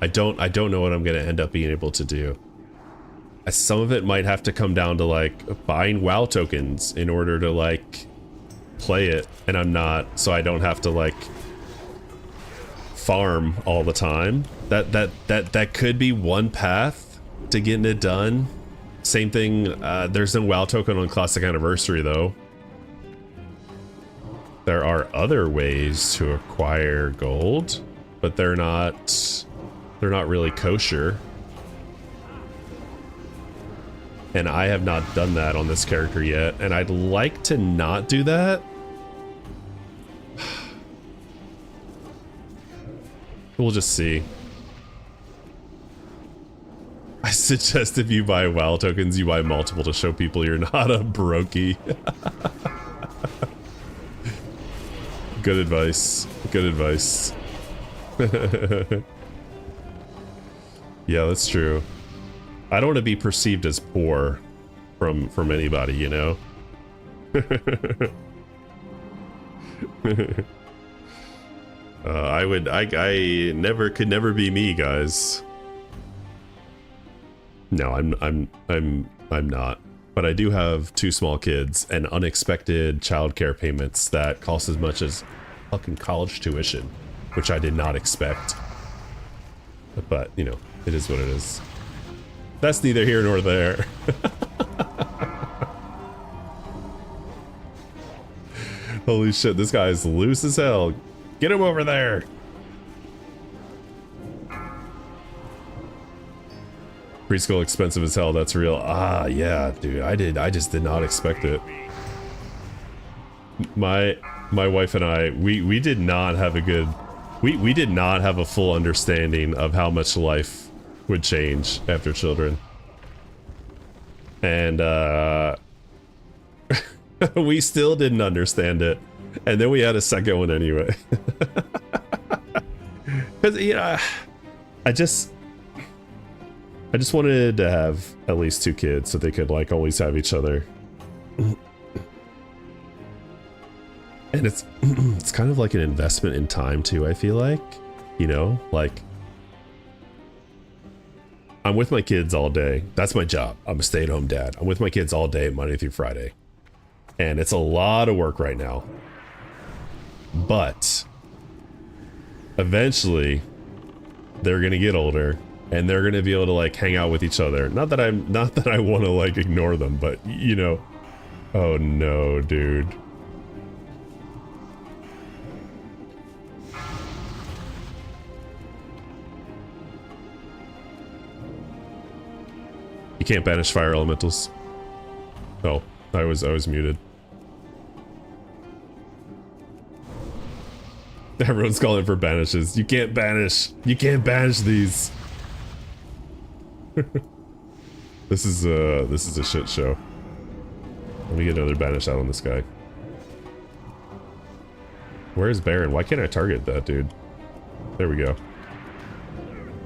I don't know what I'm gonna end up being able to do. Some of it might have to come down to like buying WoW tokens in order to like play it, and I'm not, so I don't have to like farm all the time. That could be one path to getting it done. Same thing, there's no WoW token on Classic Anniversary though. There are other ways to acquire gold, but they're not really kosher. And I have not done that on this character yet, and I'd like to not do that. We'll just see. I suggest if you buy WoW tokens, you buy multiple to show people you're not a brokey. Good advice. Good advice. Yeah, that's true. I don't want to be perceived as poor from anybody, you know? I could never be me, guys. No, I'm not. But I do have 2 small kids and unexpected childcare payments that cost as much as fucking college tuition, which I did not expect. But, you know, it is what it is. That's neither here nor there. Holy shit, this guy is loose as hell. Get him over there. Preschool expensive as hell, that's real. Ah, yeah, dude, I just did not expect it. My wife and I, we did not have a good, we did not have a full understanding of how much life would change after children. And we still didn't understand it. And then we had a second one anyway. Because, you know, I just wanted to have at least 2 kids so they could like always have each other. And it's kind of like an investment in time too, I feel like, you know, like I'm with my kids all day. That's my job. I'm a stay-at-home dad. I'm with my kids all day, Monday through Friday. And it's a lot of work right now. But eventually they're going to get older and they're going to be able to like hang out with each other. Not that I want to like ignore them, but you know. Oh no, dude. You can't banish fire elementals. Oh, I was muted. Everyone's calling for banishes. You can't banish. You can't banish these. This is a shit show. Let me get another banish out on this guy. Where's Baron? Why can't I target that dude? There we go.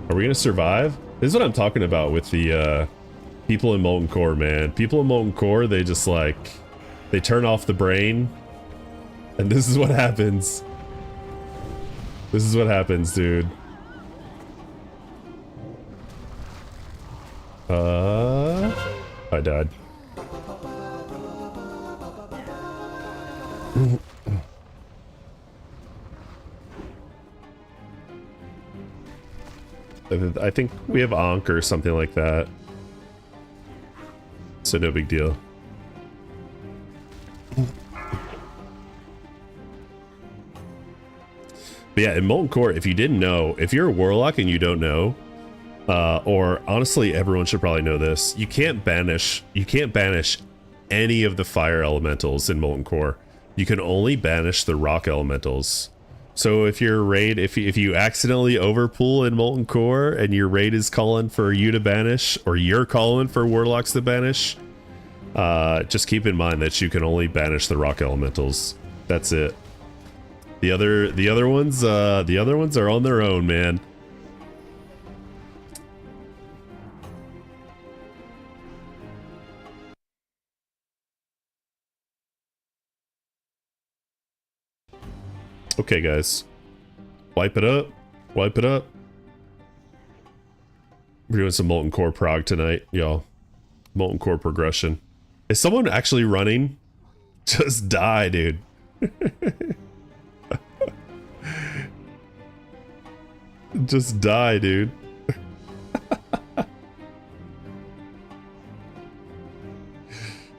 Are we gonna survive? This is what I'm talking about with the people in Molten Core, man. People in Molten Core, they just like, they turn off the brain, and this is what happens. This is what happens, dude. I died. I think we have Ankh or something like that. So no big deal. But yeah, in Molten Core, if you didn't know, if you're a Warlock and you don't know, or honestly, everyone should probably know this, you can't banish any of the fire elementals in Molten Core. You can only banish the rock elementals. So if your raid, if you accidentally overpull in Molten Core and your raid is calling for you to banish, or you're calling for Warlocks to banish, just keep in mind that you can only banish the rock elementals. That's it. The other ones are on their own, man. Okay, guys. Wipe it up. Wipe it up. We're doing some Molten Core prog tonight, y'all. Molten Core progression. Is someone actually running? Just die, dude. Just die, dude.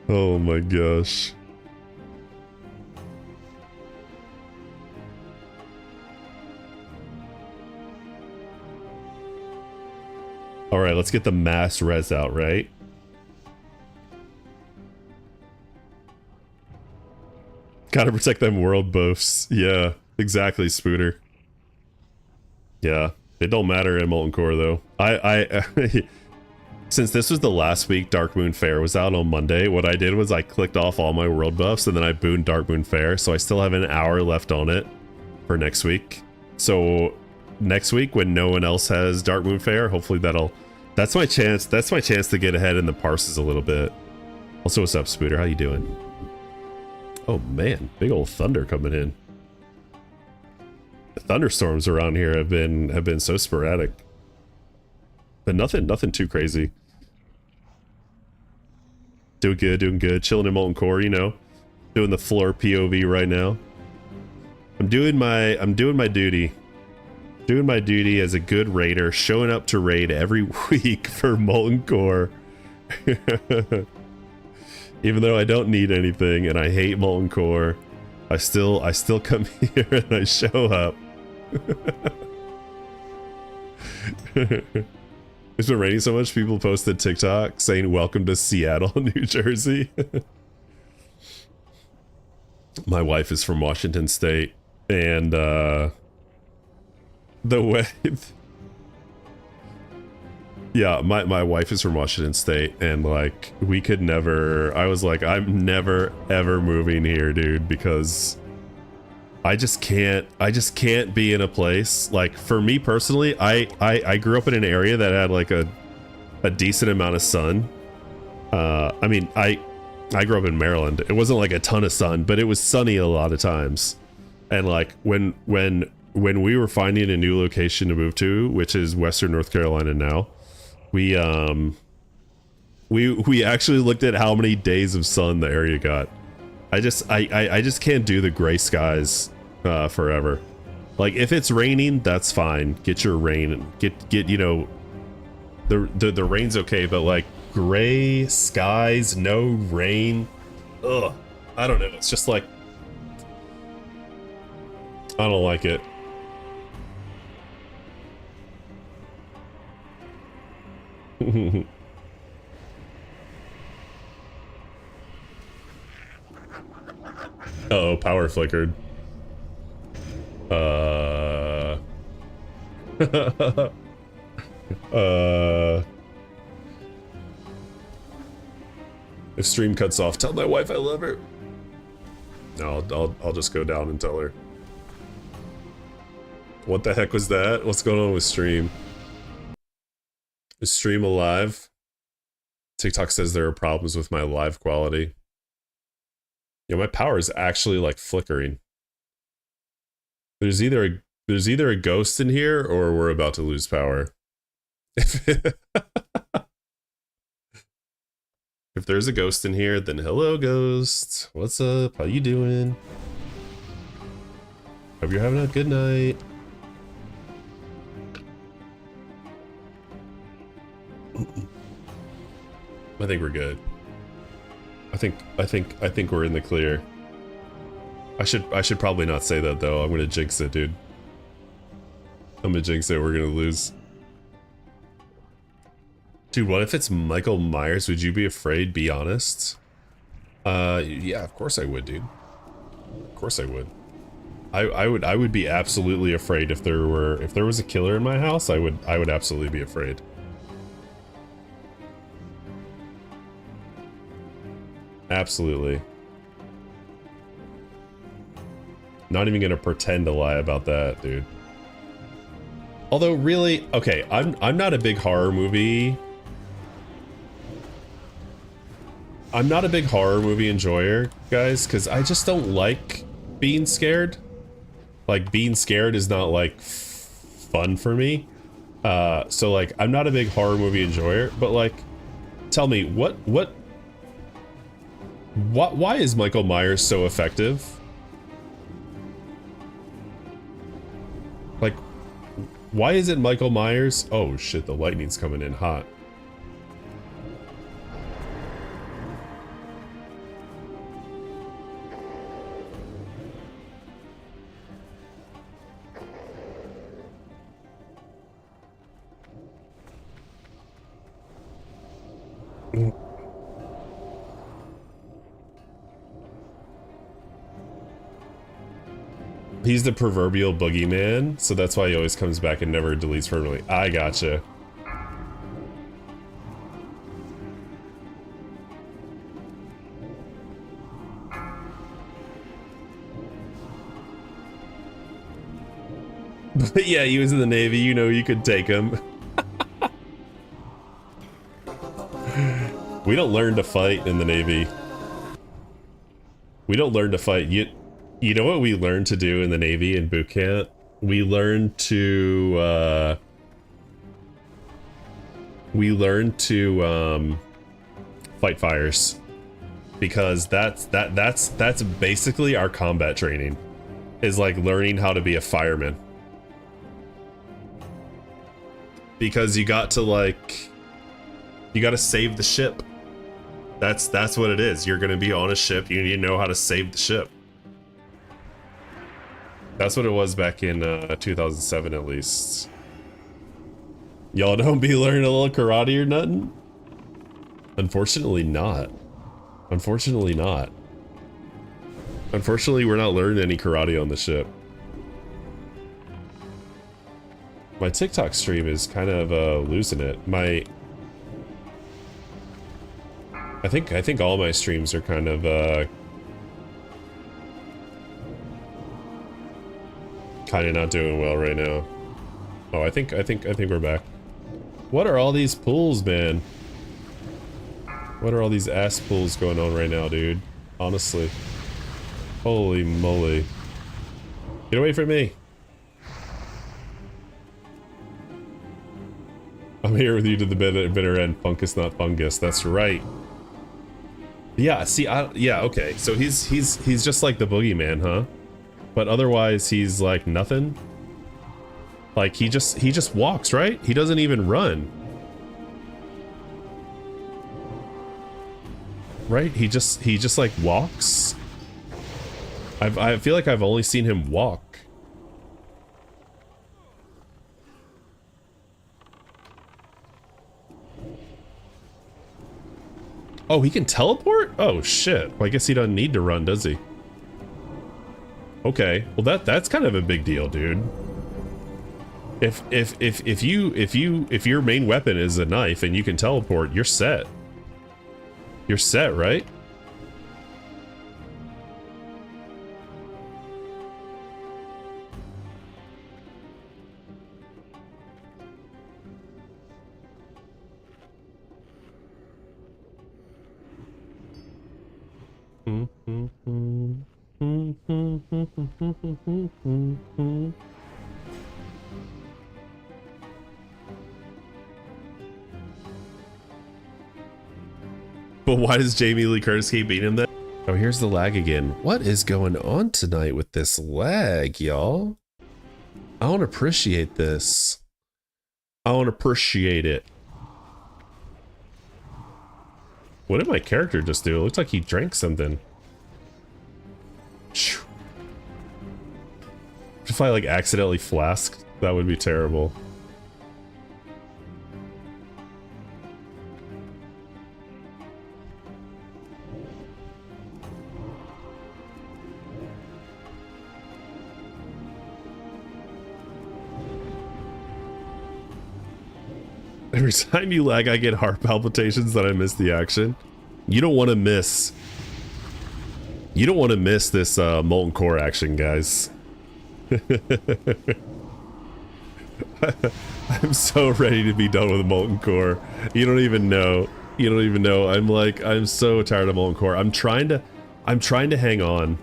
Oh my gosh. All right, let's get the mass res out, right? Gotta protect them world buffs. Yeah, exactly, Spooter. Yeah, it don't matter in Molten Core though. I since this was the last week Darkmoon Fair was out on Monday, what I did was I clicked off all my world buffs and then I booned Darkmoon Fair, so I still have an hour left on it for next week. So next week when no one else has Darkmoon Fair, hopefully that's my chance to get ahead in the parses a little bit. Also, what's up, Spooter? How you doing? Oh man, big old thunder coming in. The thunderstorms around here have been so sporadic. But nothing too crazy. Doing good. Chilling in Molten Core, you know. Doing the floor POV right now. I'm doing my duty. Doing my duty as a good raider, showing up to raid every week for Molten Core. Even though I don't need anything and I hate Molten Core, I still come here and I show up. It's been raining so much, people posted TikTok saying welcome to Seattle, New Jersey. My wife is from Washington State, and the way yeah, my wife is from Washington State, and like we could never, I was like, I'm never ever moving here, dude, because I just can't be in a place, like for me personally, I grew up in an area that had like a decent amount of sun. I mean, I grew up in Maryland. It wasn't like a ton of sun, but it was sunny a lot of times. And like when we were finding a new location to move to, which is Western North Carolina now, we actually looked at how many days of sun the area got. I just can't do the gray skies forever. Like if it's raining, that's fine. Get your rain. Get you know, the rain's okay, but like gray skies, no rain. Ugh. I don't know. It's just like I don't like it. Uh-oh, power flickered. If stream cuts off, tell my wife I love her. No, I'll just go down and tell her. What the heck was that? What's going on with stream? Is stream alive? TikTok says there are problems with my live quality. Yeah, my power is actually like flickering. There's either a ghost in here or we're about to lose power. If there's a ghost in here, then hello ghost. What's up? How you doing? Hope you're having a good night. I think we're good. I think we're in the clear. I should probably not say that though. I'm gonna jinx it, dude. I'm gonna jinx it. We're gonna lose. Dude, what if it's Michael Myers? Would you be afraid? Be honest. Yeah, of course I would, dude. Of course I would. I would be absolutely afraid if there was a killer in my house. I would absolutely be afraid. Absolutely. Not even gonna pretend to lie about that, dude. Although really, okay, I'm not a big horror movie. I'm not a big horror movie enjoyer, guys, because I just don't like being scared. Like, being scared is not, like, fun for me. So, like, I'm not a big horror movie enjoyer, but, like, tell me, why is Michael Myers so effective? Like, why is it Michael Myers? Oh, shit, the lightning's coming in hot. He's the proverbial boogeyman, so that's why he always comes back and never deletes permanently. I gotcha. But yeah, he was in the Navy, you know you could take him. We don't learn to fight in the Navy. We don't learn to fight. You know what we learned to do in the Navy in boot camp? We learned to fight fires, because that's basically our combat training, is like learning how to be a fireman. Because you got to save the ship. That's what it is. You're gonna be on a ship. You need to know how to save the ship. That's what it was back in 2007, at least. Y'all don't be learning a little karate or nothing? Unfortunately not. Unfortunately not. Unfortunately, we're not learning any karate on the ship. My TikTok stream is kind of losing it. I think all my streams are kind of not doing well right now. Oh, I think we're back. What are all these pools, man? What are all these ass pools going on right now, dude? Honestly. Holy moly. Get away from me. I'm here with you to the bitter end. Fungus, not fungus. That's right. Yeah, see, yeah, okay. So he's just like the boogeyman, huh? But otherwise he's like nothing. Like he just walks, right? He doesn't even run. Right? He just like walks. I feel like I've only seen him walk. Oh, he can teleport? Oh shit. Well, I guess he doesn't need to run, does he? Okay. Well, that's kind of a big deal, dude. If your main weapon is a knife and you can teleport, you're set. You're set, right? But why does Jamie Lee Curtis keep beating him then? Oh, here's the lag again. What is going on tonight with this lag, y'all? I don't appreciate this. I don't appreciate it. What did my character just do? It looks like he drank something. If I like accidentally flasked, that would be terrible. Every time you lag, I get heart palpitations that I miss the action. You don't want to miss. You don't want to miss this Molten Core action, guys. I'm so ready to be done with Molten Core. You don't even know. You don't even know. I'm so tired of Molten Core. I'm trying to hang on.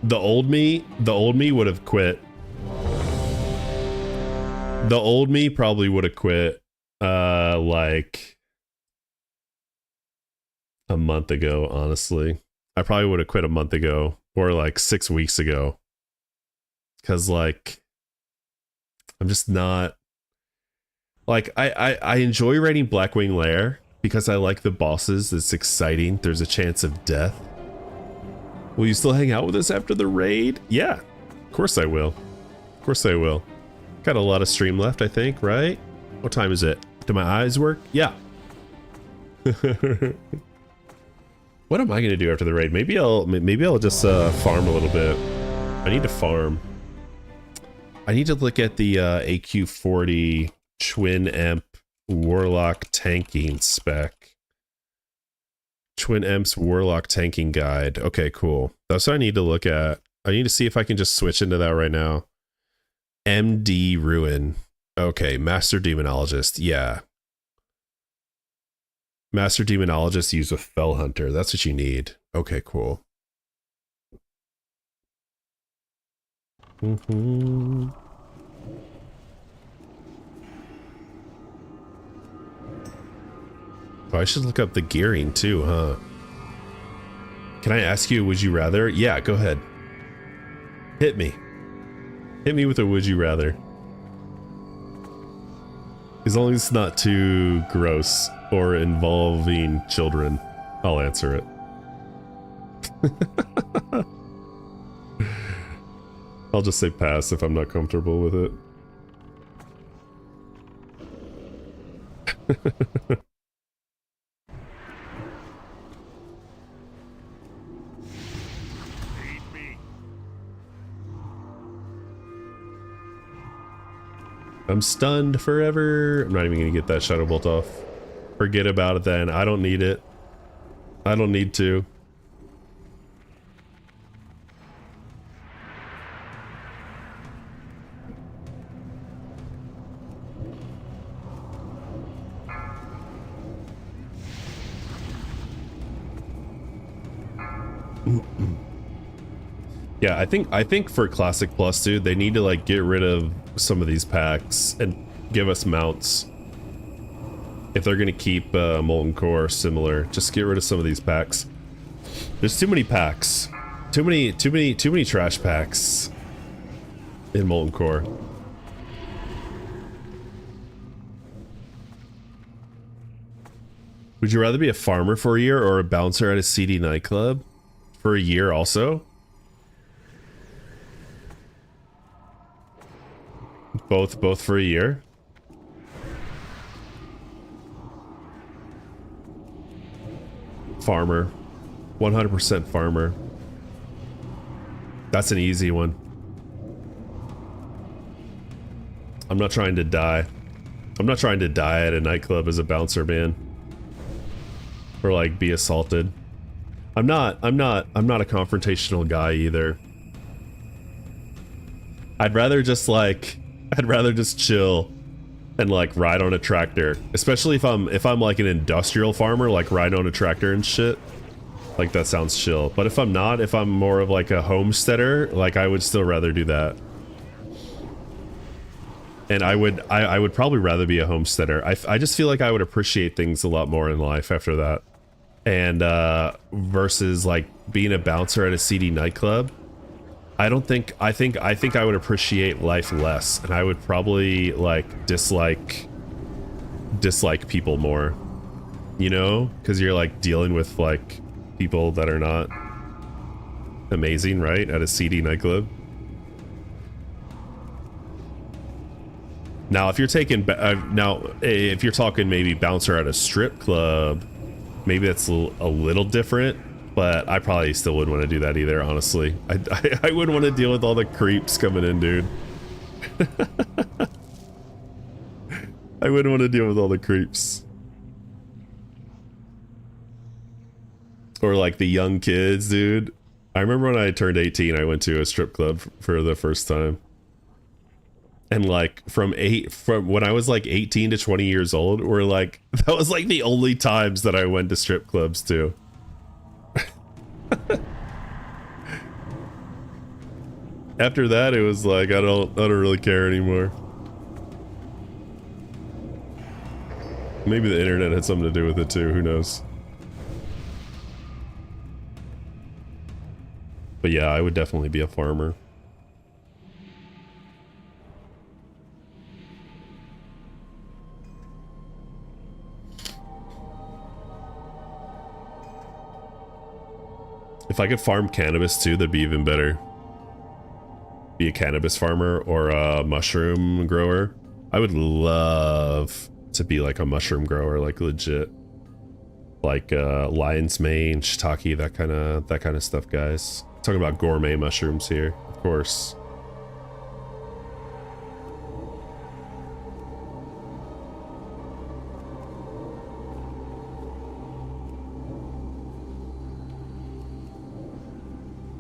The old me would have quit. The old me probably would have quit like a month ago, honestly. I probably would have quit a month ago or like 6 weeks ago. Cause like I'm just not like I enjoy raiding Blackwing Lair because I like the bosses. It's exciting. There's a chance of death. Will you still hang out with us after the raid? Yeah, of course I will. Of course I will. Got a lot of stream left, I think, right? What time is it? Do my eyes work? Yeah. What am I gonna do after the raid? Maybe I'll just farm a little bit. I need to farm. I need to look at the AQ40 Twin Amp Warlock tanking spec. Twin Amps Warlock tanking guide. Okay, cool. That's what I need to look at. I need to see if I can just switch into that right now. MD Ruin. Okay, Master Demonologist. Yeah. Master Demonologist used with Fell Hunter. That's what you need. Okay, cool. Oh, I should look up the gearing too, huh? Can I ask you, would you rather? Yeah, go ahead. Hit me. Hit me with a would you rather. As long as it's not too gross or involving children, I'll answer it. I'll just say pass if I'm not comfortable with it. I'm stunned forever. I'm not even gonna get that Shadow Bolt off. Forget about it then. I don't need it. I don't need to. Yeah, I think for Classic Plus, dude, they need to like get rid of some of these packs and give us mounts. If they're gonna keep Molten Core similar, just get rid of some of these packs. There's too many packs. Too many trash packs in Molten Core. Would you rather be a farmer for a year or a bouncer at a seedy nightclub for a year also? Both for a year? Farmer. 100% farmer. That's an easy one. I'm not trying to die. I'm not trying to die at a nightclub as a bouncer, man. Or like be assaulted. I'm not a confrontational guy either. I'd rather just chill and like ride on a tractor, especially if I'm like an industrial farmer, like ride on a tractor and shit. Like that sounds chill. But if I'm not, if I'm more of like a homesteader, like I would still rather do that. And I would probably rather be a homesteader. I just feel like I would appreciate things a lot more in life after that. And versus like being a bouncer at a seedy nightclub. I think I would appreciate life less, and I would probably like dislike people more, you know, because you're like dealing with like people that are not amazing, right, at a seedy nightclub. Now if you're taking if you're talking maybe bouncer at a strip club, maybe that's a little different. But I probably still wouldn't want to do that either, honestly. I wouldn't want to deal with all the creeps coming in, dude. I wouldn't want to deal with all the creeps. Or like the young kids, dude. I remember when I turned 18, I went to a strip club for the first time. And like from when I was like 18 to 20 years old, were like, that was like the only times that I went to strip clubs too. After that, it was like I don't really care anymore. Maybe the internet had something to do with it too, who knows. But yeah, I would definitely be a farmer. If I could farm cannabis too, that'd be even better. Be a cannabis farmer or a mushroom grower. I would love to be like a mushroom grower, like legit. Like lion's mane, shiitake, that kind of stuff, guys. Talking about gourmet mushrooms here, of course.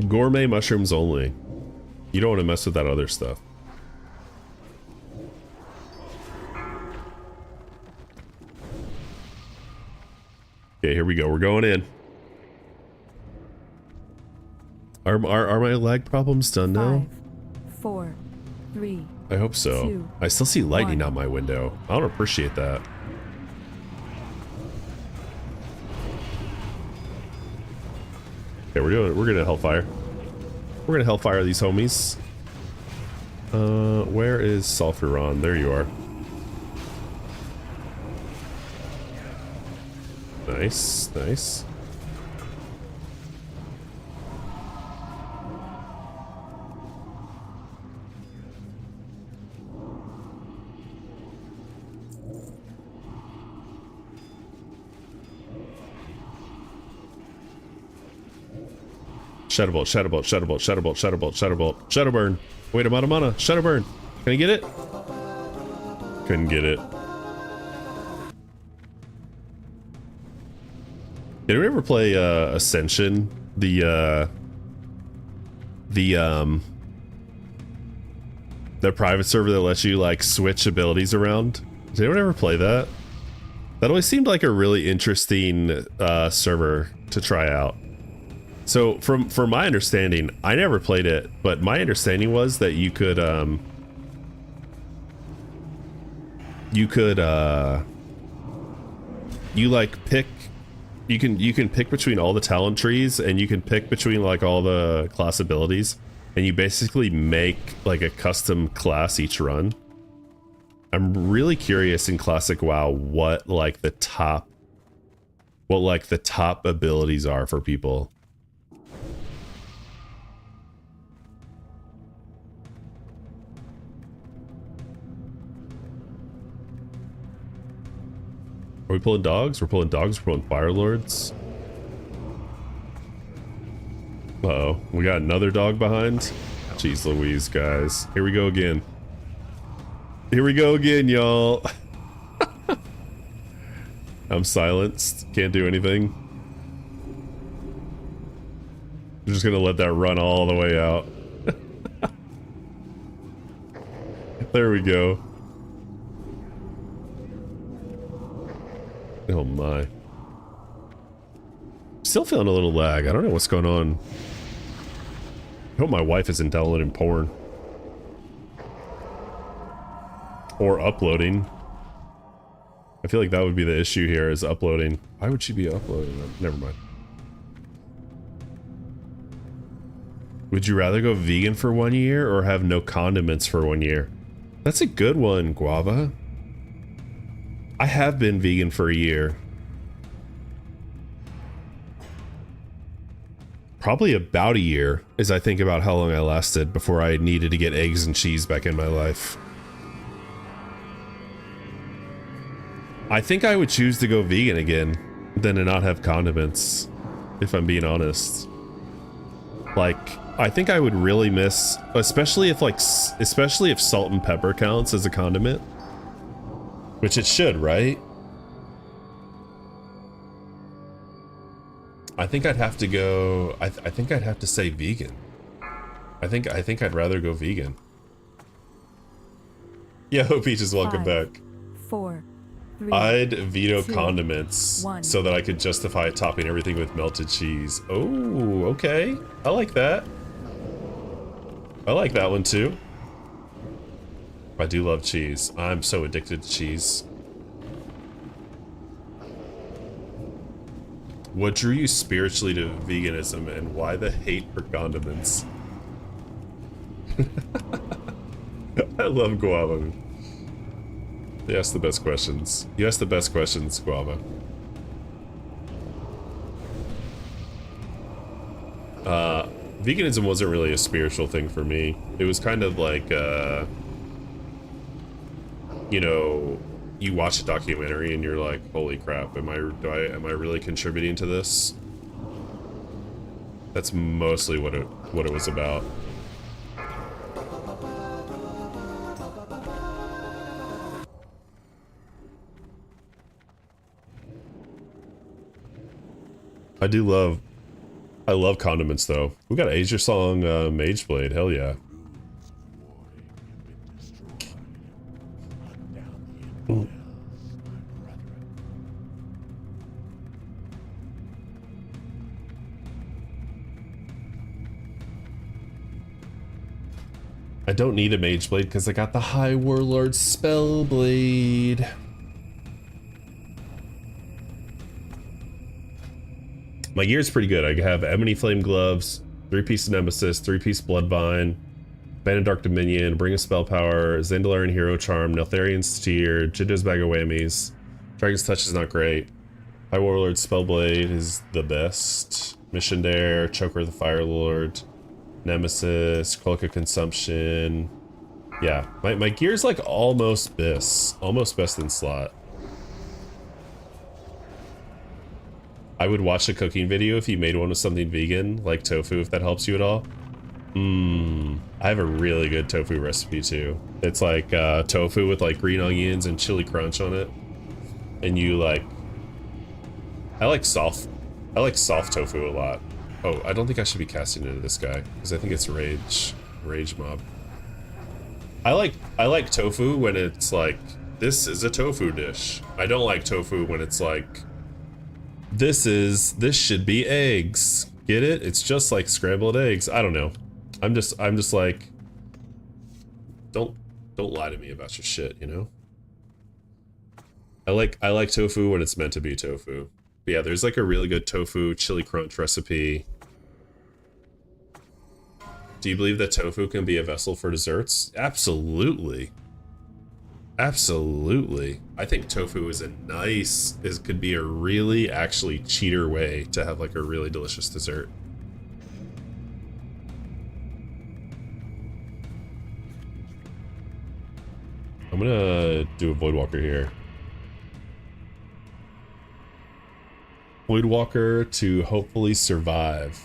Gourmet mushrooms only. You don't want to mess with that other stuff. Okay, here we go. We're going in. Are my lag problems done now? 5, 4, 3. I hope so. 2, I still see lightning 1. out my window. I don't appreciate that. Okay, we're gonna hellfire. We're gonna hellfire these homies. Where is Sulfuron? There you are. Nice, nice. Shadowbolt, Shadowbolt, Shadowbolt, Shadowbolt, Shadowbolt, Shadowbolt, Shadowburn. Wait, I'm out of mana. Shadowburn. Can I get it? Couldn't get it. Did we ever play Ascension? The private server that lets you like switch abilities around? Did anyone ever play that? That always seemed like a really interesting server to try out. So from my understanding, I never played it, but my understanding was that you could you like pick, you can pick between all the talent trees, and you can pick between like all the class abilities, and you basically make like a custom class each run. I'm really curious in Classic WoW what like the top abilities are for people. Are we pulling dogs? We're pulling dogs. We're pulling fire lords. Uh-oh, we got another dog behind. Jeez Louise, guys. Here we go again. Here we go again, y'all. I'm silenced. Can't do anything. I'm just gonna let that run all the way out. There we go. Oh my. Still feeling a little lag. I don't know what's going on. I hope my wife isn't downloading porn. Or uploading. I feel like that would be the issue here, is uploading. Why would she be uploading? Never mind. Would you rather go vegan for 1 year or have no condiments for 1 year? That's a good one, Guava. I have been vegan for a year. Probably about a year, as I think about how long I lasted before I needed to get eggs and cheese back in my life. I think I would choose to go vegan again than to not have condiments, if I'm being honest. Like, I think I would really miss, especially if salt and pepper counts as a condiment, which it should, right? I think I'd have to go, I think I'd have to say vegan. I think I'd rather go vegan. Yeah, Hope Peaches, welcome 5, back. 4, 3, I'd veto 2, condiments 1. so that I could justify topping everything with melted cheese. Oh, okay. I like that. I like that one too. I do love cheese. I'm so addicted to cheese. What drew you spiritually to veganism and why the hate for condiments? I love Guava. You ask the best questions. You ask the best questions, Guava. Veganism wasn't really a spiritual thing for me. It was kind of like, you know, you watch a documentary and you're like, holy crap, am I really contributing to this? That's mostly what it was about. I love condiments though. We got Asia song, Mageblade, hell yeah. Ooh. I don't need a Mageblade because I got the High Warlord Spellblade. My gear's pretty good. I have Ebony Flame Gloves, 3-piece Nemesis, 3-piece Bloodvine, Band of Dark Dominion, Bring a Spell Power, Zandalarian Hero Charm, Neltharian Steer, Jiddo's Bag of Whammies. Dragon's Touch is not great. High Warlord Spellblade is the best. Mission Dare, Choker the Fire Lord, Nemesis, Cloak of Consumption. Yeah, my gear's like almost best in slot. I would watch a cooking video if you made one with something vegan, like tofu, if that helps you at all. I have a really good tofu recipe too. It's like tofu with like green onions and chili crunch on it. And you like, I like soft tofu a lot. Oh, I don't think I should be casting into this guy because I think it's rage mob. I like tofu when it's like, this is a tofu dish. I don't like tofu when it's like, this should be eggs. Get it? It's just like scrambled eggs. I don't know. I'm just like, don't lie to me about your shit, you know? I like tofu when it's meant to be tofu. But yeah, there's like a really good tofu chili crunch recipe. Do you believe that tofu can be a vessel for desserts? Absolutely. Absolutely. I think tofu is could be a really actually cheater way to have like a really delicious dessert. I'm gonna do a Voidwalker here. Voidwalker to hopefully survive.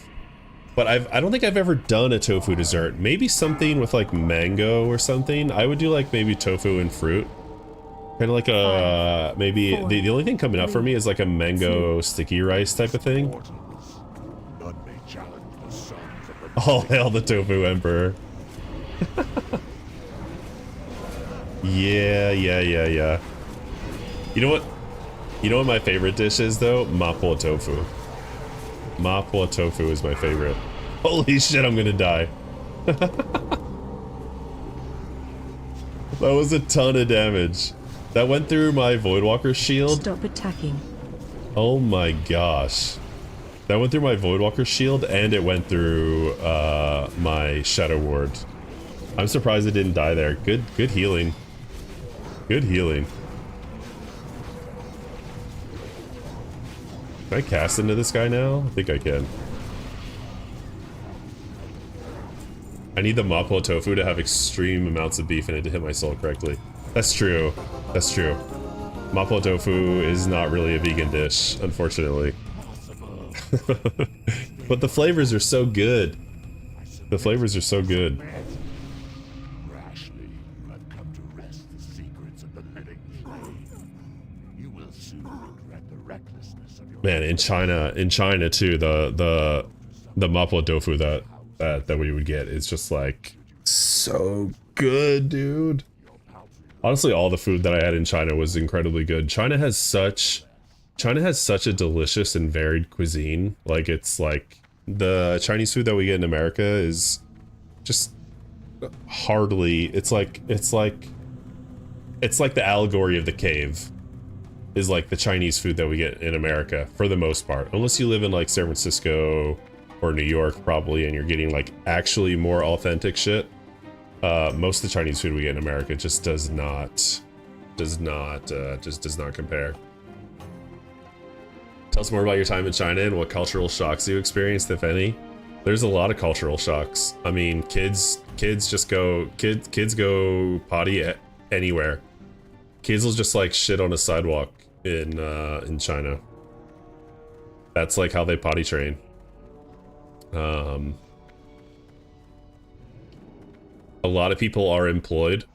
But I don't think I've ever done a tofu dessert. Maybe something with like mango or something. I would do like maybe tofu and fruit. Kind of like a, maybe, the only thing coming up for me is like a mango sticky rice type of thing. None may challenge the sons of the All hail the tofu emperor. Yeah. You know what? You know what my favorite dish is though? Mapo tofu. Mapo tofu is my favorite. Holy shit, I'm gonna die. That was a ton of damage. That went through my Voidwalker shield. Stop attacking. Oh my gosh. That went through my Voidwalker shield and it went through my Shadow Ward. I'm surprised it didn't die there. Good healing. Good healing. Can I cast into this guy now? I think I can. I need the Mapo tofu to have extreme amounts of beef in it to hit my soul correctly. That's true. That's true. Mapo tofu is not really a vegan dish, unfortunately. But the flavors are so good. The flavors are so good. Rashly, I've come to wrest the secrets of the living flame. You will soon regret the recklessness of your Man, in China too, the Mapo tofu that we would get is just like so good, dude. Honestly, all the food that I had in China was incredibly good. China has such a delicious and varied cuisine. Like, it's like the Chinese food that we get in America is just hardly, it's like the allegory of the cave is like the Chinese food that we get in America for the most part. Unless you live in like San Francisco or New York probably and you're getting like actually more authentic shit. Most of the Chinese food we get in America just does not compare. Tell us more about your time in China and what cultural shocks you experienced, if any. There's a lot of cultural shocks. I mean, kids go potty anywhere. Kids will just like shit on a sidewalk in China. That's like how they potty train. A lot of people are employed.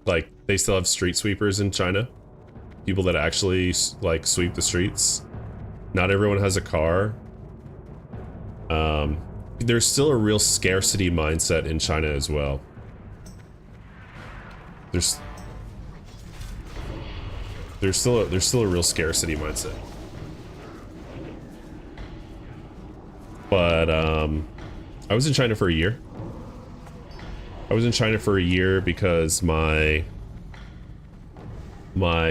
Like, they still have street sweepers in China. People that actually like sweep the streets. Not everyone has a car. There's still a real scarcity mindset in China as well. There's still a real scarcity mindset. But I was in China for a year. I was in China for a year because my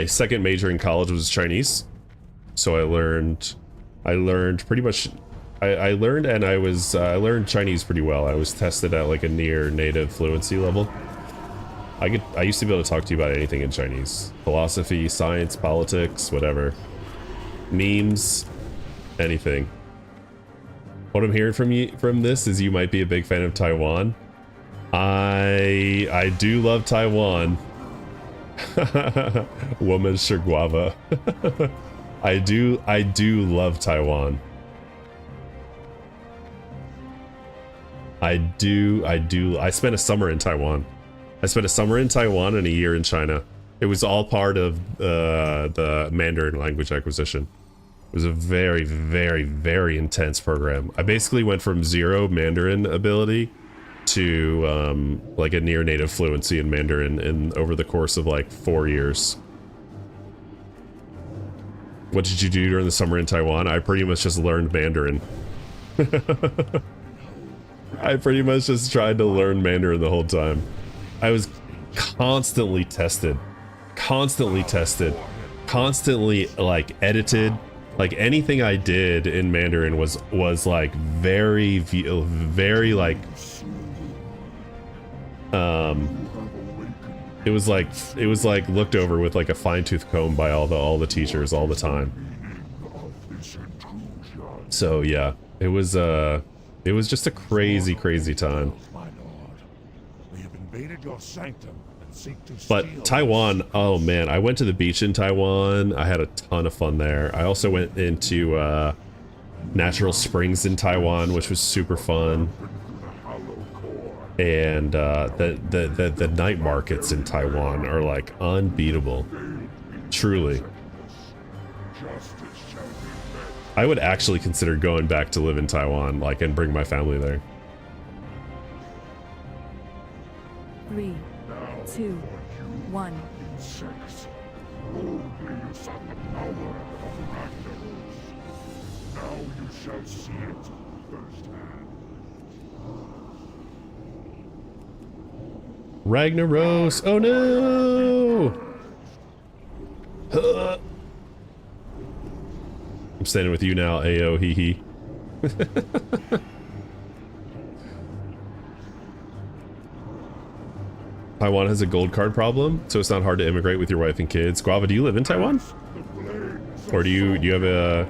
second major in college was Chinese. So I learned pretty much, I learned Chinese pretty well. I was tested at like a near native fluency level. I used to be able to talk to you about anything in Chinese. Philosophy, science, politics, whatever. Memes, anything. What I'm hearing from this is you might be a big fan of Taiwan. I do love Taiwan. Woman Shiguava. I do love Taiwan. I spent a summer in Taiwan. I spent a summer in Taiwan and a year in China. It was all part of the Mandarin language acquisition. It was a very, very, very intense program. I basically went from 0 Mandarin ability to like a near native fluency in Mandarin over the course of like 4 years. What did you do during the summer in Taiwan? I pretty much just learned Mandarin. I pretty much just tried to learn Mandarin the whole time. I was constantly tested, constantly like edited. Like anything I did in Mandarin was like very like it was like looked over with like a fine-tooth comb by all the teachers all the time. So yeah, it was just a crazy time. We have invaded your sanctum and seek to But steal Taiwan, oh man, I went to the beach in Taiwan. I had a ton of fun there. I also went into natural springs in Taiwan, which was super fun. And the night markets in Taiwan are like unbeatable. Truly. I would actually consider going back to live in Taiwan, like, and bring my family there. 3, 2, 1. Now you shall see it firsthand. Ragnaros! Oh no! I'm standing with you now, Ayo, hee hee. Taiwan has a gold card problem, so it's not hard to immigrate with your wife and kids. Guava, do you live in Taiwan? Or do you have a...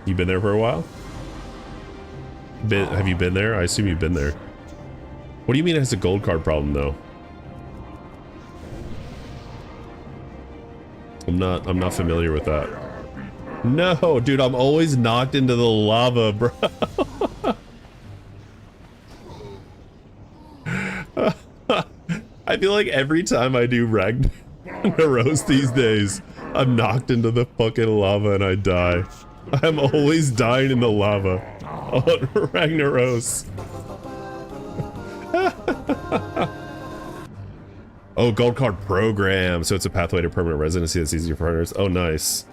You been there for a while? Have you been there? I assume you've been there. What do you mean it has a gold card problem, though? I'm not familiar with that. No, dude, I'm always knocked into the lava, bro. I feel like every time I do Ragnaros these days, I'm knocked into the fucking lava and I die. I'm always dying in the lava on Ragnaros. Oh, gold card program. So it's a pathway to permanent residency that's easier for hunters. Oh, nice.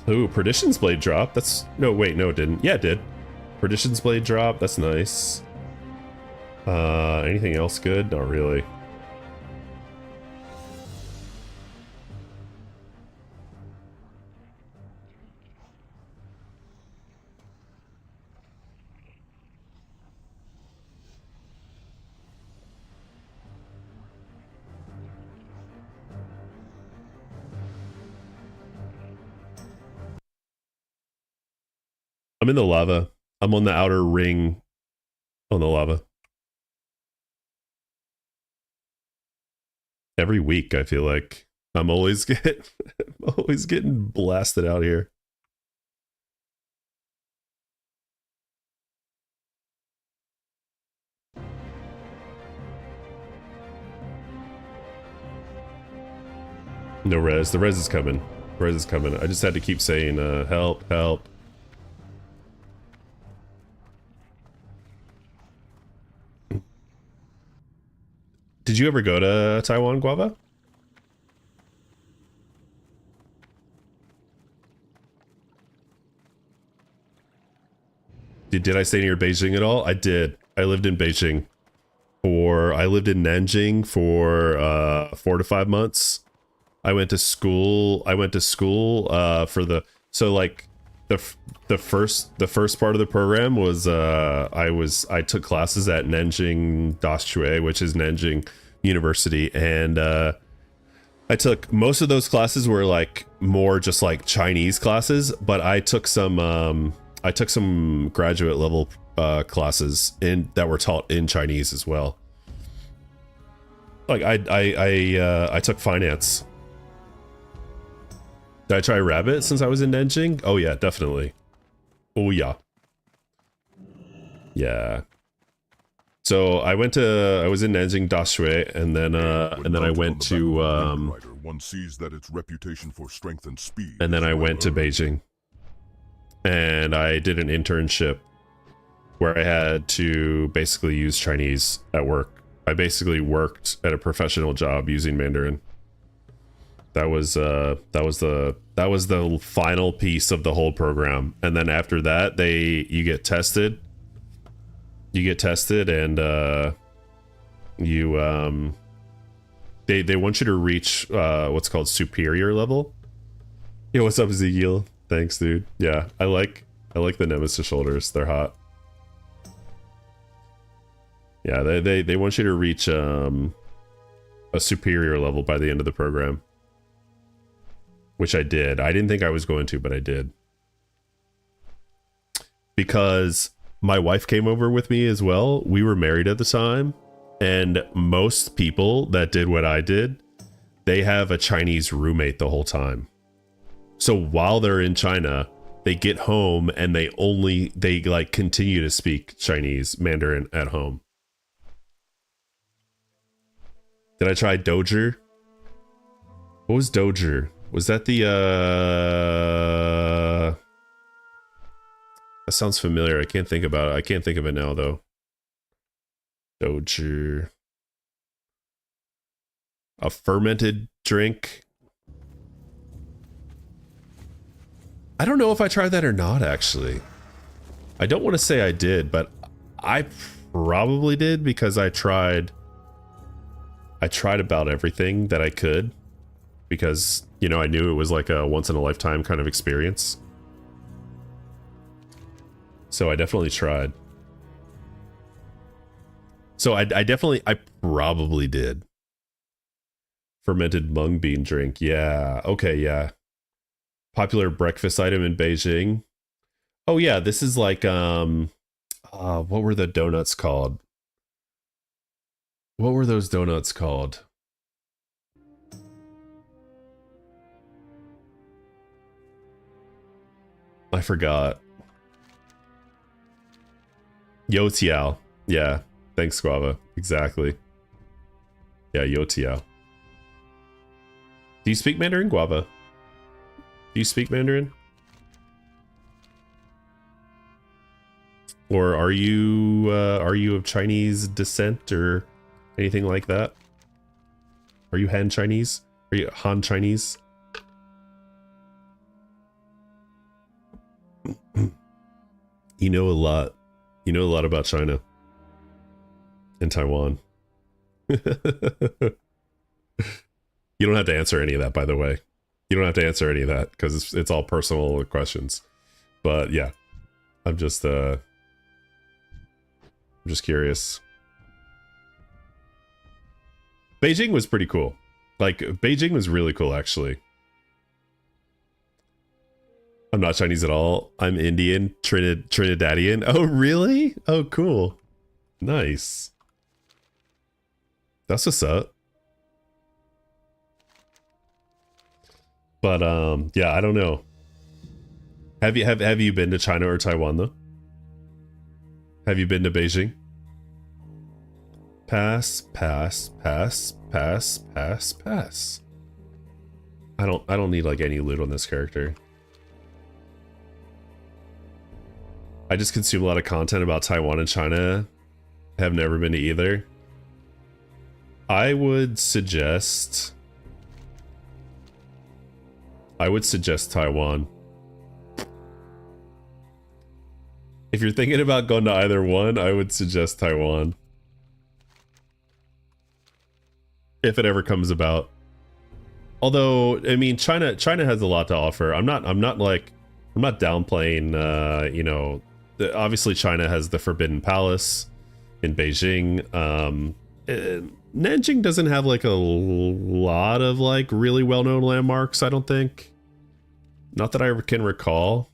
Ooh, Perdition's Blade drop. That's... No, wait, no, it didn't. Yeah, it did. Perdition's Blade drop. That's nice. Anything else good? Not really. I'm in the lava. I'm on the outer ring on the lava. Every week, I feel like I'm always getting blasted out here. No res. The res is coming. Res is coming. I just had to keep saying, help, help. Did you ever go to Taiwan, Guava? Did I stay near Beijing at all? I did. I lived in Beijing I lived in Nanjing for 4 to 5 months. I went to school for the, so like the first part of the program was I took classes at Nanjing Daxue, which is Nanjing University, and I took most of those classes were like more just like Chinese classes, but I took some graduate level classes that were taught in Chinese as well. Like I took finance. Did I try Rabbit since I was in Nanjing? Oh yeah, definitely. Oh yeah. Yeah. So I was in Nanjing Daxue, and then I went to one sees that its reputation for strength and speed. And then I went to Beijing. And I did an internship where I had to basically use Chinese at work. I basically worked at a professional job using Mandarin. That was the final piece of the whole program. And then after that, you get tested. You get tested, and they want you to reach what's called superior level. Yo, what's up, Ezekiel? Thanks, dude. Yeah, I like the Nemesis shoulders. They're hot. Yeah, they want you to reach a superior level by the end of the program, which I did. I didn't think I was going to, but I did. Because my wife came over with me as well. We were married at the time, and most people that did what I did, they have a Chinese roommate the whole time. So while they're in China, they get home and they like continue to speak Chinese Mandarin at home. Did I try Doger? What was Doger? Was that the that sounds familiar. I can't think about it. I can't think of it now though. Doger. A fermented drink. I don't know if I tried that or not, actually. I don't want to say I did, but I probably did because I tried about everything that I could because, you know, I knew it was like a once in a lifetime kind of experience. So I definitely tried. So I probably did. Fermented mung bean drink. Yeah. Okay. Yeah. Popular breakfast item in Beijing. Oh yeah, this is like what were the donuts called? What were those donuts called? I forgot. Youtiao. Yeah. Thanks, Guava. Exactly. Yeah, Youtiao. Do you speak Mandarin, Guava? Do you speak Mandarin? Or are you of Chinese descent or anything like that? Are you Han Chinese? Are you Han Chinese? You know a lot. You know a lot about China and Taiwan. You don't have to answer any of that, by the way. You don't have to answer any of that because it's all personal questions. But yeah, I'm just curious. Beijing was pretty cool. Like Beijing was really cool, actually. I'm not Chinese at all. I'm Indian, Trinidadian. Oh, really? Oh, cool. Nice. That's what's up. But yeah, I don't know. Have you been to China or Taiwan though? Have you been to Beijing? Pass. I don't need like any loot on this character. I just consume a lot of content about Taiwan and China. Have never been to either. I would suggest Taiwan. If you're thinking about going to either one, I would suggest Taiwan. If it ever comes about. Although, I mean, China has a lot to offer. I'm not downplaying, you know, obviously China has the Forbidden Palace in Beijing. Nanjing doesn't have like a lot of like really well-known landmarks, I don't think. Not that I can recall.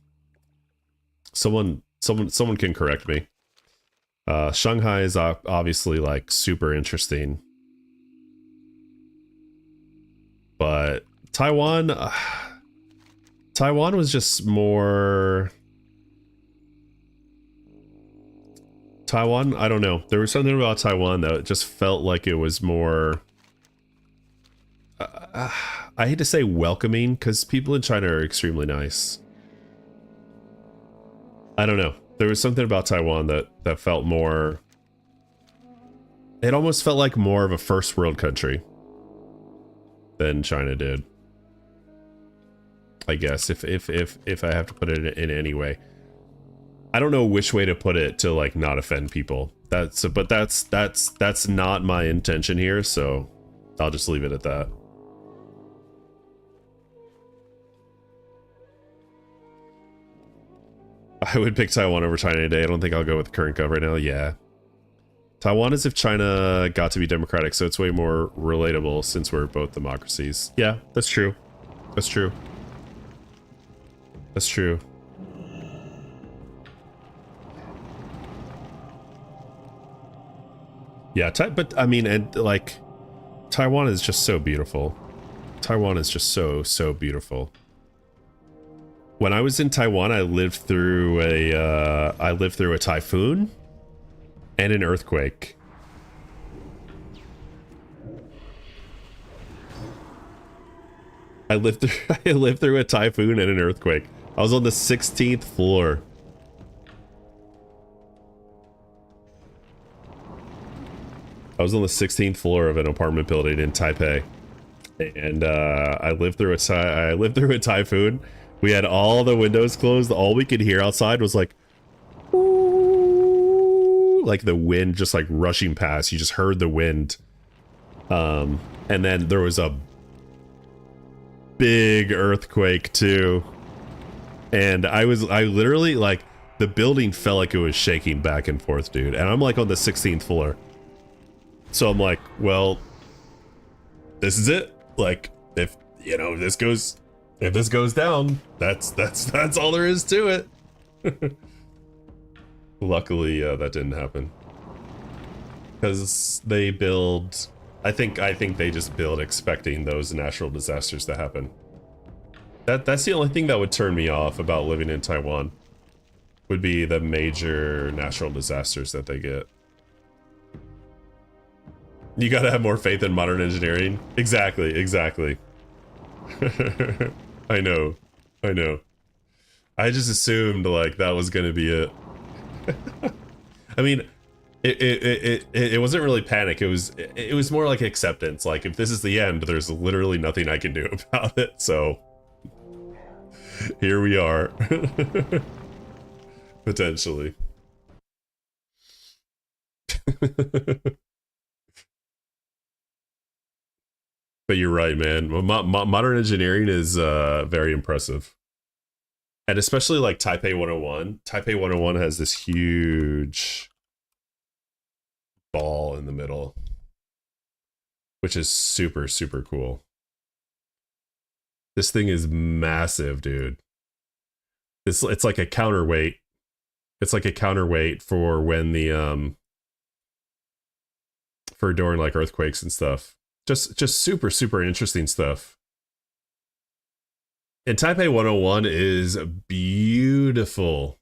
Someone can correct me. Shanghai is obviously like super interesting. But Taiwan was just more... Taiwan, I don't know. There was something about Taiwan that just felt like it was more... I hate to say welcoming, because people in China are extremely nice. I don't know. There was something about Taiwan that felt more... It almost felt like more of a first world country than China did. I guess, if I have to put it in any way. I don't know which way to put it to like not offend people. That's not my intention here, so I'll just leave it at that. I would pick Taiwan over China today. I don't think I'll go with the current gov right now. Yeah. Taiwan is if China got to be democratic, so it's way more relatable since we're both democracies. Yeah, that's true. That's true. That's true. Yeah, but I mean, and like, Taiwan is just so beautiful. Taiwan is just so beautiful. When I was in Taiwan, I lived through a typhoon and an earthquake. I lived through a typhoon and an earthquake. I was on the 16th floor. I was on the 16th floor of an apartment building in Taipei, and I lived through a typhoon. We had all the windows closed. All we could hear outside was like, ooh, like the wind just like rushing past. You just heard the wind. And then there was a big earthquake too. And I literally like the building felt like it was shaking back and forth, dude. And I'm like on the 16th floor. So I'm like, well, this is it. Like, if you know, if this goes down, that's all there is to it. Luckily, that didn't happen. Because they build, I think they just build expecting those natural disasters to happen. That's the only thing that would turn me off about living in Taiwan, would be the major natural disasters that they get. You gotta have more faith in modern engineering. Exactly. I know. I just assumed like that was gonna be it. I mean, it wasn't really panic. It was more like acceptance. Like, if this is the end, there's literally nothing I can do about it. So here we are. Potentially. But you're right, man. Modern engineering is very impressive. And especially like Taipei 101. Taipei 101 has this huge ball in the middle, which is super cool. This thing is massive, dude. It's like a counterweight. It's like a counterweight for when the for during like earthquakes and stuff. Just super interesting stuff. And Taipei 101 is beautiful.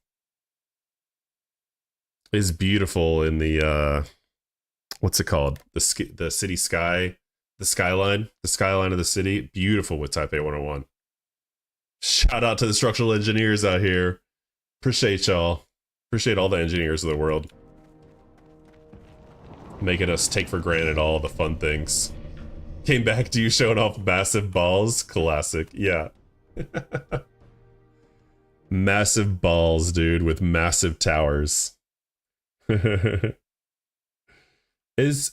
Is beautiful in the what's it called? The city sky, the skyline of the city. Beautiful with Taipei 101. Shout out to the structural engineers out here. Appreciate y'all. Appreciate all the engineers of the world. Making us take for granted all the fun things. Came back to you showing off massive balls. Classic. Yeah. Massive balls, dude, with massive towers. Is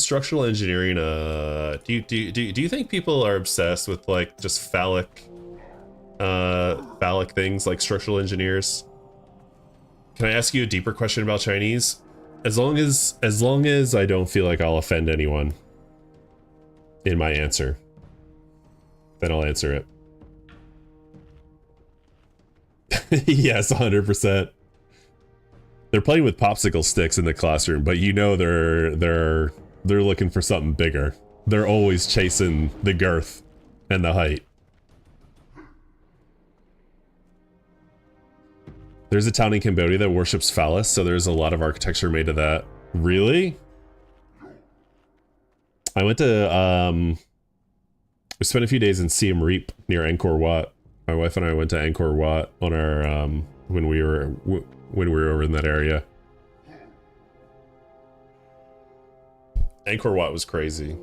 structural engineering do you think people are obsessed with like just phallic things like structural engineers? Can I ask you a deeper question about Chinese? As long as I don't feel like I'll offend anyone in my answer, then I'll answer it. Yes, 100%. They're playing with popsicle sticks in the classroom, but you know they're looking for something bigger. They're always chasing the girth and the height. There's a town in Cambodia that worships phallus, so there's a lot of architecture made of that. Really? I went to we spent a few days in Siem Reap near Angkor Wat. My wife and I went to Angkor Wat on our when we were over in that area. Angkor Wat was crazy.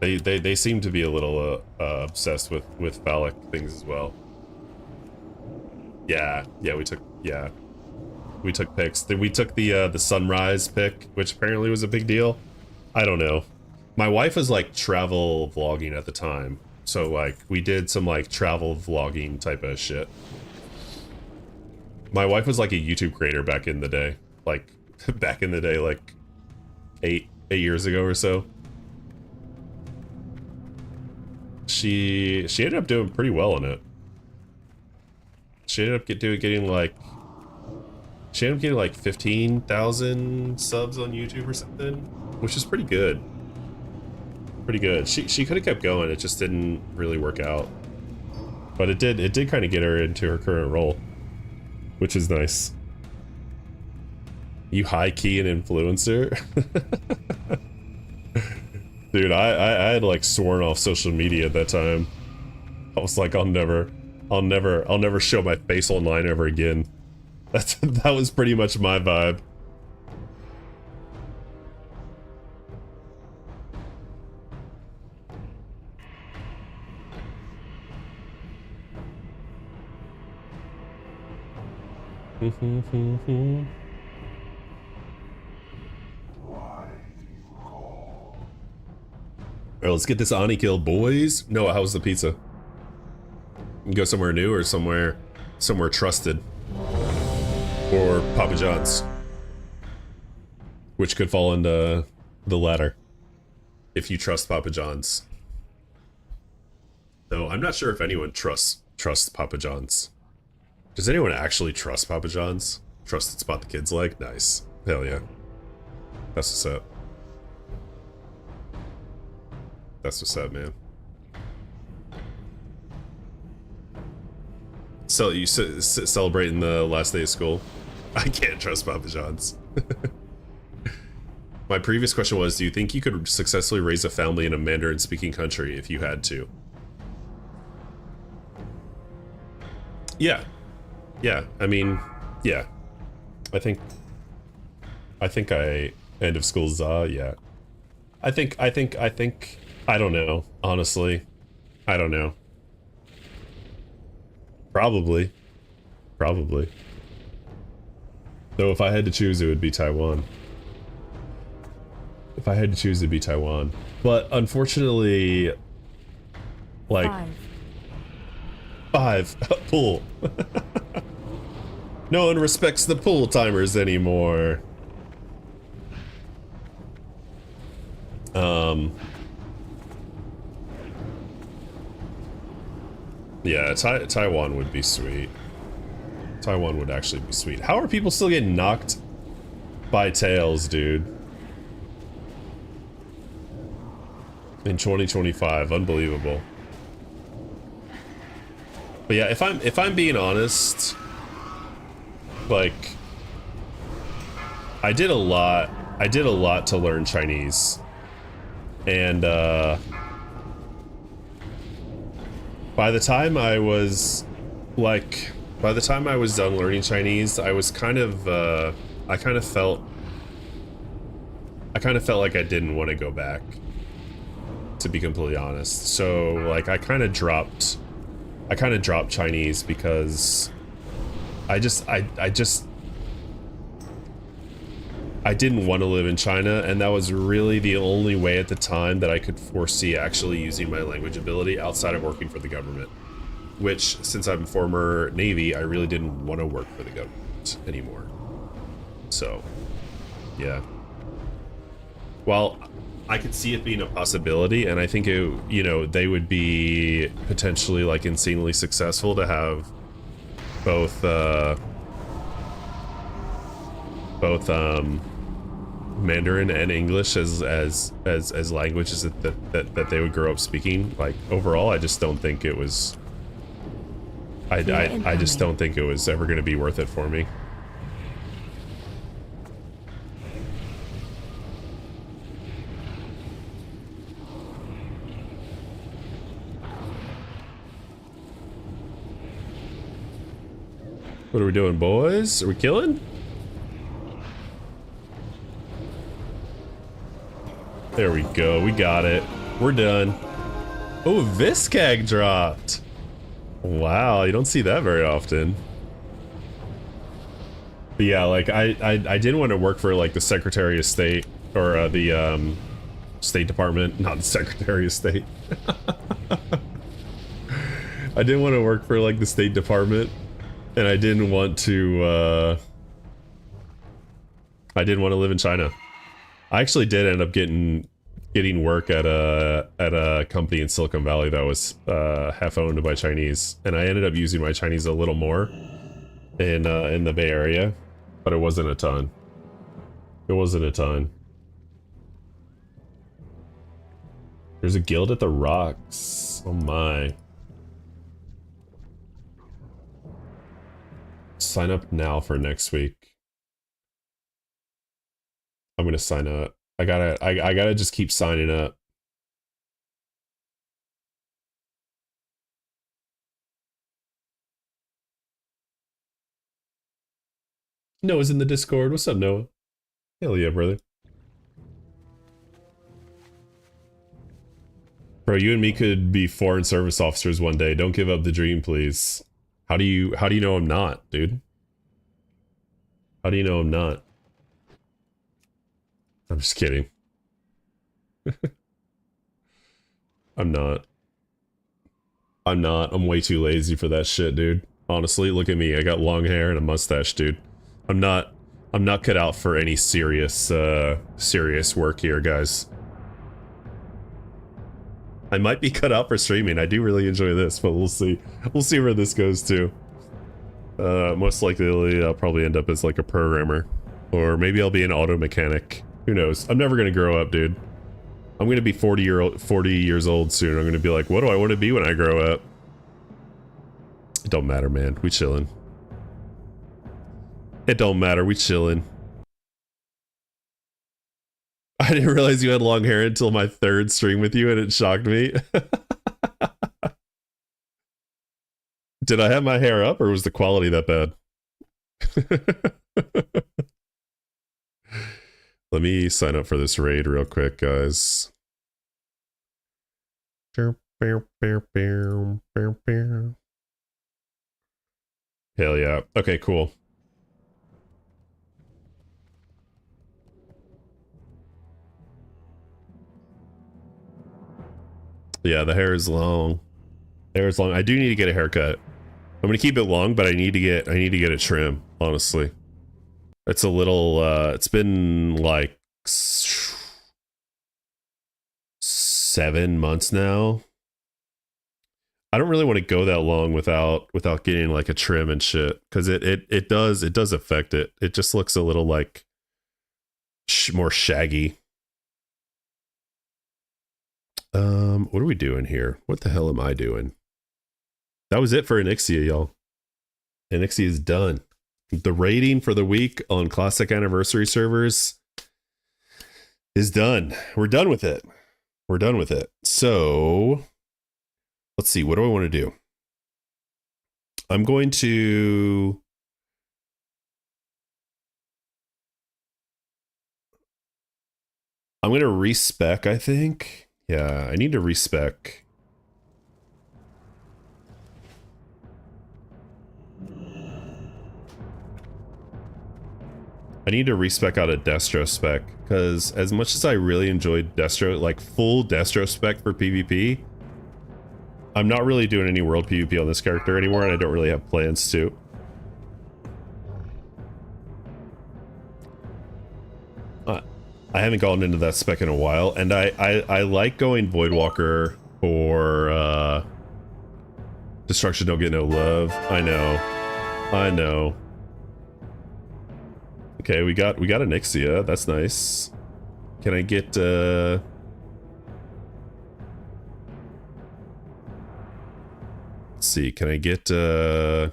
They seem to be a little obsessed with phallic things as well. Yeah, we took pics. We took the sunrise pic, which apparently was a big deal. I don't know. My wife was like travel vlogging at the time, so like we did some like travel vlogging type of shit. My wife was like a YouTube creator back in the day, like like 8 years ago or so. She ended up doing pretty well in it. She ended up getting like, She ended up getting like 15,000 subs on YouTube or something, which is pretty good. Pretty good. She could have kept going. It just didn't really work out. But it did kind of get her into her current role, which is nice. You high key an influencer? Dude, I had like sworn off social media at that time. I was like, I'll never show my face online ever again. That was pretty much my vibe. Alright, let's get this Ony kill, boys. Noah, how's the pizza? Go somewhere new or somewhere trusted. Or Papa John's. Which could fall into the latter. If you trust Papa John's. Though I'm not sure if anyone trusts Papa John's. Does anyone actually trust Papa John's? Trusted spot the kids like? Nice. Hell yeah. That's what's up. That's what's up, man. So you celebrating the last day of school? I can't trust Papa John's. My previous question was, do you think you could successfully raise a family in a Mandarin-speaking country if you had to? Yeah. Yeah, I mean, yeah. I think end of school yeah. I think, I don't know, honestly. I don't know. Probably. Though if I had to choose, it would be Taiwan. If I had to choose, it'd be Taiwan. But unfortunately, like... 5. Pool. No one respects the pool timers anymore. Yeah, Taiwan would be sweet. Taiwan would actually be sweet. How are people still getting knocked by tails, dude? In 2025, unbelievable. But yeah, if I'm being honest, like I did a lot to learn Chinese. And by the time I was done learning Chinese, I was kind of I kind of felt like I didn't want to go back, to be completely honest. So like I kind of dropped Chinese because I didn't want to live in China, and that was really the only way at the time that I could foresee actually using my language ability outside of working for the government. Which, since I'm former Navy, I really didn't want to work for the government anymore. So, yeah. Well, I could see it being a possibility, and I think it, you know, they would be potentially like insanely successful to have both Mandarin and English as languages that they would grow up speaking. Like overall, I just don't think it was. I just don't think it was ever going to be worth it for me. What are we doing, boys? Are we killing? There we go. We got it. We're done. Oh, Viscag dropped. Wow, you don't see that very often. But yeah, like I didn't want to work for like the Secretary of State or the State Department, not the Secretary of State. I didn't want to work for like the State Department, and I didn't want to live in China. I actually did end up getting work at a company in Silicon Valley that was half owned by Chinese, and I ended up using my Chinese a little more in the Bay Area. but it wasn't a ton. It wasn't a ton. There's a guild at the rocks. Oh my. Sign up now for next week. I'm gonna sign up. I gotta just keep signing up. Noah's in the Discord. What's up, Noah? Hell yeah, brother. Bro, you and me could be foreign service officers one day. Don't give up the dream, please. How do you know I'm not, dude? How do you know I'm not? I'm just kidding. I'm not. I'm way too lazy for that shit, dude. Honestly, look at me. I got long hair and a mustache, dude. I'm not cut out for any serious work here, guys. I might be cut out for streaming. I do really enjoy this, but we'll see. We'll see where this goes to. Most likely, I'll probably end up as like a programmer. Or maybe I'll be an auto mechanic. Who knows? I'm never gonna grow up, dude. I'm gonna be 40 years old soon. I'm gonna be like, what do I want to be when I grow up? It don't matter, man. We chillin'. It don't matter. We chillin'. I didn't realize you had long hair until my third stream with you, and it shocked me. Did I have my hair up, or was the quality that bad? Let me sign up for this raid real quick, guys. Hell yeah. Okay, cool. Yeah, the hair is long. Hair is long. I do need to get a haircut. I'm gonna keep it long, but I need to get a trim, honestly. It's a little it's been like 7 months now. I don't really want to go that long without getting like a trim and shit, because it does affect it. It just looks a little like more shaggy. What are we doing here? What the hell am I doing? That was it for Onyxia, y'all. Onyxia is done. The rating for the week on Classic Anniversary servers is done. We're done with it. We're done with it. So, let's see. What do I want to do? I'm going to... respec, I think. Yeah, I need to respec. I need to respec out a Destro spec, because as much as I really enjoyed Destro, like full Destro spec for PvP, I'm not really doing any world PvP on this character anymore, and I don't really have plans to. I haven't gone into that spec in a while, and I like going Voidwalker for Destruction Don't Get No Love. I know. Okay, we got Onyxia. That's nice. Can I get let's see, can I get and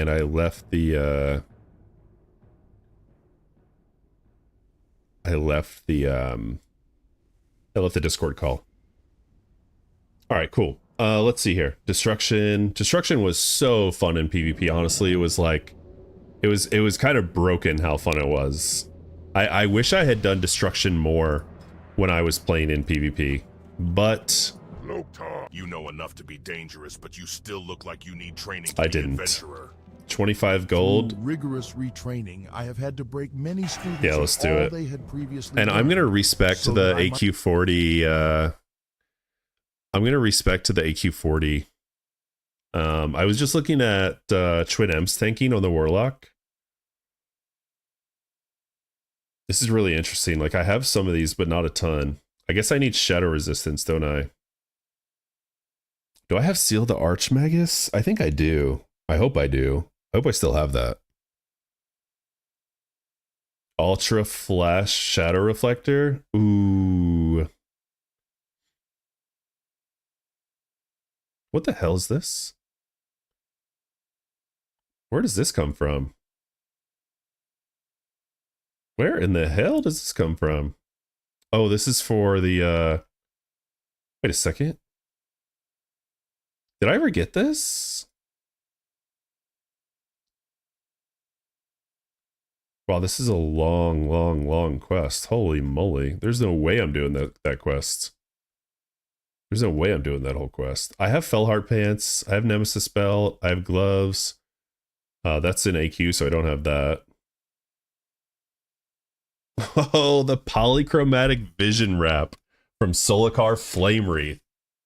I left the Discord call. All right, cool. Let's see here. Destruction was so fun in PvP. Honestly, it was like, it was kind of broken how fun it was. I wish I had done Destruction more when I was playing in PvP, but you know enough to be dangerous, but you still look like you need training to I be didn't. adventurer. 25 gold. Through rigorous retraining, I have had to break many students. Yeah, let's do it. They had previously And I'm gonna respect so the that I AQ40. I'm gonna respect to the AQ40. I was just looking at Twin M's tanking on the Warlock. This is really interesting. Like, I have some of these, but not a ton. I guess I need shadow resistance, don't I? Do I have Seal the Archmagus? I think I do. I hope I do. I hope I still have that. Ultra Flash Shadow Reflector. Ooh. What the hell is this? Where does this come from? Where in the hell does this come from? Oh, this is for the, wait a second. Did I ever get this? Wow, this is a long quest. Holy moly. There's no way I'm doing that quest. There's no way I'm doing that whole quest. I have Fellheart Pants. I have Nemesis Belt. I have gloves. That's in AQ, so I don't have that. Oh, the polychromatic vision wrap from Solikar Flame Wreath.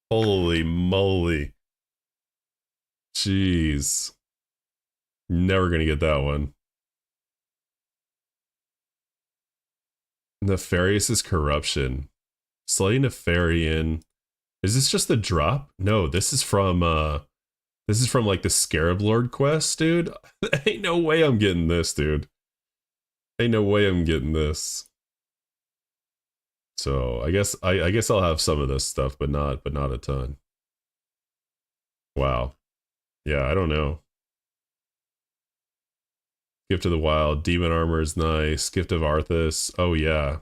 Holy moly. Jeez. Never gonna get that one. Nefarious' Corruption. Slay Nefarian. Is this just the drop? No, this is from like the Scarab Lord quest, dude. Ain't no way I'm getting this, dude. Ain't no way I'm getting this. So I guess I'll have some of this stuff, but not a ton. Wow. Yeah, I don't know. Gift of the Wild, Demon Armor is nice. Gift of Arthas. Oh yeah.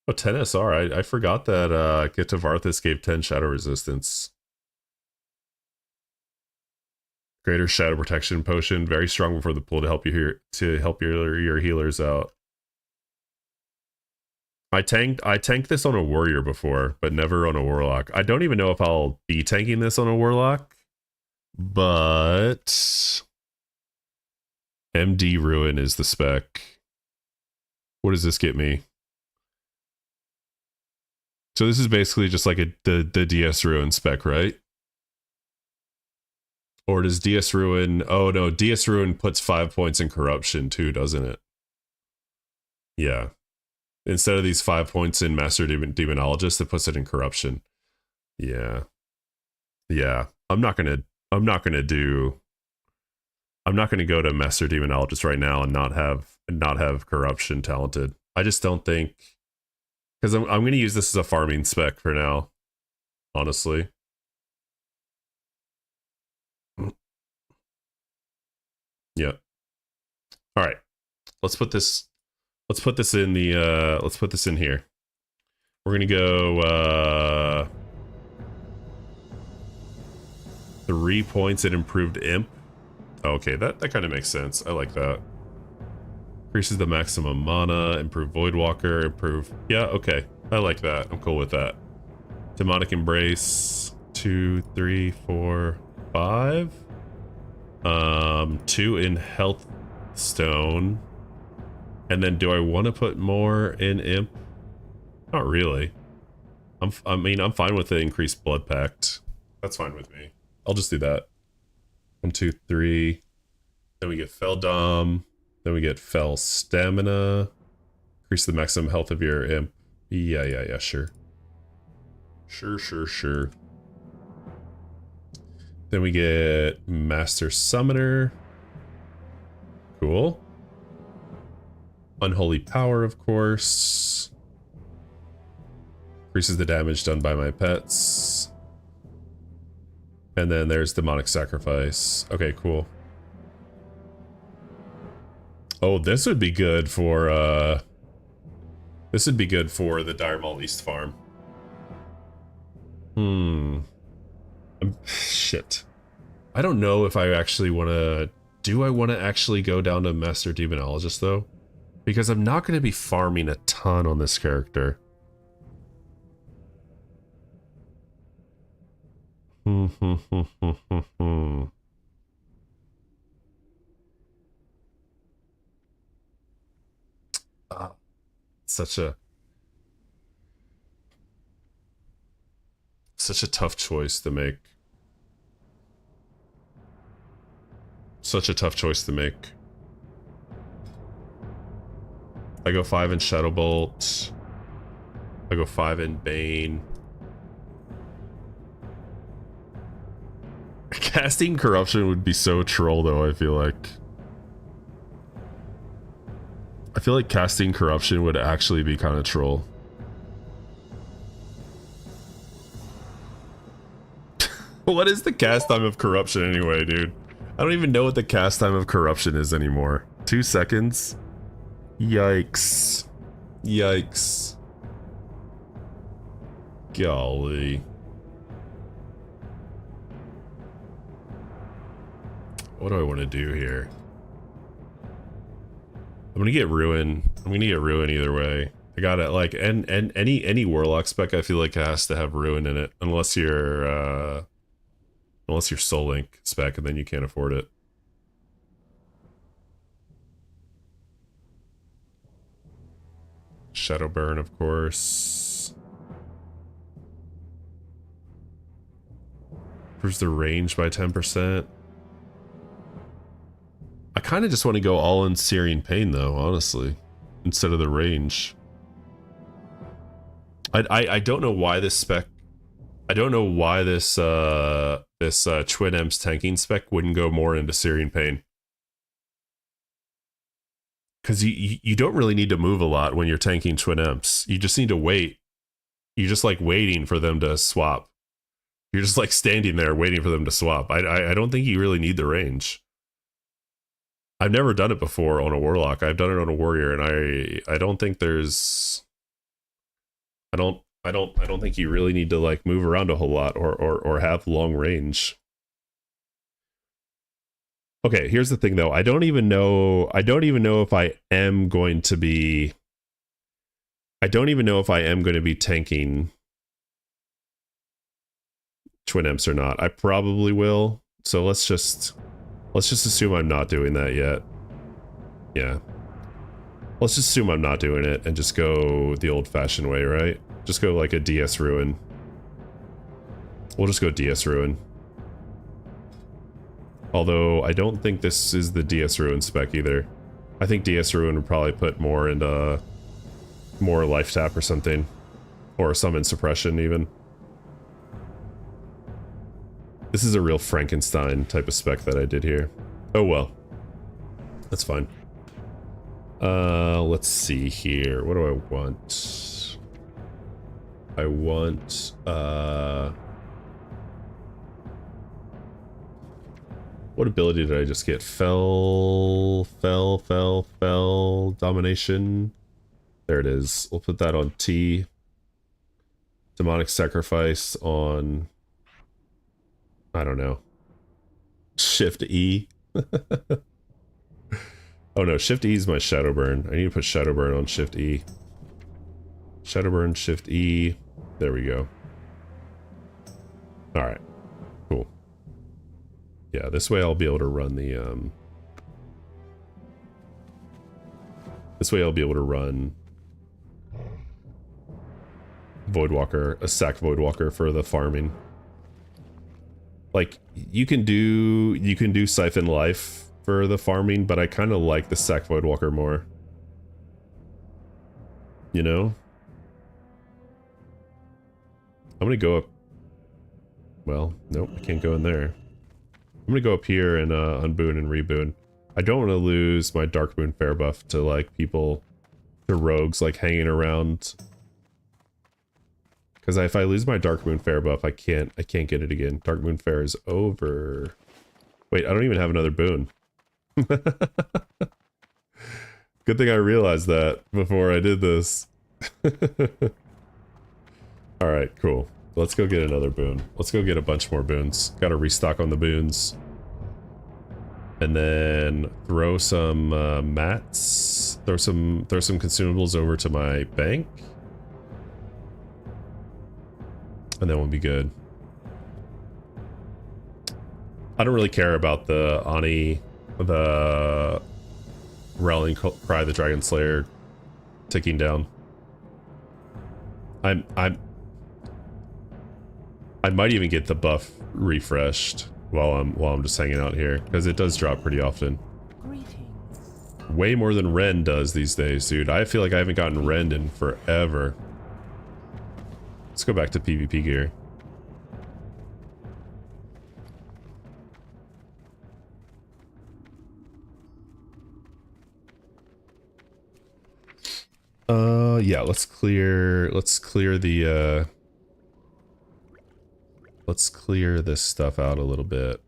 Oh, 10 SR. I forgot that Gift of Arthas gave 10 shadow resistance. Greater Shadow Protection Potion, very strong before the pull to help you here to help your healers out. I tanked this on a warrior before, but never on a warlock. I don't even know if I'll be tanking this on a warlock, but MD Ruin is the spec. What does this get me? So this is basically just like the DS Ruin spec, right? Or does DS Ruin... Oh no, DS Ruin puts 5 points in corruption too, doesn't it? Yeah. Instead of these 5 points in Master Demonologist, it puts it in corruption. Yeah. Yeah. I'm not gonna go to Master Demonologist right now and not have corruption talented. I just don't think... Because I'm going to use this as a farming spec for now, honestly. Yeah. All right. Let's put this in the let's put this in here. We're going to go 3 points at improved imp. Okay, that kind of makes sense. I like that. Increases the maximum mana, improve Voidwalker, improve... Yeah, okay. I like that. I'm cool with that. Demonic Embrace. 2, 3, 4, 5. 2 in Health Stone. And then do I want to put more in Imp? Not really. I'm fine with the increased Blood Pact. That's fine with me. I'll just do that. 1, 2, 3. Then we get Feldom. Then we get Fell Stamina. Increase the maximum health of your imp. Yeah, sure. Sure. Then we get Master Summoner. Cool. Unholy Power, of course. Increases the damage done by my pets. And then there's Demonic Sacrifice. Okay, cool. Oh, this would be good for the Dire Maul East farm. Shit. I don't know if I actually want to... Do I want to actually go down to Master Demonologist, though? Because I'm not going to be farming a ton on this character. Such a tough choice to make. Such a tough choice to make. I go 5 in Shadowbolt. I go 5 in Bane. Casting corruption would be so troll though, I feel like. I feel like casting corruption would actually be kind of troll. What is the cast time of corruption anyway, dude? I don't even know what the cast time of corruption is anymore. 2 seconds? Yikes. Yikes. Golly. What do I want to do here? I'm gonna get ruin. I'm gonna get ruin either way. I got it. Like, and any warlock spec I feel like has to have ruin in it, unless you're Soul Link spec, and then you can't afford it. Shadow burn, of course. Improves the range by 10%. I kind of just want to go all in Searing Pain though, honestly, instead of the range. I don't know why this spec. I don't know why this Twin M's tanking spec wouldn't go more into Searing Pain. Because you don't really need to move a lot when you're tanking Twin M's. You just need to wait. You're just like waiting for them to swap. You're just like standing there waiting for them to swap. I don't think you really need the range. I've never done it before on a Warlock. I've done it on a Warrior, and I don't think there's... I don't think you really need to like move around a whole lot or have long range. Okay, here's the thing though. I don't even know if I am going to be tanking Twin Imps or not. I probably will. So let's just assume I'm not doing that yet. Yeah. Let's just assume I'm not doing it and just go the old-fashioned way, right? Just go like a DS Ruin. We'll just go DS Ruin. Although, I don't think this is the DS Ruin spec either. I think DS Ruin would probably put more into... more life tap or something. Or summon suppression, even. This is a real Frankenstein type of spec that I did here. Oh well. That's fine. Let's see here. What do I want? I want, what ability did I just get? Fell, domination. There it is. We'll put that on T. Demonic sacrifice on, I don't know. Shift E. Oh no, Shift E is my Shadow Burn. I need to put Shadow Burn on Shift E. Shadow Burn, Shift E. There we go. Alright. Cool. Yeah, this way I'll be able to run the, this way I'll be able to run Voidwalker, a sack Voidwalker for the farming. Like, you can do Siphon Life for the farming, but I kind of like the sack Voidwalker more. You know? I'm gonna go up... Well, nope, I can't go in there. I'm gonna go up here and unboon and reboon. I don't want to lose my Darkmoon Fair buff to like people, to rogues like hanging around. Because if I lose my Darkmoon Fair buff, I can't get it again. Darkmoon Fair is over. Wait, I don't even have another boon. Good thing I realized that before I did this. Alright, cool. Let's go get another boon. Let's go get a bunch more boons. Gotta restock on the boons. And then throw some mats. Throw some consumables over to my bank. And then we'll be good. I don't really care about the Ony, the Rallying Cry, the Dragon Slayer ticking down. I might even get the buff refreshed while I'm just hanging out here, because it does drop pretty often. Way more than Ren does these days, dude. I feel like I haven't gotten Ren in forever. Let's go back to PvP gear. Yeah, let's clear the let's clear this stuff out a little bit.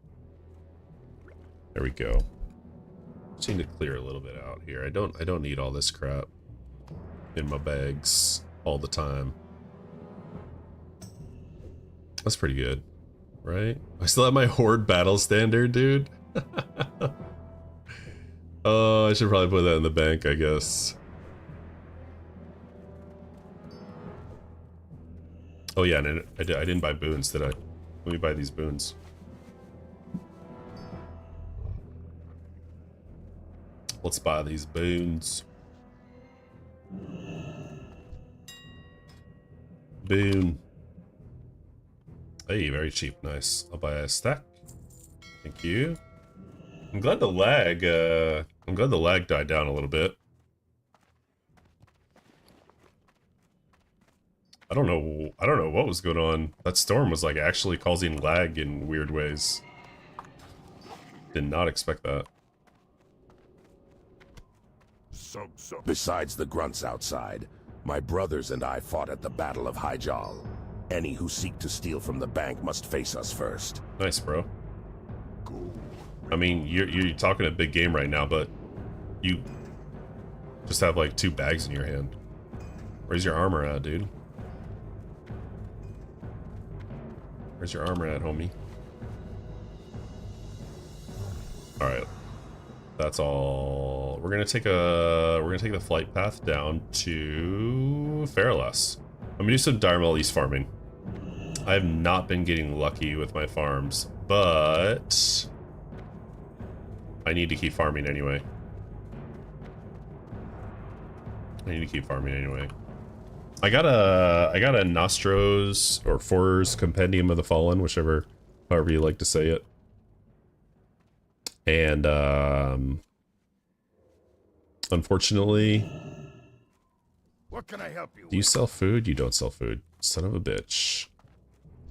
There we go. Just need to clear a little bit out here. I don't need all this crap in my bags all the time. That's pretty good, right? I still have my Horde battle standard, dude. Oh, I should probably put that in the bank, I guess. Oh yeah, and I didn't buy boons, did I? Let me buy these boons. Let's buy these boons. Boon. Hey, very cheap. Nice. I'll buy a stack. Thank you. I'm glad the lag died down a little bit. I don't know what was going on. That storm was like actually causing lag in weird ways. Did not expect that. Besides the grunts outside, my brothers and I fought at the Battle of Hyjal. Any who seek to steal from the bank must face us first. Nice, bro. I mean, you're talking a big game right now, but you just have like 2 bags in your hand. Where's your armor at, dude? Where's your armor at, homie? All right, that's all. We're gonna take the flight path down to Fairless. I'm gonna do some Dharma East farming. I have not been getting lucky with my farms, but I need to keep farming anyway. I got a Nostros or For's Compendium of the Fallen, however you like to say it. And unfortunately, What can I help you do you sell food? You don't sell food. Son of a bitch.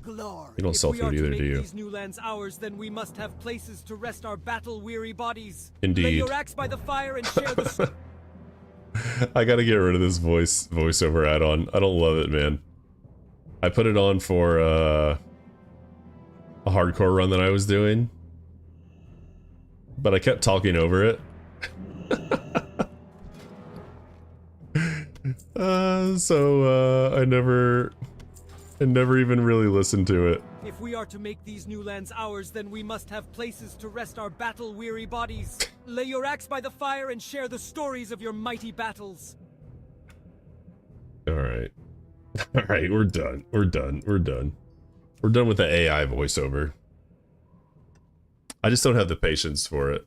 Glor, You don't sell food either, do you? These new lands ours, then we must have places to rest our battle-weary bodies. Indeed. Lay your axe by the fire and share the I gotta get rid of this voiceover add-on. I don't love it, man. I put it on for a hardcore run that I was doing, but I kept talking over it. So I never even really listened to it. If we are to make these new lands ours, then we must have places to rest our battle-weary bodies. Lay your axe by the fire and share the stories of your mighty battles. Alright. Alright, we're done. We're done with the AI voiceover. I just don't have the patience for it.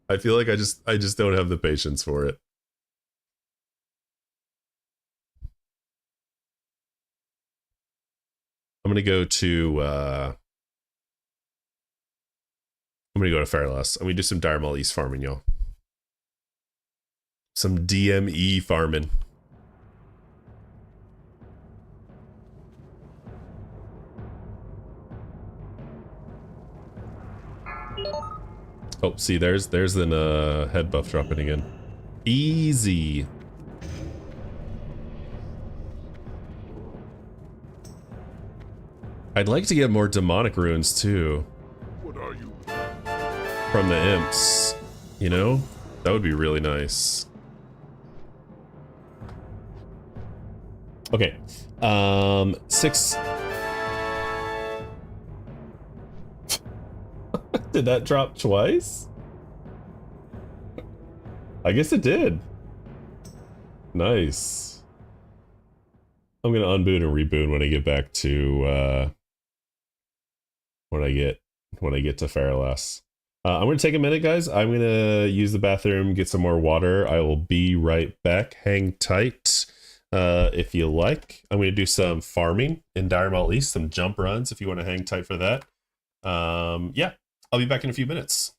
I feel like I just don't have the patience for it. I'm gonna go to Fairless. I'm gonna do some Dire East farming, y'all. Some DME farming. Oh, see, there's an head buff dropping again. Easy. I'd like to get more demonic runes too. What are you? From the imps, you know? That would be really nice. Okay. 6. Did that drop twice? I guess it did. Nice. I'm gonna unboot and reboot when I get back to when I get to Fairless. I'm gonna take a minute, guys. I'm gonna use the bathroom, get some more water. I will be right back. Hang tight if you like. I'm gonna do some farming in Dire Maul East, some jump runs if you want to hang tight for that. Yeah, I'll be back in a few minutes.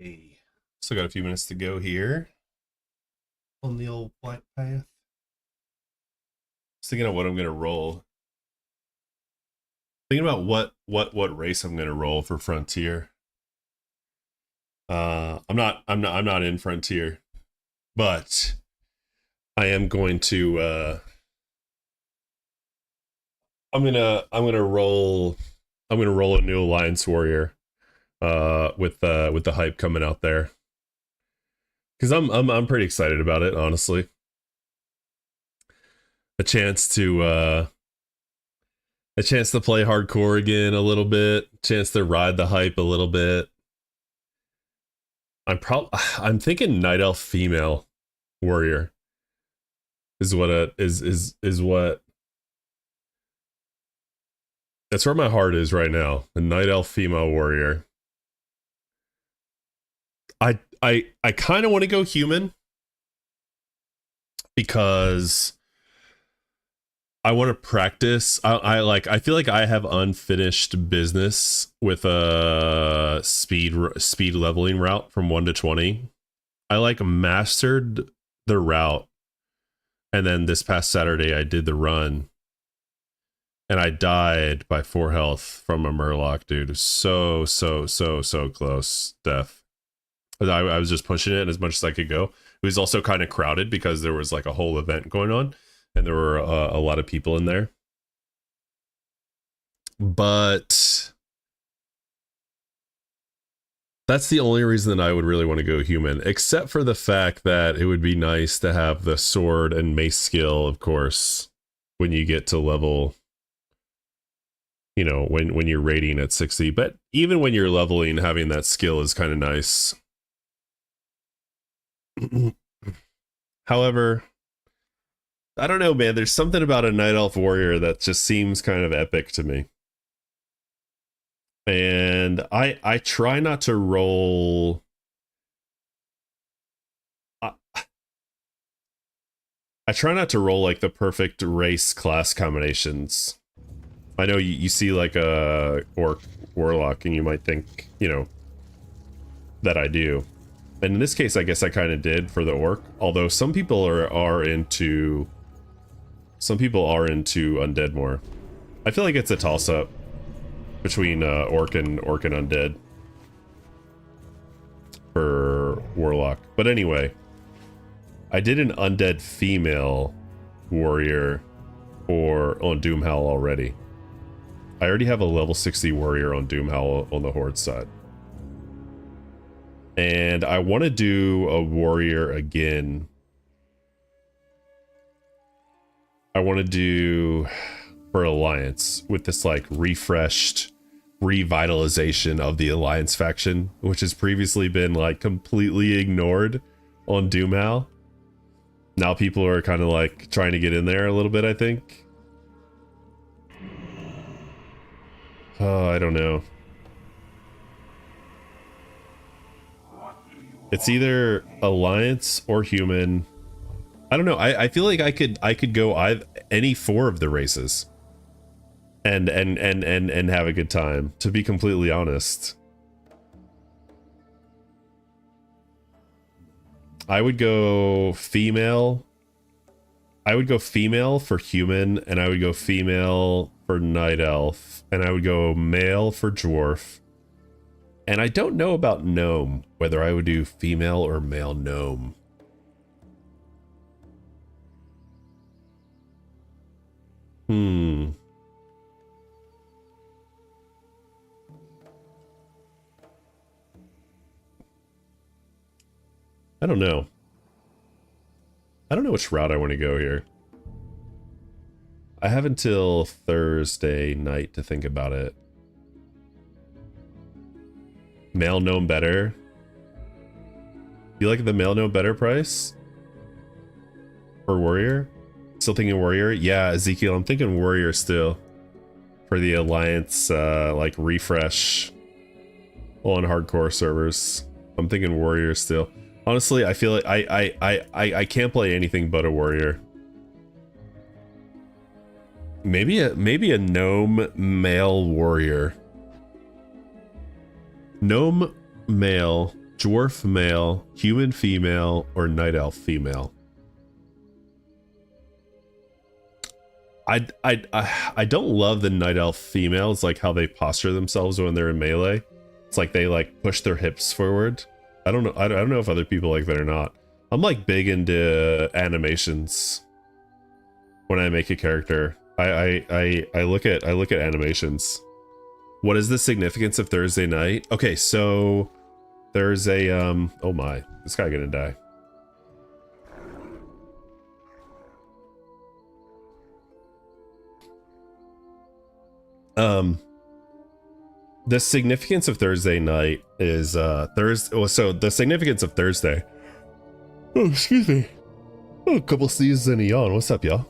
Okay. Still got a few minutes to go here on the old flight path. Just thinking of what I'm gonna roll. Thinking about what race I'm gonna roll for Frontier. I'm not in Frontier, but I am going to I'm gonna roll a new Alliance Warrior with the hype coming out there. Cuz I'm pretty excited about it, honestly. A chance to play hardcore again a little bit, chance to ride the hype a little bit. I'm thinking Night Elf female warrior is what that's where my heart is right now. The Night Elf female warrior. I kind of want to go human because I want to practice. I feel like I have unfinished business with a speed leveling route from 1 to 20. I like mastered the route, and then this past Saturday I did the run, and I died by 4 health from a Murloc, dude. So close death. I was just pushing it as much as I could go. It was also kind of crowded because there was like a whole event going on, and there were a lot of people in there. But that's the only reason that I would really want to go human, except for the fact that it would be nice to have the sword and mace skill, of course, when you get to level, you know, when you're rating at 60. But even when you're leveling, having that skill is kind of nice. However, I don't know, man. There's something about a Night Elf Warrior that just seems kind of epic to me. And I try not to roll... I try not to roll like the perfect race class combinations. I know you see like a Orc Warlock and you might think, you know, that I do. And in this case, I guess I kind of did for the Orc. Although some people are into... Some people are into Undead more. I feel like it's a toss-up between Orc and Undead for Warlock. But anyway, I did an Undead female warrior on Doomhowl already. I already have a level 60 warrior on Doomhowl on the Horde side. And I want to do a warrior again. I want to do for Alliance with this like refreshed revitalization of the Alliance faction, which has previously been like completely ignored on Doomhowl. Now people are kind of like trying to get in there a little bit, I think. Oh, I don't know. It's either Alliance or human. I don't know. I feel like I could go any 4 of the races and have a good time, to be completely honest. I would go female. I would go female for human, and I would go female for Night Elf, and I would go male for Dwarf. And I don't know about Gnome, whether I would do female or male Gnome. I don't know. I don't know which route I want to go here. I have until Thursday night to think about it. Male Gnome better. You like the male Gnome better price? For Warrior? Still thinking Warrior? Yeah, Ezekiel, I'm thinking Warrior still. For the Alliance, like, refresh on hardcore servers. I'm thinking Warrior still. Honestly, I feel like I can't play anything but a Warrior. Maybe a Gnome male Warrior. Gnome male dwarf male, human female, or night elf female. I don't love the night elf females, like how they posture themselves when they're in melee. It's like they like push their hips forward. I don't know. I don't know if other people like that or not. I'm like big into animations when I make a character. I look at animations. What is the significance of Thursday night? Okay, so there's a oh my, this guy gonna die. The significance of Thursday night is Thursday. Well, so the significance of Thursday. Oh, excuse me. Oh, a couple sneezes and a yawn. What's up, y'all?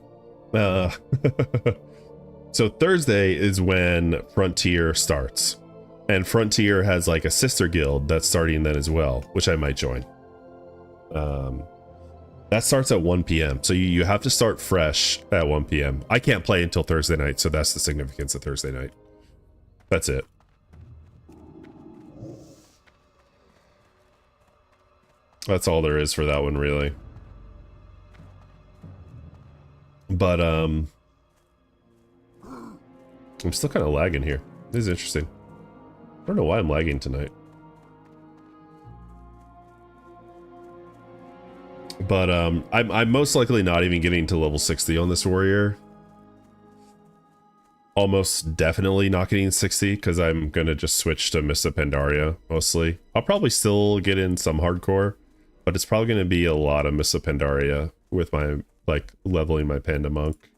So Thursday is when Frontier starts, and Frontier has like a sister guild that's starting then as well, which I might join. That starts at 1 p.m. So you have to start fresh at 1 p.m. I can't play until Thursday night, so that's the significance of Thursday night. That's it. That's all there is for that one, really. But I'm still kind of lagging here. This is interesting. I don't know why I'm lagging tonight. But I'm most likely not even getting to level 60 on this warrior. Almost definitely not getting 60 because I'm gonna just switch to Missa Pandaria mostly. I'll probably still get in some hardcore, but it's probably gonna be a lot of Missa Pandaria with my like leveling my Panda Monk.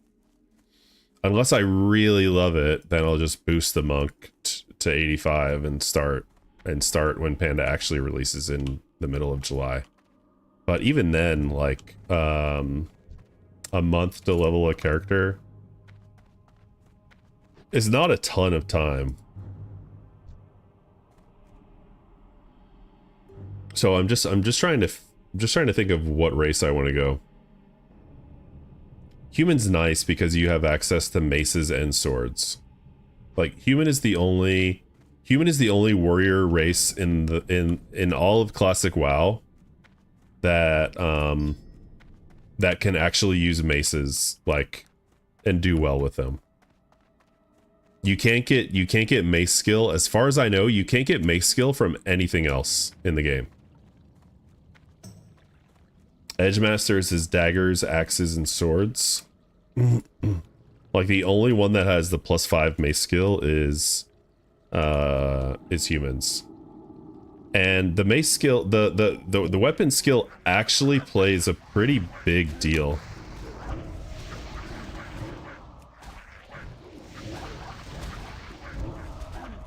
Unless I really love it, then I'll just boost the monk to 85 and start when Panda actually releases in the middle of July. But even then, like a month to level a character is not a ton of time. So I'm just trying to think of what race I want to go. Human's nice because you have access to maces and swords. Like human is the only warrior race in all of classic WoW that that can actually use maces like and do well with them. You can't get mace skill, as far as I know, you can't get mace skill from anything else in the game. Edgemasters is daggers, axes, and swords. Like the only one that has the +5 mace skill is humans. And the mace skill, the weapon skill actually plays a pretty big deal.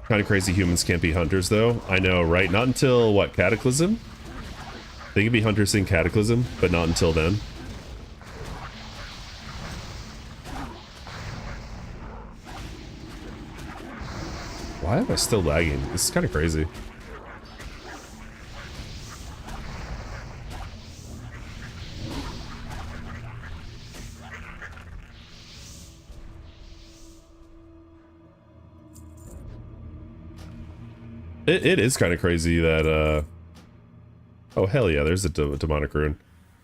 Kind of crazy humans can't be hunters though. I know, right? Not until what, Cataclysm? They can be hunters in Cataclysm, but not until then. Why am I still lagging? This is kind of crazy. It is kind of crazy that, oh, hell yeah, there's a demonic rune.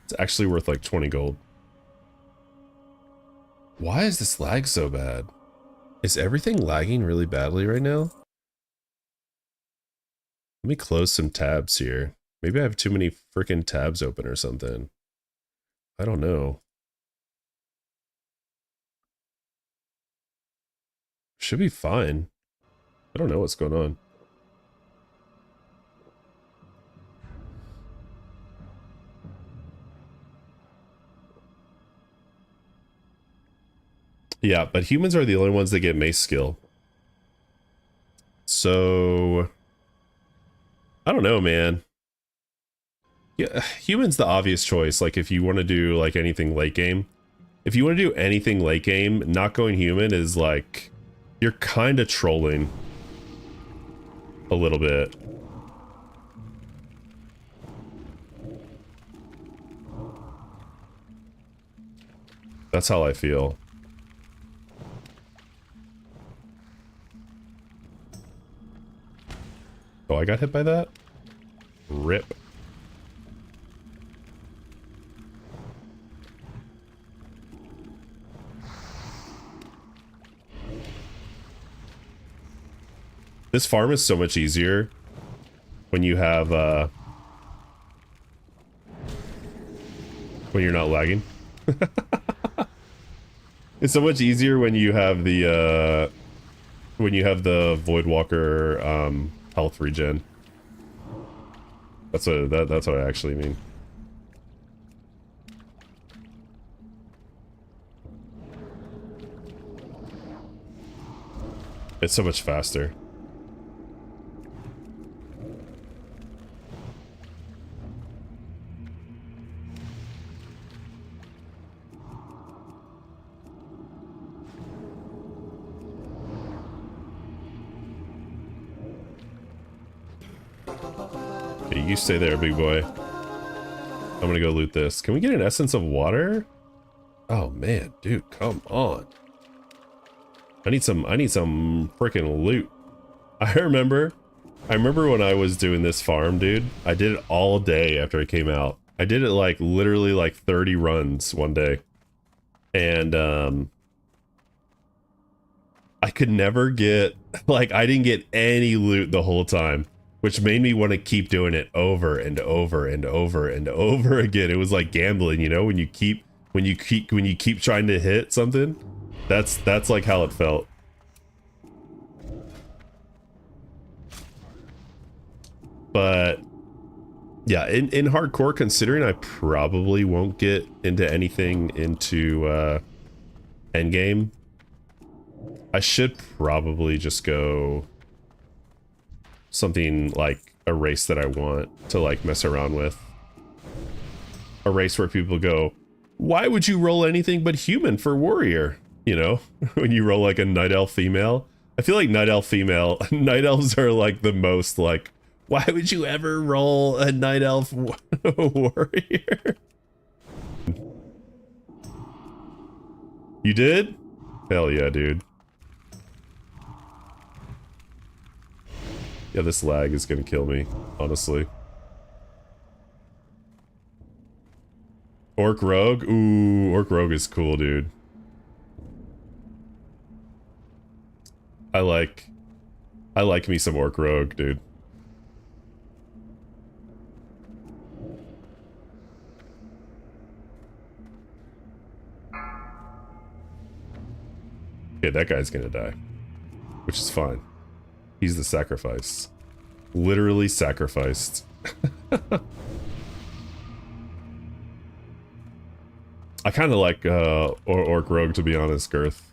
It's actually worth like 20 gold. Why is this lag so bad? Is everything lagging really badly right now? Let me close some tabs here. Maybe I have too many freaking tabs open or something. I don't know. Should be fine. I don't know what's going on. Yeah, but humans are the only ones that get mace skill. So I don't know, man. Yeah, human's the obvious choice. Like if you want to do like anything late game. If you want to do anything late game, not going human is like you're kind of trolling a little bit. That's how I feel. Oh, I got hit by that? Rip. This farm is so much easier when you have, when you're not lagging. It's so much easier when you have the, Voidwalker, health regen. That's what I actually mean. It's so much faster. Okay, you stay there, big boy. I'm gonna go loot this. Can we get an essence of water? Oh man, dude, come on. I need some freaking loot. I remember when I was doing this farm, dude. I did it all day after it came out. I did it like literally like 30 runs one day. And I could never get, like, I didn't get any loot the whole time, which made me want to keep doing it over and over and over and over again. It was like gambling, you know, when you keep trying to hit something. That's like how it felt. But yeah, in hardcore, considering I probably won't get into anything into endgame, I should probably just go something like a race that I want to like mess around with. A race where people go, why would you roll anything but human for warrior? You know, when you roll like a night elf female. I feel like night elves are like the most like, why would you ever roll a night elf warrior? You did? Hell yeah, dude. Yeah, this lag is gonna kill me, honestly. Orc Rogue? Ooh, Orc Rogue is cool, dude. I like me some Orc Rogue, dude. Okay, that guy's gonna die, which is fine. He's the sacrifice. Literally sacrificed. I kind of like Orc Rogue, to be honest, Girth.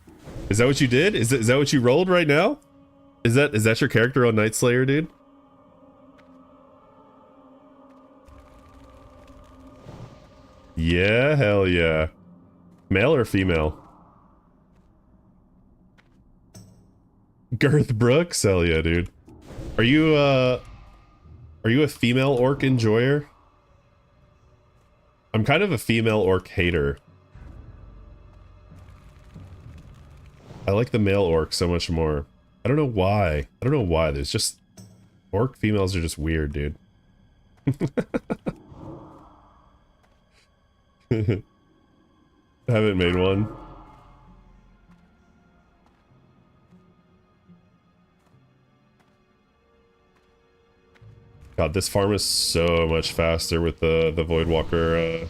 Is that what you did? Is that what you rolled right now? Is that your character on Nightslayer, dude? Yeah, hell yeah. Male or female? Girth Brooks? Hell yeah, dude. Are you a female orc enjoyer? I'm kind of a female orc hater. I like the male orc so much more. I don't know why. There's just... Orc females are just weird, dude. I haven't made one. God, this farm is so much faster with the Voidwalker,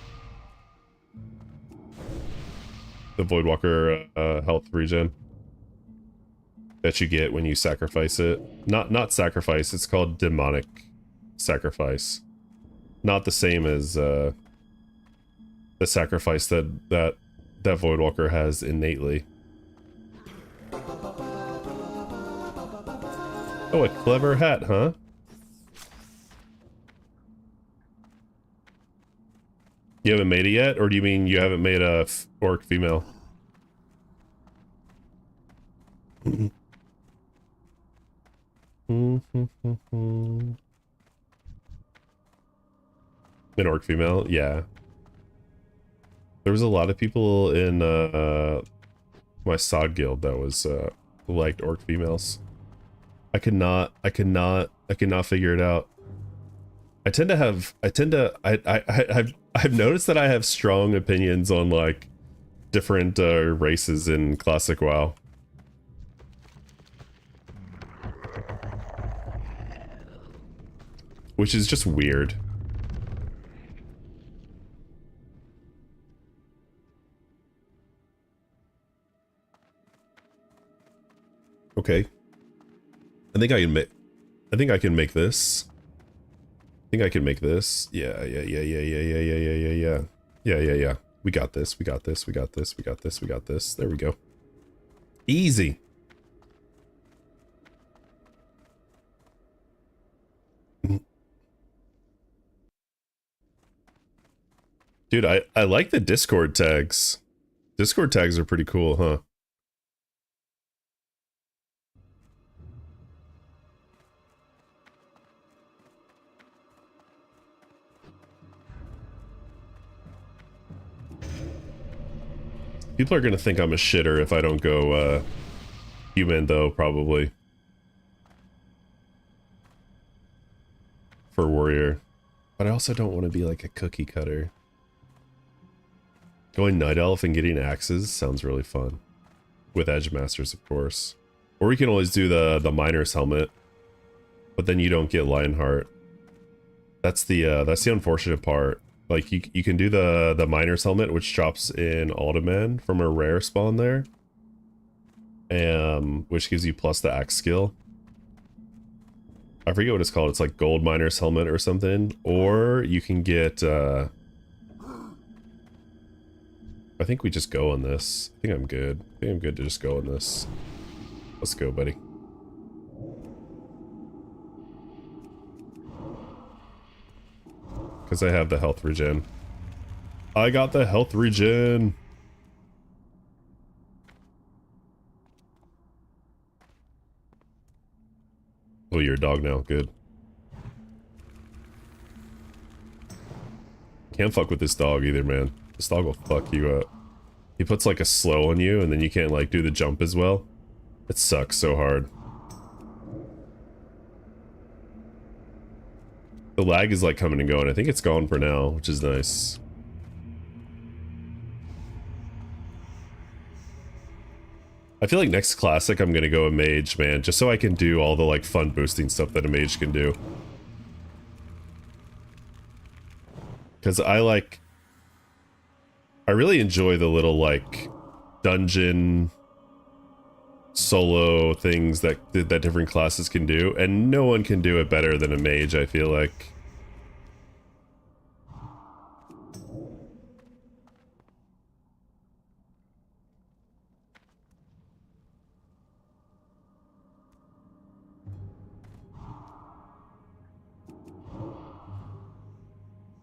health regen that you get when you sacrifice it. Not sacrifice, it's called demonic sacrifice. Not the same as the sacrifice that Voidwalker has innately. Oh, a clever hat, huh? You haven't made it yet? Or do you mean you haven't made a orc female? An orc female? Yeah. There was a lot of people in my SOD guild that was liked orc females. I could not figure it out. I've noticed that I have strong opinions on like different races in classic WoW. Which is just weird. Okay. I think I can make this. I think I can make this. Yeah. Yeah. We got this. There we go. Easy. Dude, I like the Discord tags. Discord tags are pretty cool, huh? People are gonna think I'm a shitter if I don't go human though, probably. For warrior. But I also don't want to be like a cookie cutter. Going Night Elf and getting axes sounds really fun. With Edge Masters, of course. Or you can always do the Miner's Helmet. But then you don't get Lionheart. That's the unfortunate part. Like, you can do the Miner's Helmet, which drops in Alderman from a rare spawn there. Which gives you plus the axe skill. I forget what it's called. It's like Gold Miner's Helmet or something. Or you can get... I think we just go on this. I think I'm good. I think I'm good to just go on this. Let's go, buddy. Because I have the health regen. I got the health regen! Oh, you're a dog now. Good. Can't fuck with this dog either, man. This dog will fuck you up. He puts like a slow on you and then you can't like do the jump as well. It sucks so hard. The lag is like coming and going. I think it's gone for now, which is nice. I feel like next classic I'm gonna go a mage, man, just so I can do all the like fun boosting stuff that a mage can do. Because I really enjoy the little like dungeon solo things that different classes can do, and no one can do it better than a mage, I feel like.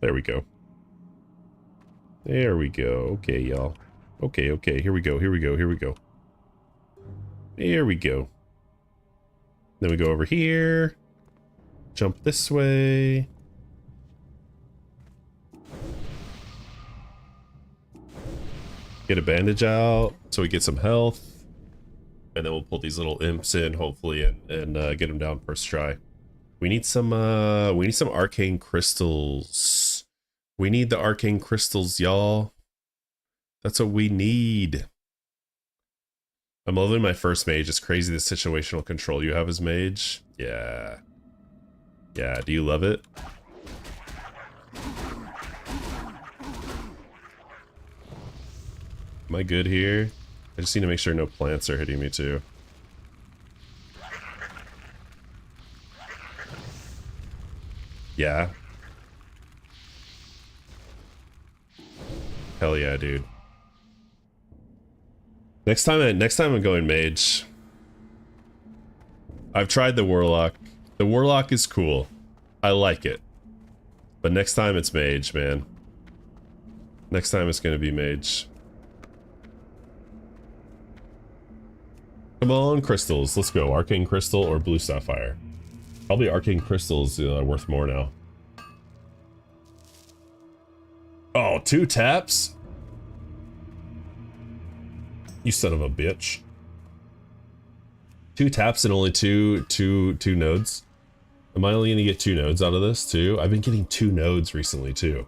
There we go. There we go. Okay, y'all. Okay, okay. Here we go. Here we go. Here we go. Here we go. Then we go over here. Jump this way. Get a bandage out so we get some health. And then we'll pull these little imps in, hopefully, and get them down first try. We need some arcane crystals. We need the arcane crystals, y'all. That's what we need. I'm loving my first mage. It's crazy the situational control you have as mage. Yeah. Yeah, do you love it? Am I good here? I just need to make sure no plants are hitting me too. Yeah. Hell yeah, dude. Next time I'm going mage. I've tried the Warlock. The Warlock is cool. I like it. But next time it's mage, man. Next time it's gonna be mage. Come on, crystals. Let's go. Arcane crystal or blue sapphire. Probably arcane crystals worth more now. Oh, 2 taps? You son of a bitch. 2 taps and only two nodes. Am I only gonna get 2 nodes out of this too? I've been getting 2 nodes recently too.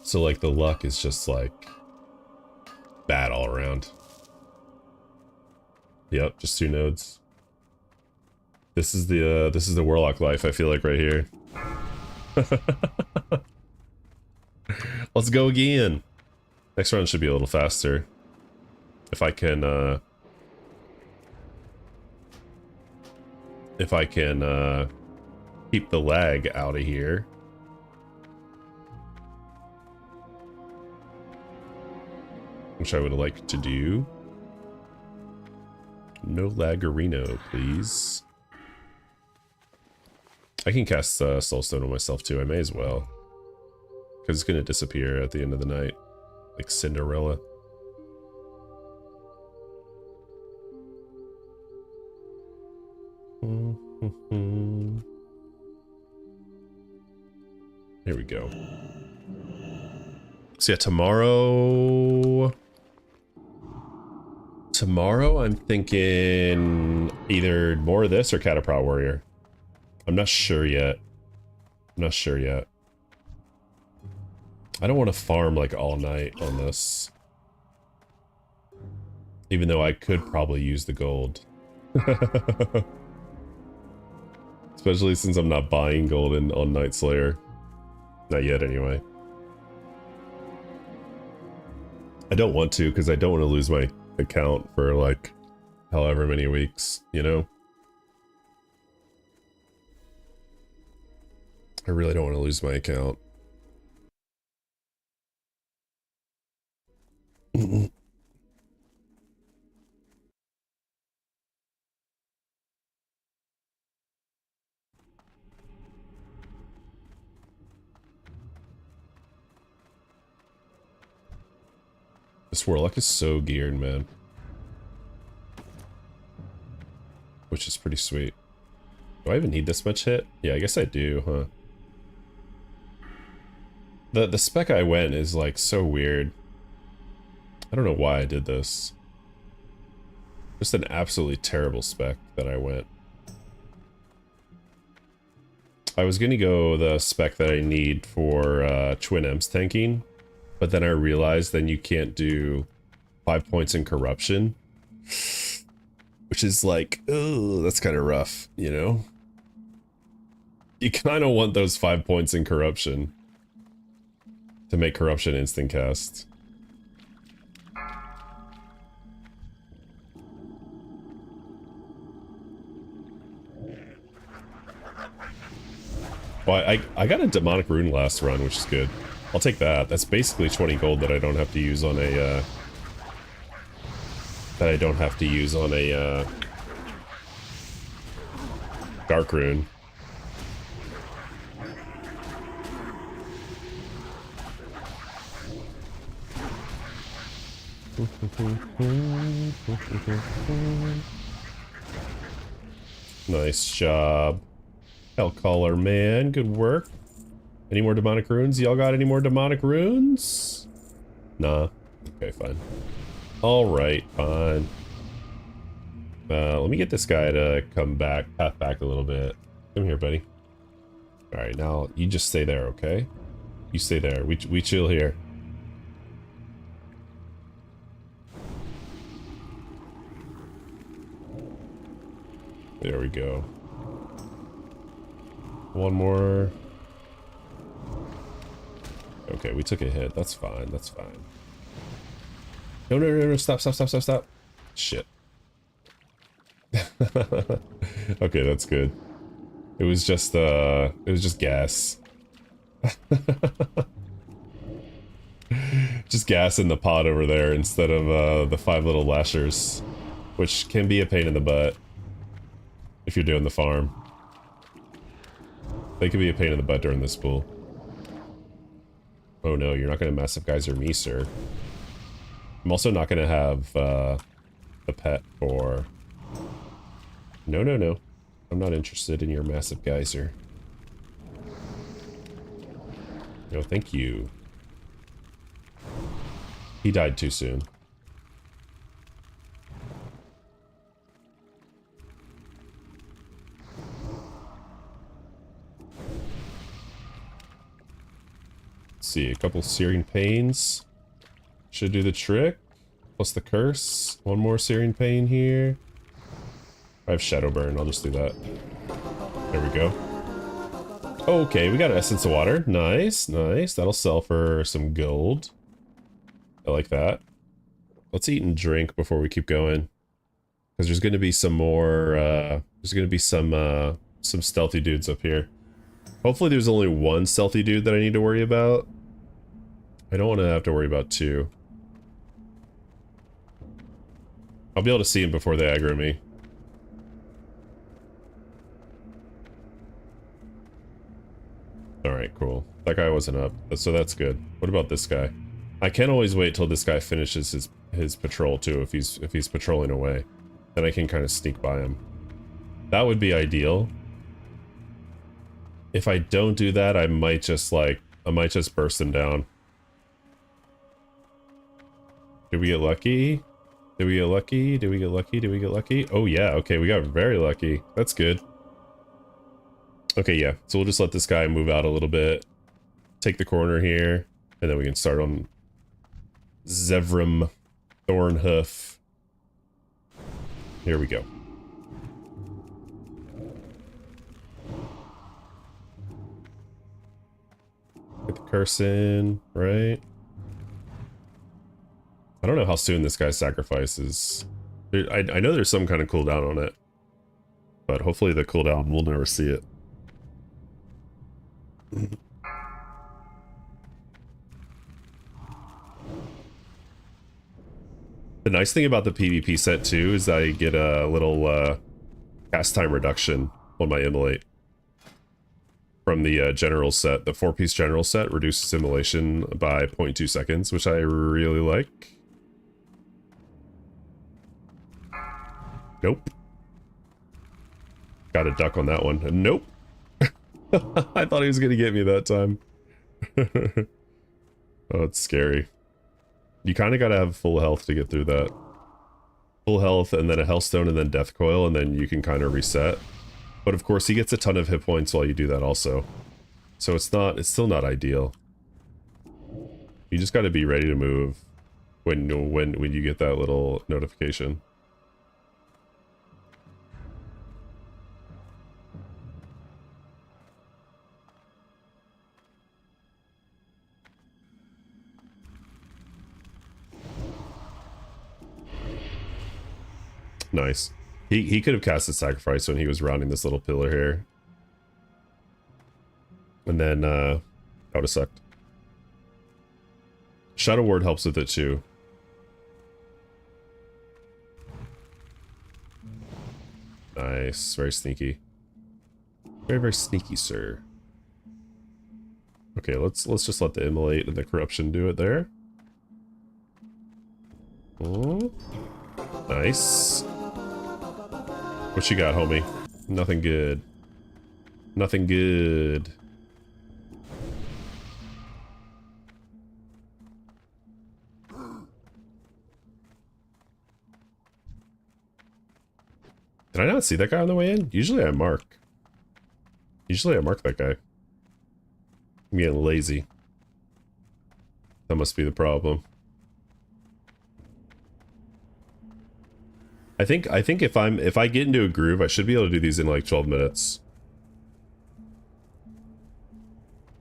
So like the luck is just like bad all around. Yep, just 2 nodes. This is the Warlock life, I feel like, right here. Let's go again. Next round should be a little faster. If I can keep the lag out of here. Which I would like to do. No laggerino, please. I can cast Soulstone on myself too, I may as well. Because it's going to disappear at the end of the night. Like Cinderella. Here we go. So yeah, tomorrow I'm thinking either more of this or Cataprow Warrior. I'm not sure yet. I don't want to farm like all night on this. Even though I could probably use the gold. Especially since I'm not buying gold on Nightslayer. Not yet, anyway. I don't want to, because I don't want to lose my account for, like, however many weeks, you know? I really don't want to lose my account. This Warlock is so geared, man. Which is pretty sweet. Do I even need this much hit? Yeah, I guess I do, huh? The spec I went is like so weird. I don't know why I did this. Just an absolutely terrible spec that I went. I was gonna go the spec that I need for Twin M's tanking, but then I realized then you can't do 5 points in corruption. Which is like, oh, that's kind of rough, you know? You kind of want those 5 points in corruption to make corruption instant cast. Well, I got a demonic rune last run, which is good. I'll take that. That's basically 20 gold that I don't have to use on a dark rune. Nice job. Hellcaller, man. Good work. Any more demonic runes? Y'all got any more demonic runes? Nah. Okay, fine. Alright, fine. Let me get this guy to come back, path back a little bit. Come here, buddy. Alright, now you just stay there, okay? You stay there. We chill here. There we go. One more. Okay, we took a hit. That's fine. That's fine. No. Stop. Shit. Okay, that's good. It was just gas. Just gas in the pot over there instead of the 5 little lashers, which can be a pain in the butt if you're doing the farm. They can be a pain in the butt during this pool. Oh no, you're not going to Massive Geyser me, sir. I'm also not going to have the pet for... No. I'm not interested in your Massive Geyser. No, thank you. He died too soon. see, a couple Searing Pains should do the trick. Plus the curse. One more Searing Pain here. I have Shadow Burn, I'll just do that. There we go. Okay, we got an Essence of Water. Nice, nice. That'll sell for some gold. I like that. Let's eat and drink before we keep going. Because there's going to be some more, there's going to be some stealthy dudes up here. Hopefully there's only one stealthy dude that I need to worry about. I don't want to have to worry about two. I'll be able to see him before they aggro me. Alright, cool. That guy wasn't up, so that's good. What about this guy? I can always wait till this guy finishes his patrol too, if he's patrolling away. Then I can kind of sneak by him. That would be ideal. If I don't do that, I might just burst him down. Did we get lucky? Did we get lucky? Did we get lucky? Did we get lucky? Oh yeah, okay, we got very lucky. That's good. Okay, yeah, so we'll just let this guy move out a little bit. Take the corner here, and then we can start on Zevram Thornhoof. Here we go. Get the curse in, right? I don't know how soon this guy's sacrifice is. I know there's some kind of cooldown on it. But hopefully the cooldown, we'll never see it. The nice thing about the PvP set too is I get a little cast time reduction on my immolate. From the general set. The 4-piece general set reduces immolation by 0.2 seconds, which I really like. Nope. Got a duck on that one. Nope. I thought he was gonna get me that time. Oh, it's scary. You kind of gotta have full health to get through that. Full health, and then a Hellstone, and then Death Coil, and then you can kind of reset. But of course, he gets a ton of hit points while you do that also. So it's still not ideal. You just gotta be ready to move when you get that little notification. Nice. He could have cast a sacrifice when he was rounding this little pillar here. And then, that would have sucked. Shadow Ward helps with it too. Nice. Very sneaky. Very, very sneaky, sir. Okay, let's just let the Immolate and the Corruption do it there. Oh. Nice. What you got, homie? Nothing good. Nothing good. Did I not see that guy on the way in? Usually I mark. Usually I mark that guy. I'm getting lazy. That must be the problem. I think if I get into a groove, I should be able to do these in like 12 minutes.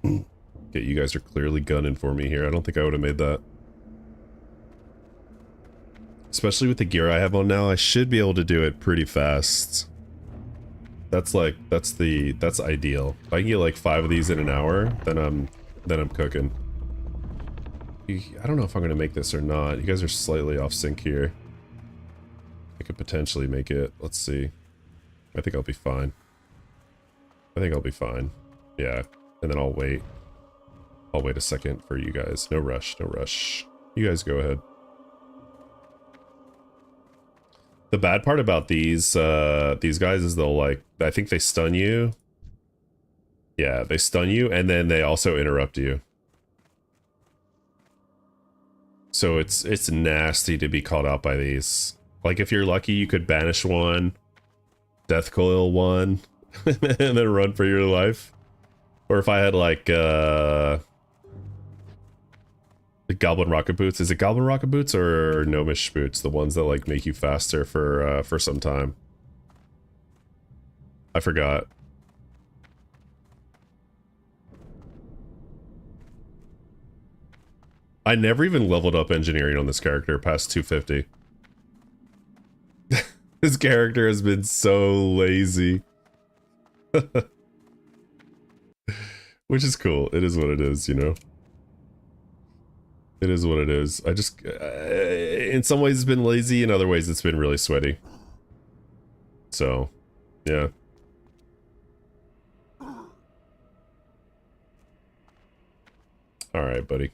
Okay, you guys are clearly gunning for me here. I don't think I would have made that. Especially with the gear I have on now, I should be able to do it pretty fast. That's ideal. If I can get like 5 of these in an hour, then I'm cooking. I don't know if I'm gonna make this or not. You guys are slightly off sync here. I could potentially make it. Let's see. I think I'll be fine. I think I'll be fine. Yeah. And then I'll wait. I'll wait a second for you guys. No rush, no rush. You guys go ahead. The bad part about these guys is they'll like, I think they stun you. Yeah, they stun you and then they also interrupt you. So it's nasty to be called out by these. Like if you're lucky, you could banish one, death coil one, and then run for your life. Or if I had like Goblin rocket boots. Is it Goblin rocket boots or Gnomish boots? The ones that like make you faster for some time. I forgot. I never even leveled up engineering on this character past 250. This character has been so lazy. Which is cool. It is what it is, you know? It is what it is. I just... in some ways it's been lazy, in other ways it's been really sweaty. So, yeah. Alright, buddy.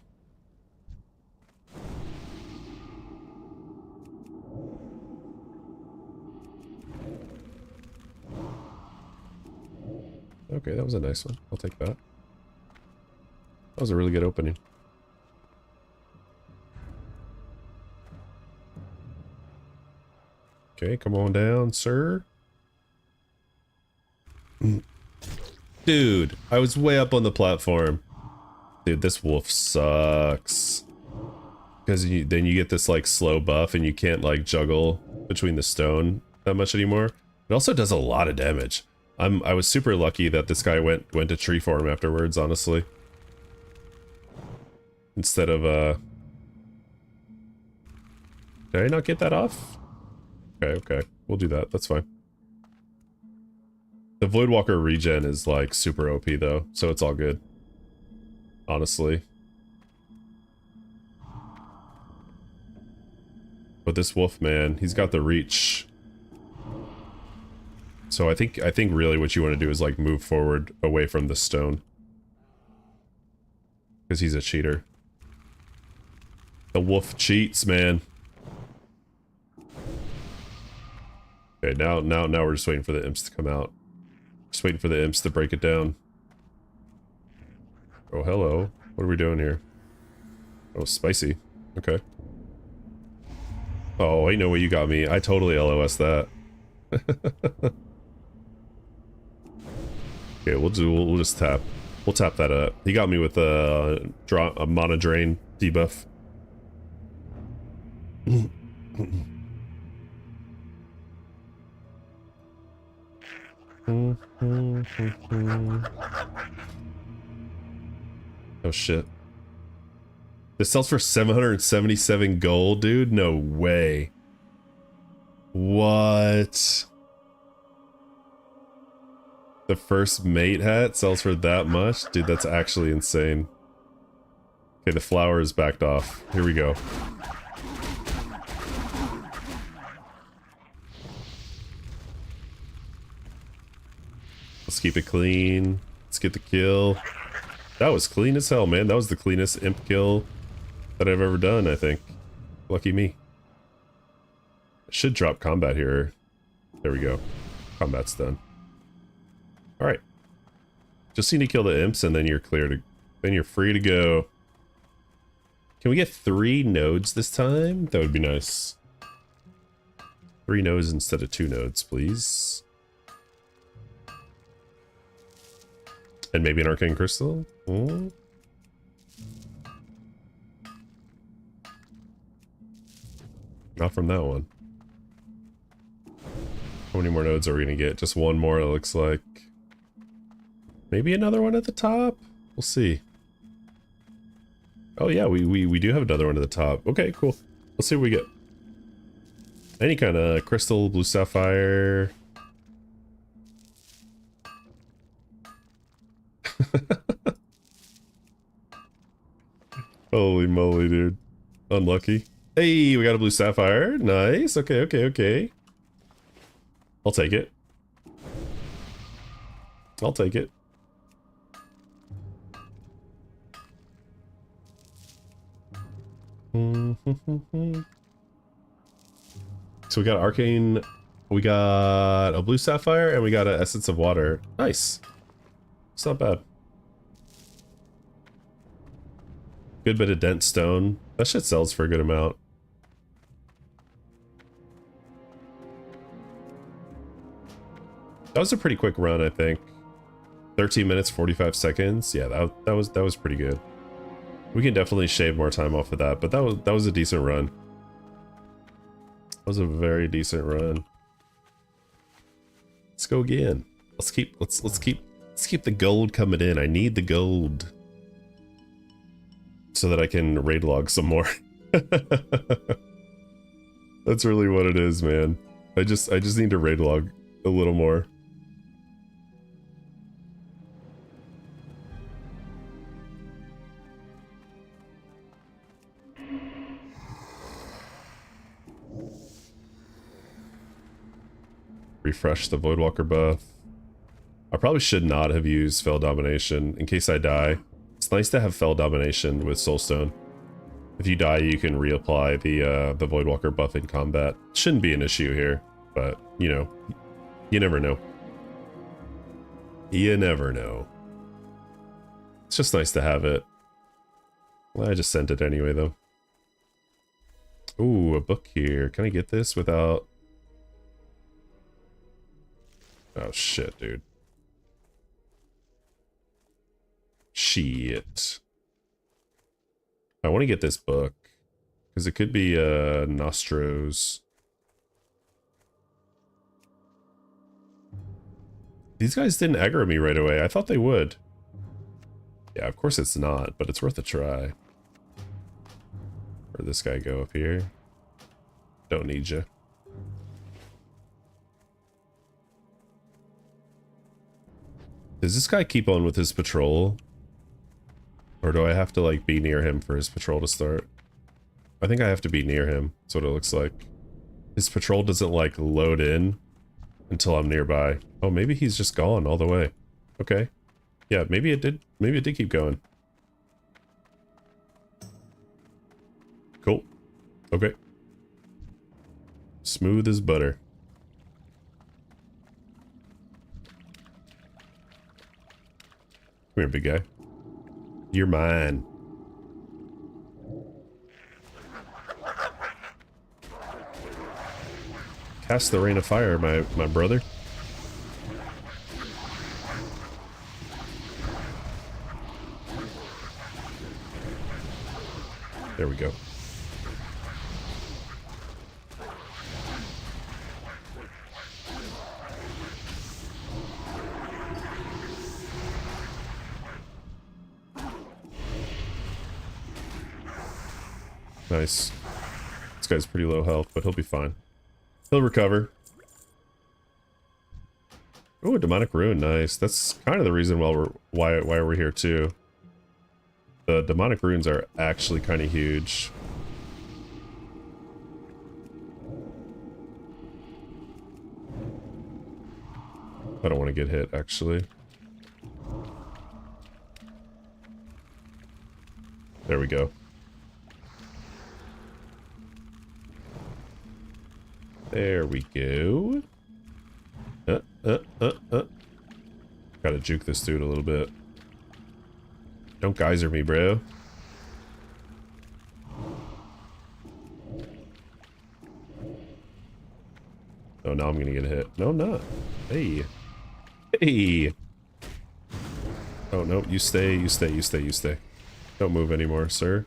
Okay, that was a nice one. I'll take that. That was a really good opening. Okay, come on down, sir. Dude, I was way up on the platform. Dude, this wolf sucks. Because then you get this like slow buff and you can't like juggle between the stone that much anymore. It also does a lot of damage. I was super lucky that this guy went to tree form afterwards, honestly. Instead of did I not get that off? Okay, we'll do that. That's fine. The Voidwalker regen is like super OP though, so it's all good. Honestly. But this wolf man, he's got the reach. So I think really what you want to do is like move forward away from the stone. Because he's a cheater. The wolf cheats, man. Okay, now we're just waiting for the imps to come out. Just waiting for the imps to break it down. Oh, hello. What are we doing here? Oh, spicy. Okay. Oh, ain't no way you got me. I totally LOS that. Okay, we'll just tap. We'll tap that up. He got me with a mana drain debuff. Oh shit. This sells for 777 gold, dude? No way. What? The first mate hat sells for that much? Dude, that's actually insane. Okay, the flower is backed off. Here we go. Let's keep it clean. Let's get the kill. That was clean as hell, man. That was the cleanest imp kill that I've ever done, I think. Lucky me. I should drop combat here. There we go. Combat's done. Alright. Just need to kill the imps and then you're clear to... then you're free to go. Can we get 3 nodes this time? That would be nice. 3 nodes instead of 2 nodes, please. And maybe an arcane crystal? Oh. Not from that one. How many more nodes are we gonna get? Just one more, it looks like. Maybe another one at the top? We'll see. Oh yeah, we do have another one at the top. Okay, cool. Let's see what we get. Any kind of crystal, blue sapphire. Holy moly, dude. Unlucky. Hey, we got a blue sapphire. Nice. Okay. I'll take it. I'll take it. So we got arcane, we got a blue sapphire, and we got an essence of water. Nice. It's not bad. Good bit of dense stone. That shit sells for a good amount. That was a pretty quick run, I think. 13 minutes, 45 seconds. Yeah, that was pretty good. We can definitely shave more time off of that, but that was a decent run. That was a very decent run. Let's go again. Let's keep the gold coming in. I need the gold so that I can raid log some more. That's really what it is, man. I just need to raid log a little more. Refresh the Voidwalker buff. I probably should not have used Fell Domination in case I die. It's nice to have Fell Domination with Soulstone. If you die, you can reapply the Voidwalker buff in combat. Shouldn't be an issue here, but you know, you never know. You never know. It's just nice to have it. Well, I just sent it anyway, though. Ooh, a book here. Can I get this without... Oh, shit, dude. Shit. I want to get this book. Because it could be, Nostro's. These guys didn't aggro me right away. I thought they would. Yeah, of course it's not, but it's worth a try. Where'd this guy go up here? Don't need you. Does this guy keep on with his patrol? Or do I have to, like, be near him for his patrol to start? I think I have to be near him. That's what it looks like. His patrol doesn't, like, load in until I'm nearby. Oh, maybe he's just gone all the way. Okay. Yeah, maybe it did keep going. Cool. Okay. Smooth as butter. Come here, big guy. You're mine. Cast the rain of fire, my brother. There we go. Nice. This guy's pretty low health, but he'll be fine. He'll recover. Oh, a demonic rune, nice. That's kind of the reason why we're here too. The demonic runes are actually kind of huge. I don't want to get hit, actually. There we go. There we go. Gotta juke this dude a little bit. Don't geyser me, bro. Oh, now I'm gonna get hit. No, I'm not. Hey. Hey. Oh, no. You stay, you stay, you stay, you stay. Don't move anymore, sir.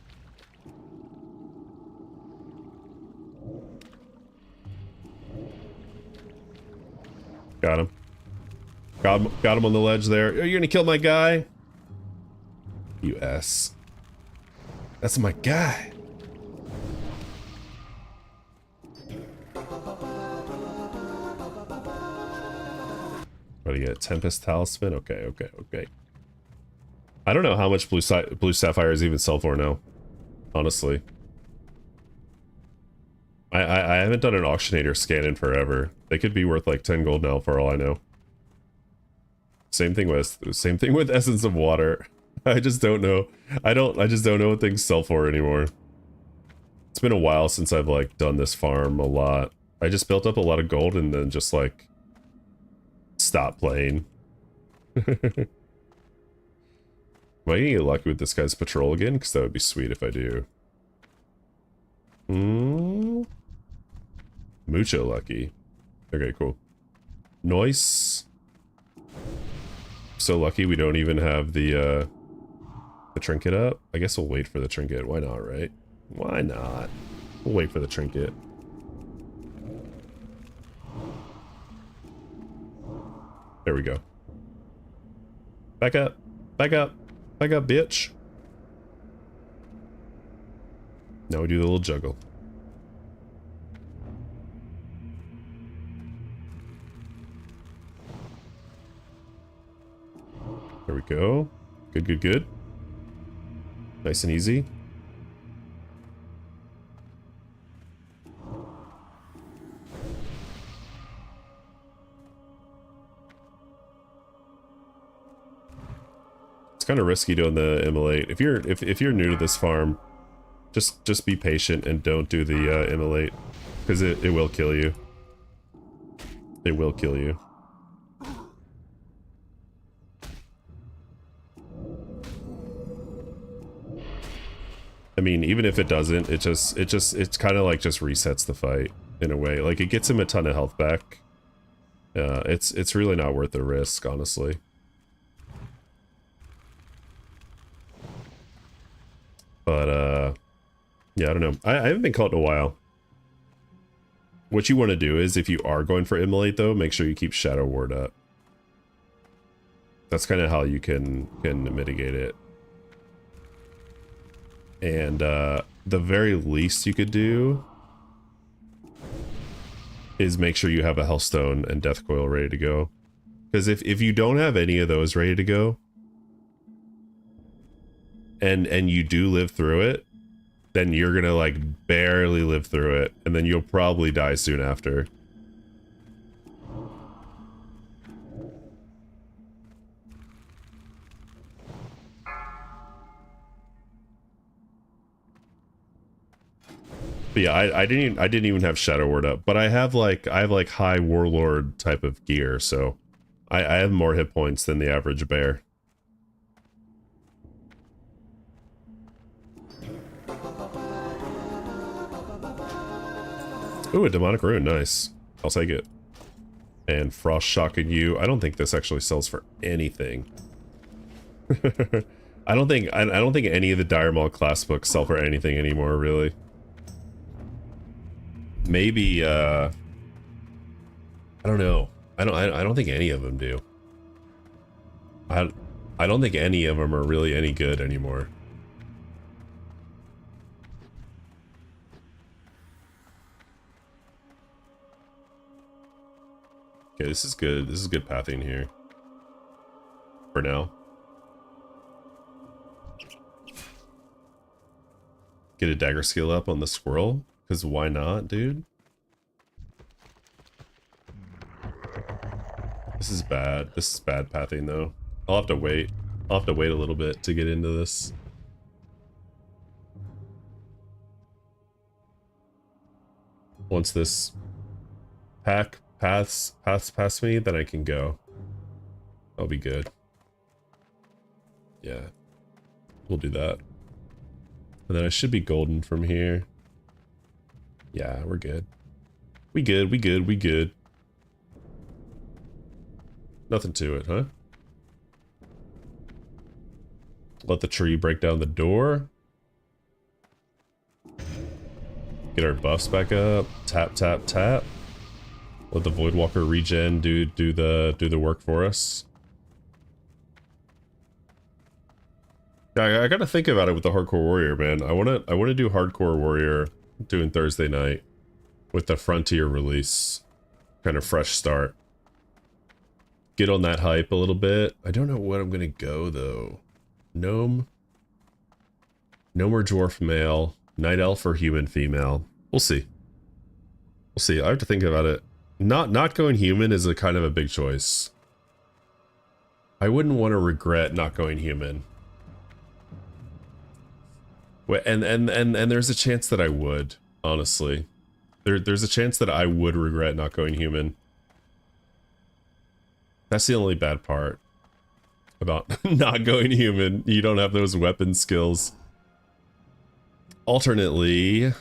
Got him. Got him on the ledge there. Are you gonna kill my guy? You ass. That's my guy. What do you get? Tempest Talisman? Okay. I don't know how much blue sapphires even sell for now. Honestly. I haven't done an auctionator scan in forever. They could be worth like 10 gold now for all I know. Same thing with Essence of Water. I just don't know. I just don't know what things sell for anymore. It's been a while since I've like done this farm a lot. I just built up a lot of gold and then just like stopped playing. Am I gonna get lucky with this guy's patrol again? Because that would be sweet if I do. Mucho lucky. Okay, cool. Nice. So lucky we don't even have the the trinket up? I guess we'll wait for the trinket. Why not, right? Why not? We'll wait for the trinket. There we go. Back up. Back up. Back up, bitch. Now we do the little juggle. There we go. Good, good, good. Nice and easy. It's kind of risky doing the immolate. If you're new to this farm, just be patient and don't do the immolate, because it will kill you. It will kill you. I mean, even if it doesn't, it's kind of like just resets the fight in a way. Like, it gets him a ton of health back. It's really not worth the risk, honestly. But yeah, I don't know. I haven't been caught in a while. What you want to do is, if you are going for immolate though, make sure you keep Shadow Ward up. That's kind of how you can mitigate it. And the very least you could do is make sure you have a Hellstone and Death Coil ready to go. Because if you don't have any of those ready to go, and you do live through it, then you're gonna like barely live through it, and then you'll probably die soon after. But yeah, I didn't even have Shadow Ward up, but I have like high Warlord type of gear, so I have more hit points than the average bear. Ooh, a Demonic Rune, nice. I'll take it. And Frost Shocking you. I don't think this actually sells for anything. I don't think any of the Dire Maul class books sell for anything anymore, really. Maybe I don't know. I don't think any of them do. I don't think any of them are really any good anymore. Okay, this is good. This is good pathing here. For now. Get a dagger skill up on the squirrel. Because why not, dude? This is bad. This is bad pathing, though. I'll have to wait. I'll have to wait a little bit to get into this. Once this pack paths past me, then I can go. I'll be good. Yeah. We'll do that. And then I should be golden from here. Yeah, we're good. We good, we good, we good. Nothing to it, huh? Let the tree break down the door. Get our buffs back up. Tap, tap, tap. Let the Voidwalker regen do the work for us. I gotta think about it with the Hardcore Warrior, man. I wanna do Hardcore Warrior doing Thursday night with the Frontier release. Kind of fresh start. Get on that hype a little bit. I don't know what I'm gonna go though. Gnome or Dwarf male. Night Elf or Human female. We'll see. We'll see. I have to think about it. Not going human is a kind of a big choice. I wouldn't want to regret not going human. And there's a chance that I would, honestly. There's a chance that I would regret not going human. That's the only bad part about not going human. You don't have those weapon skills. Alternately,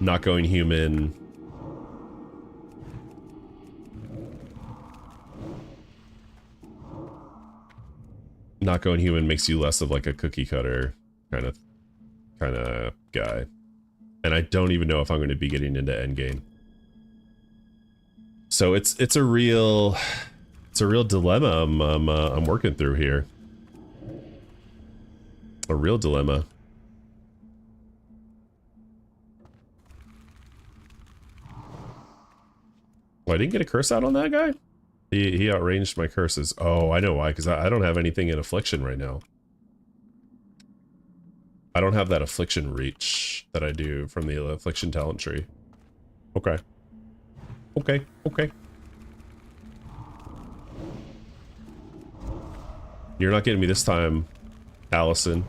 not going human. not going human makes you less of like a cookie cutter kind of guy. And I don't even know if I'm going to be getting into endgame. So it's a real dilemma I'm working through here. A real dilemma. Well, I didn't get a curse out on that guy? He outranged my curses. Oh, I know why, because I don't have anything in affliction right now. I don't have that affliction reach that I do from the affliction talent tree. Okay. Okay, okay. You're not getting me this time, Allison.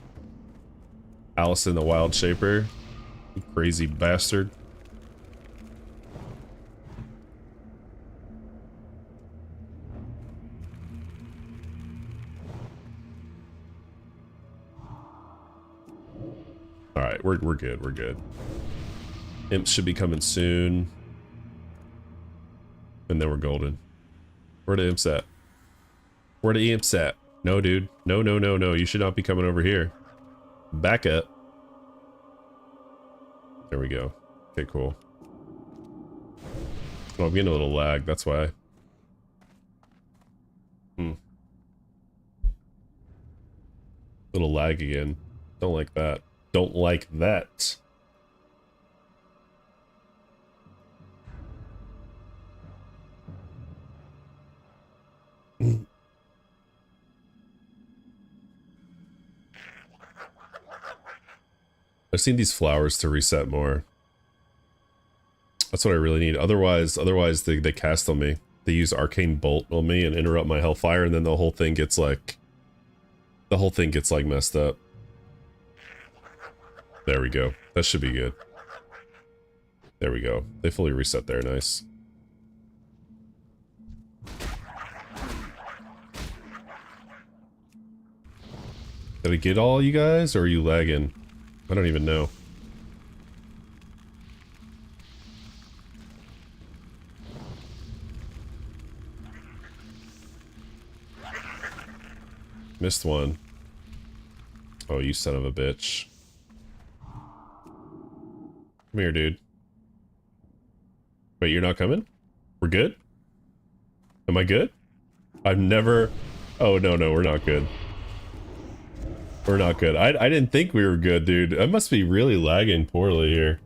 Allison the Wild Shaper. You crazy bastard. Alright, we're good, we're good. Imps should be coming soon. And then we're golden. Where the imps at? Where the imps at? No, dude. No, no, no, no. You should not be coming over here. Back up. There we go. Okay, cool. Oh, I'm getting a little lag, that's why. Little lag again. Don't like that. Don't like that. I've seen these flowers to reset more. That's what I really need. Otherwise they cast on me. They use Arcane Bolt on me and interrupt my Hellfire, and then the whole thing gets like messed up. There we go. That should be good. There we go. They fully reset there. Nice. Did I get all you guys, or are you lagging? I don't even know. Missed one. Oh, you son of a bitch. Come here, dude. Wait, you're not coming? We're good? Am I good? I've never... Oh, no, no, we're not good. We're not good. I didn't think we were good, dude. I must be really lagging poorly here.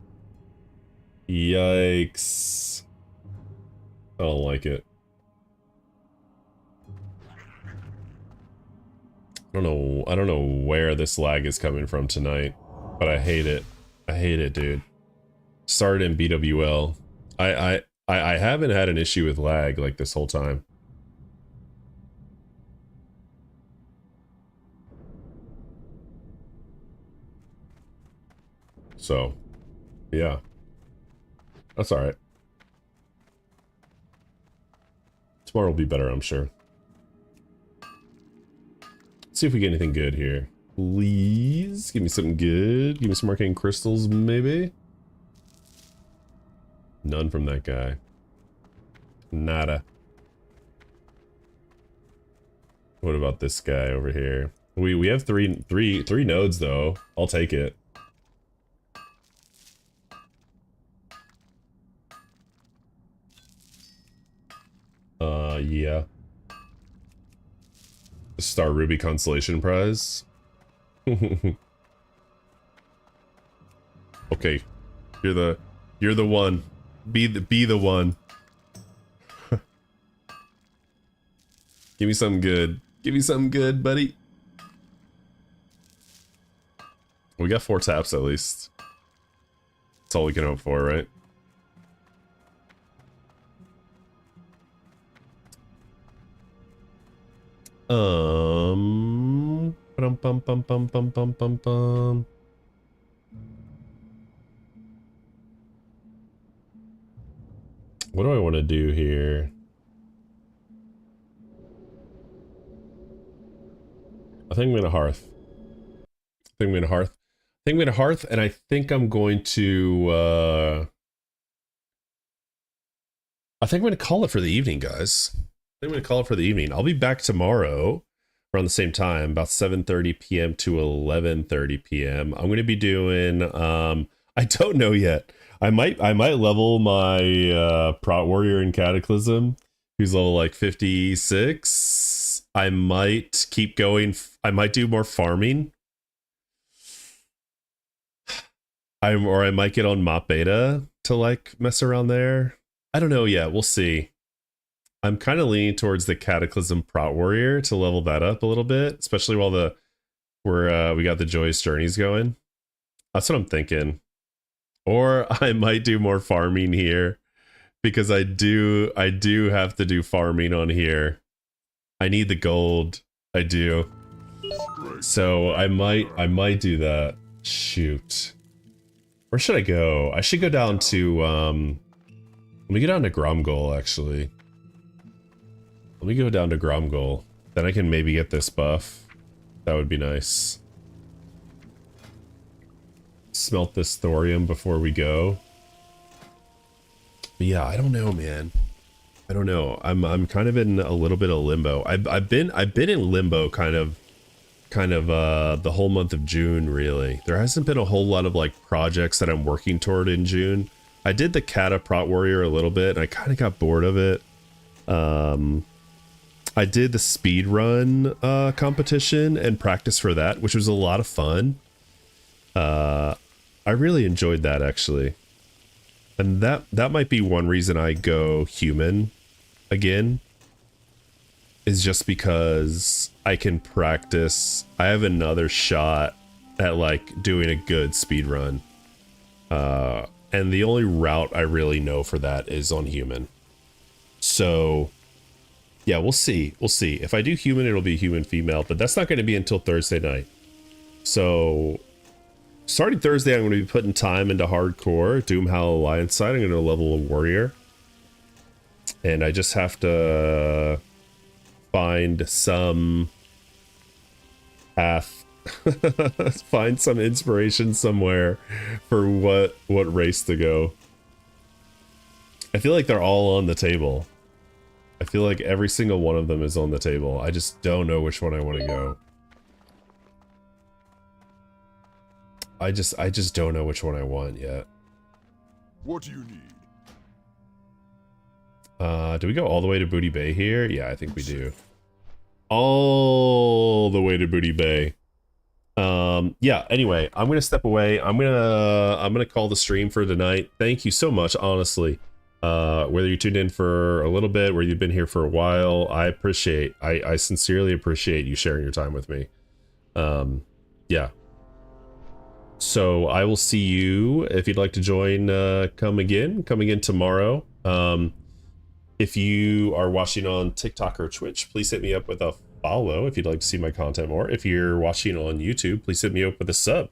Yikes. I don't like it. I don't know where this lag is coming from tonight, but I hate it. I hate it, dude. Started in BWL. I haven't had an issue with lag like this whole time. So, yeah. That's alright. Tomorrow will be better, I'm sure. Let's see if we get anything good here. Please, give me something good. Give me some arcane crystals, maybe? None from that guy. Nada. What about this guy over here? We have three nodes though. I'll take it. Yeah. Star Ruby Constellation Prize. Okay. You're the one. Be the one. Give me something good. Give me something good, buddy. We got 4 taps at least. That's all we can hope for, right? Bum, bum, bum, bum, bum, bum, bum, bum. What do I want to do here? I think I'm gonna hearth. I think I'm gonna hearth. I think I'm gonna hearth, and I think I'm going to I think I'm gonna call it for the evening, guys. I think I'm gonna call it for the evening. I'll be back tomorrow around the same time, about 7:30 p.m. to 11:30 p.m. I'm going to be doing I don't know yet. I might level my Prot Warrior in Cataclysm, who's level like 56. I might keep going. I might do more farming. Or I might get on Mop Beta to like mess around there. I don't know yet. We'll see. I'm kind of leaning towards the Cataclysm Prot Warrior to level that up a little bit, especially while we got the Joyous Journeys going. That's what I'm thinking. Or I might do more farming here, because I do have to do farming on here. I need the gold. I do. So I might do that. Shoot. Where should I go? I should go down to let me go down to Gromgol, actually. Let me go down to Gromgol. Then I can maybe get this buff. That would be nice. Smelt this thorium before we go. But yeah, I don't know, man. I don't know. I'm kind of in a little bit of limbo. I've been in limbo kind of the whole month of June, really. There hasn't been a whole lot of like projects that I'm working toward in June. I did the Kata Prot Warrior a little bit and I kind of got bored of it. I did the speed run competition and practice for that, which was a lot of fun. I really enjoyed that, actually. And that might be one reason I go human again, is just because I can practice. I have another shot at like doing a good speed run. And the only route I really know for that is on human. So yeah, we'll see. We'll see. If I do human, it'll be human female, but that's not going to be until Thursday night. So starting Thursday, I'm going to be putting time into hardcore Doom Howl Alliance side. I'm going to level a warrior. And I just have to find some path, find some inspiration somewhere for what race to go. I feel like they're all on the table. I feel like every single one of them is on the table. I just don't know which one I want to go. I just don't know which one I want yet. What do you need? Do we go all the way to Booty Bay here? Yeah, I think we do. All the way to Booty Bay. Yeah, anyway, I'm gonna step away. I'm gonna call the stream for tonight. Thank you so much, honestly. Whether you tuned in for a little bit, whether you've been here for a while, I sincerely appreciate you sharing your time with me. Yeah. So I will see you if you'd like to join. Come again tomorrow. If you are watching on TikTok or Twitch, please hit me up with a follow if you'd like to see my content more. If you're watching on YouTube, please hit me up with a sub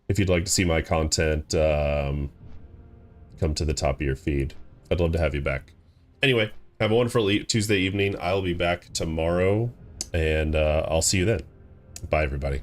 if you'd like to see my content come to the top of your feed. I'd love to have you back. Anyway, have a wonderful Tuesday evening. I'll be back tomorrow, and I'll see you then. Bye, everybody.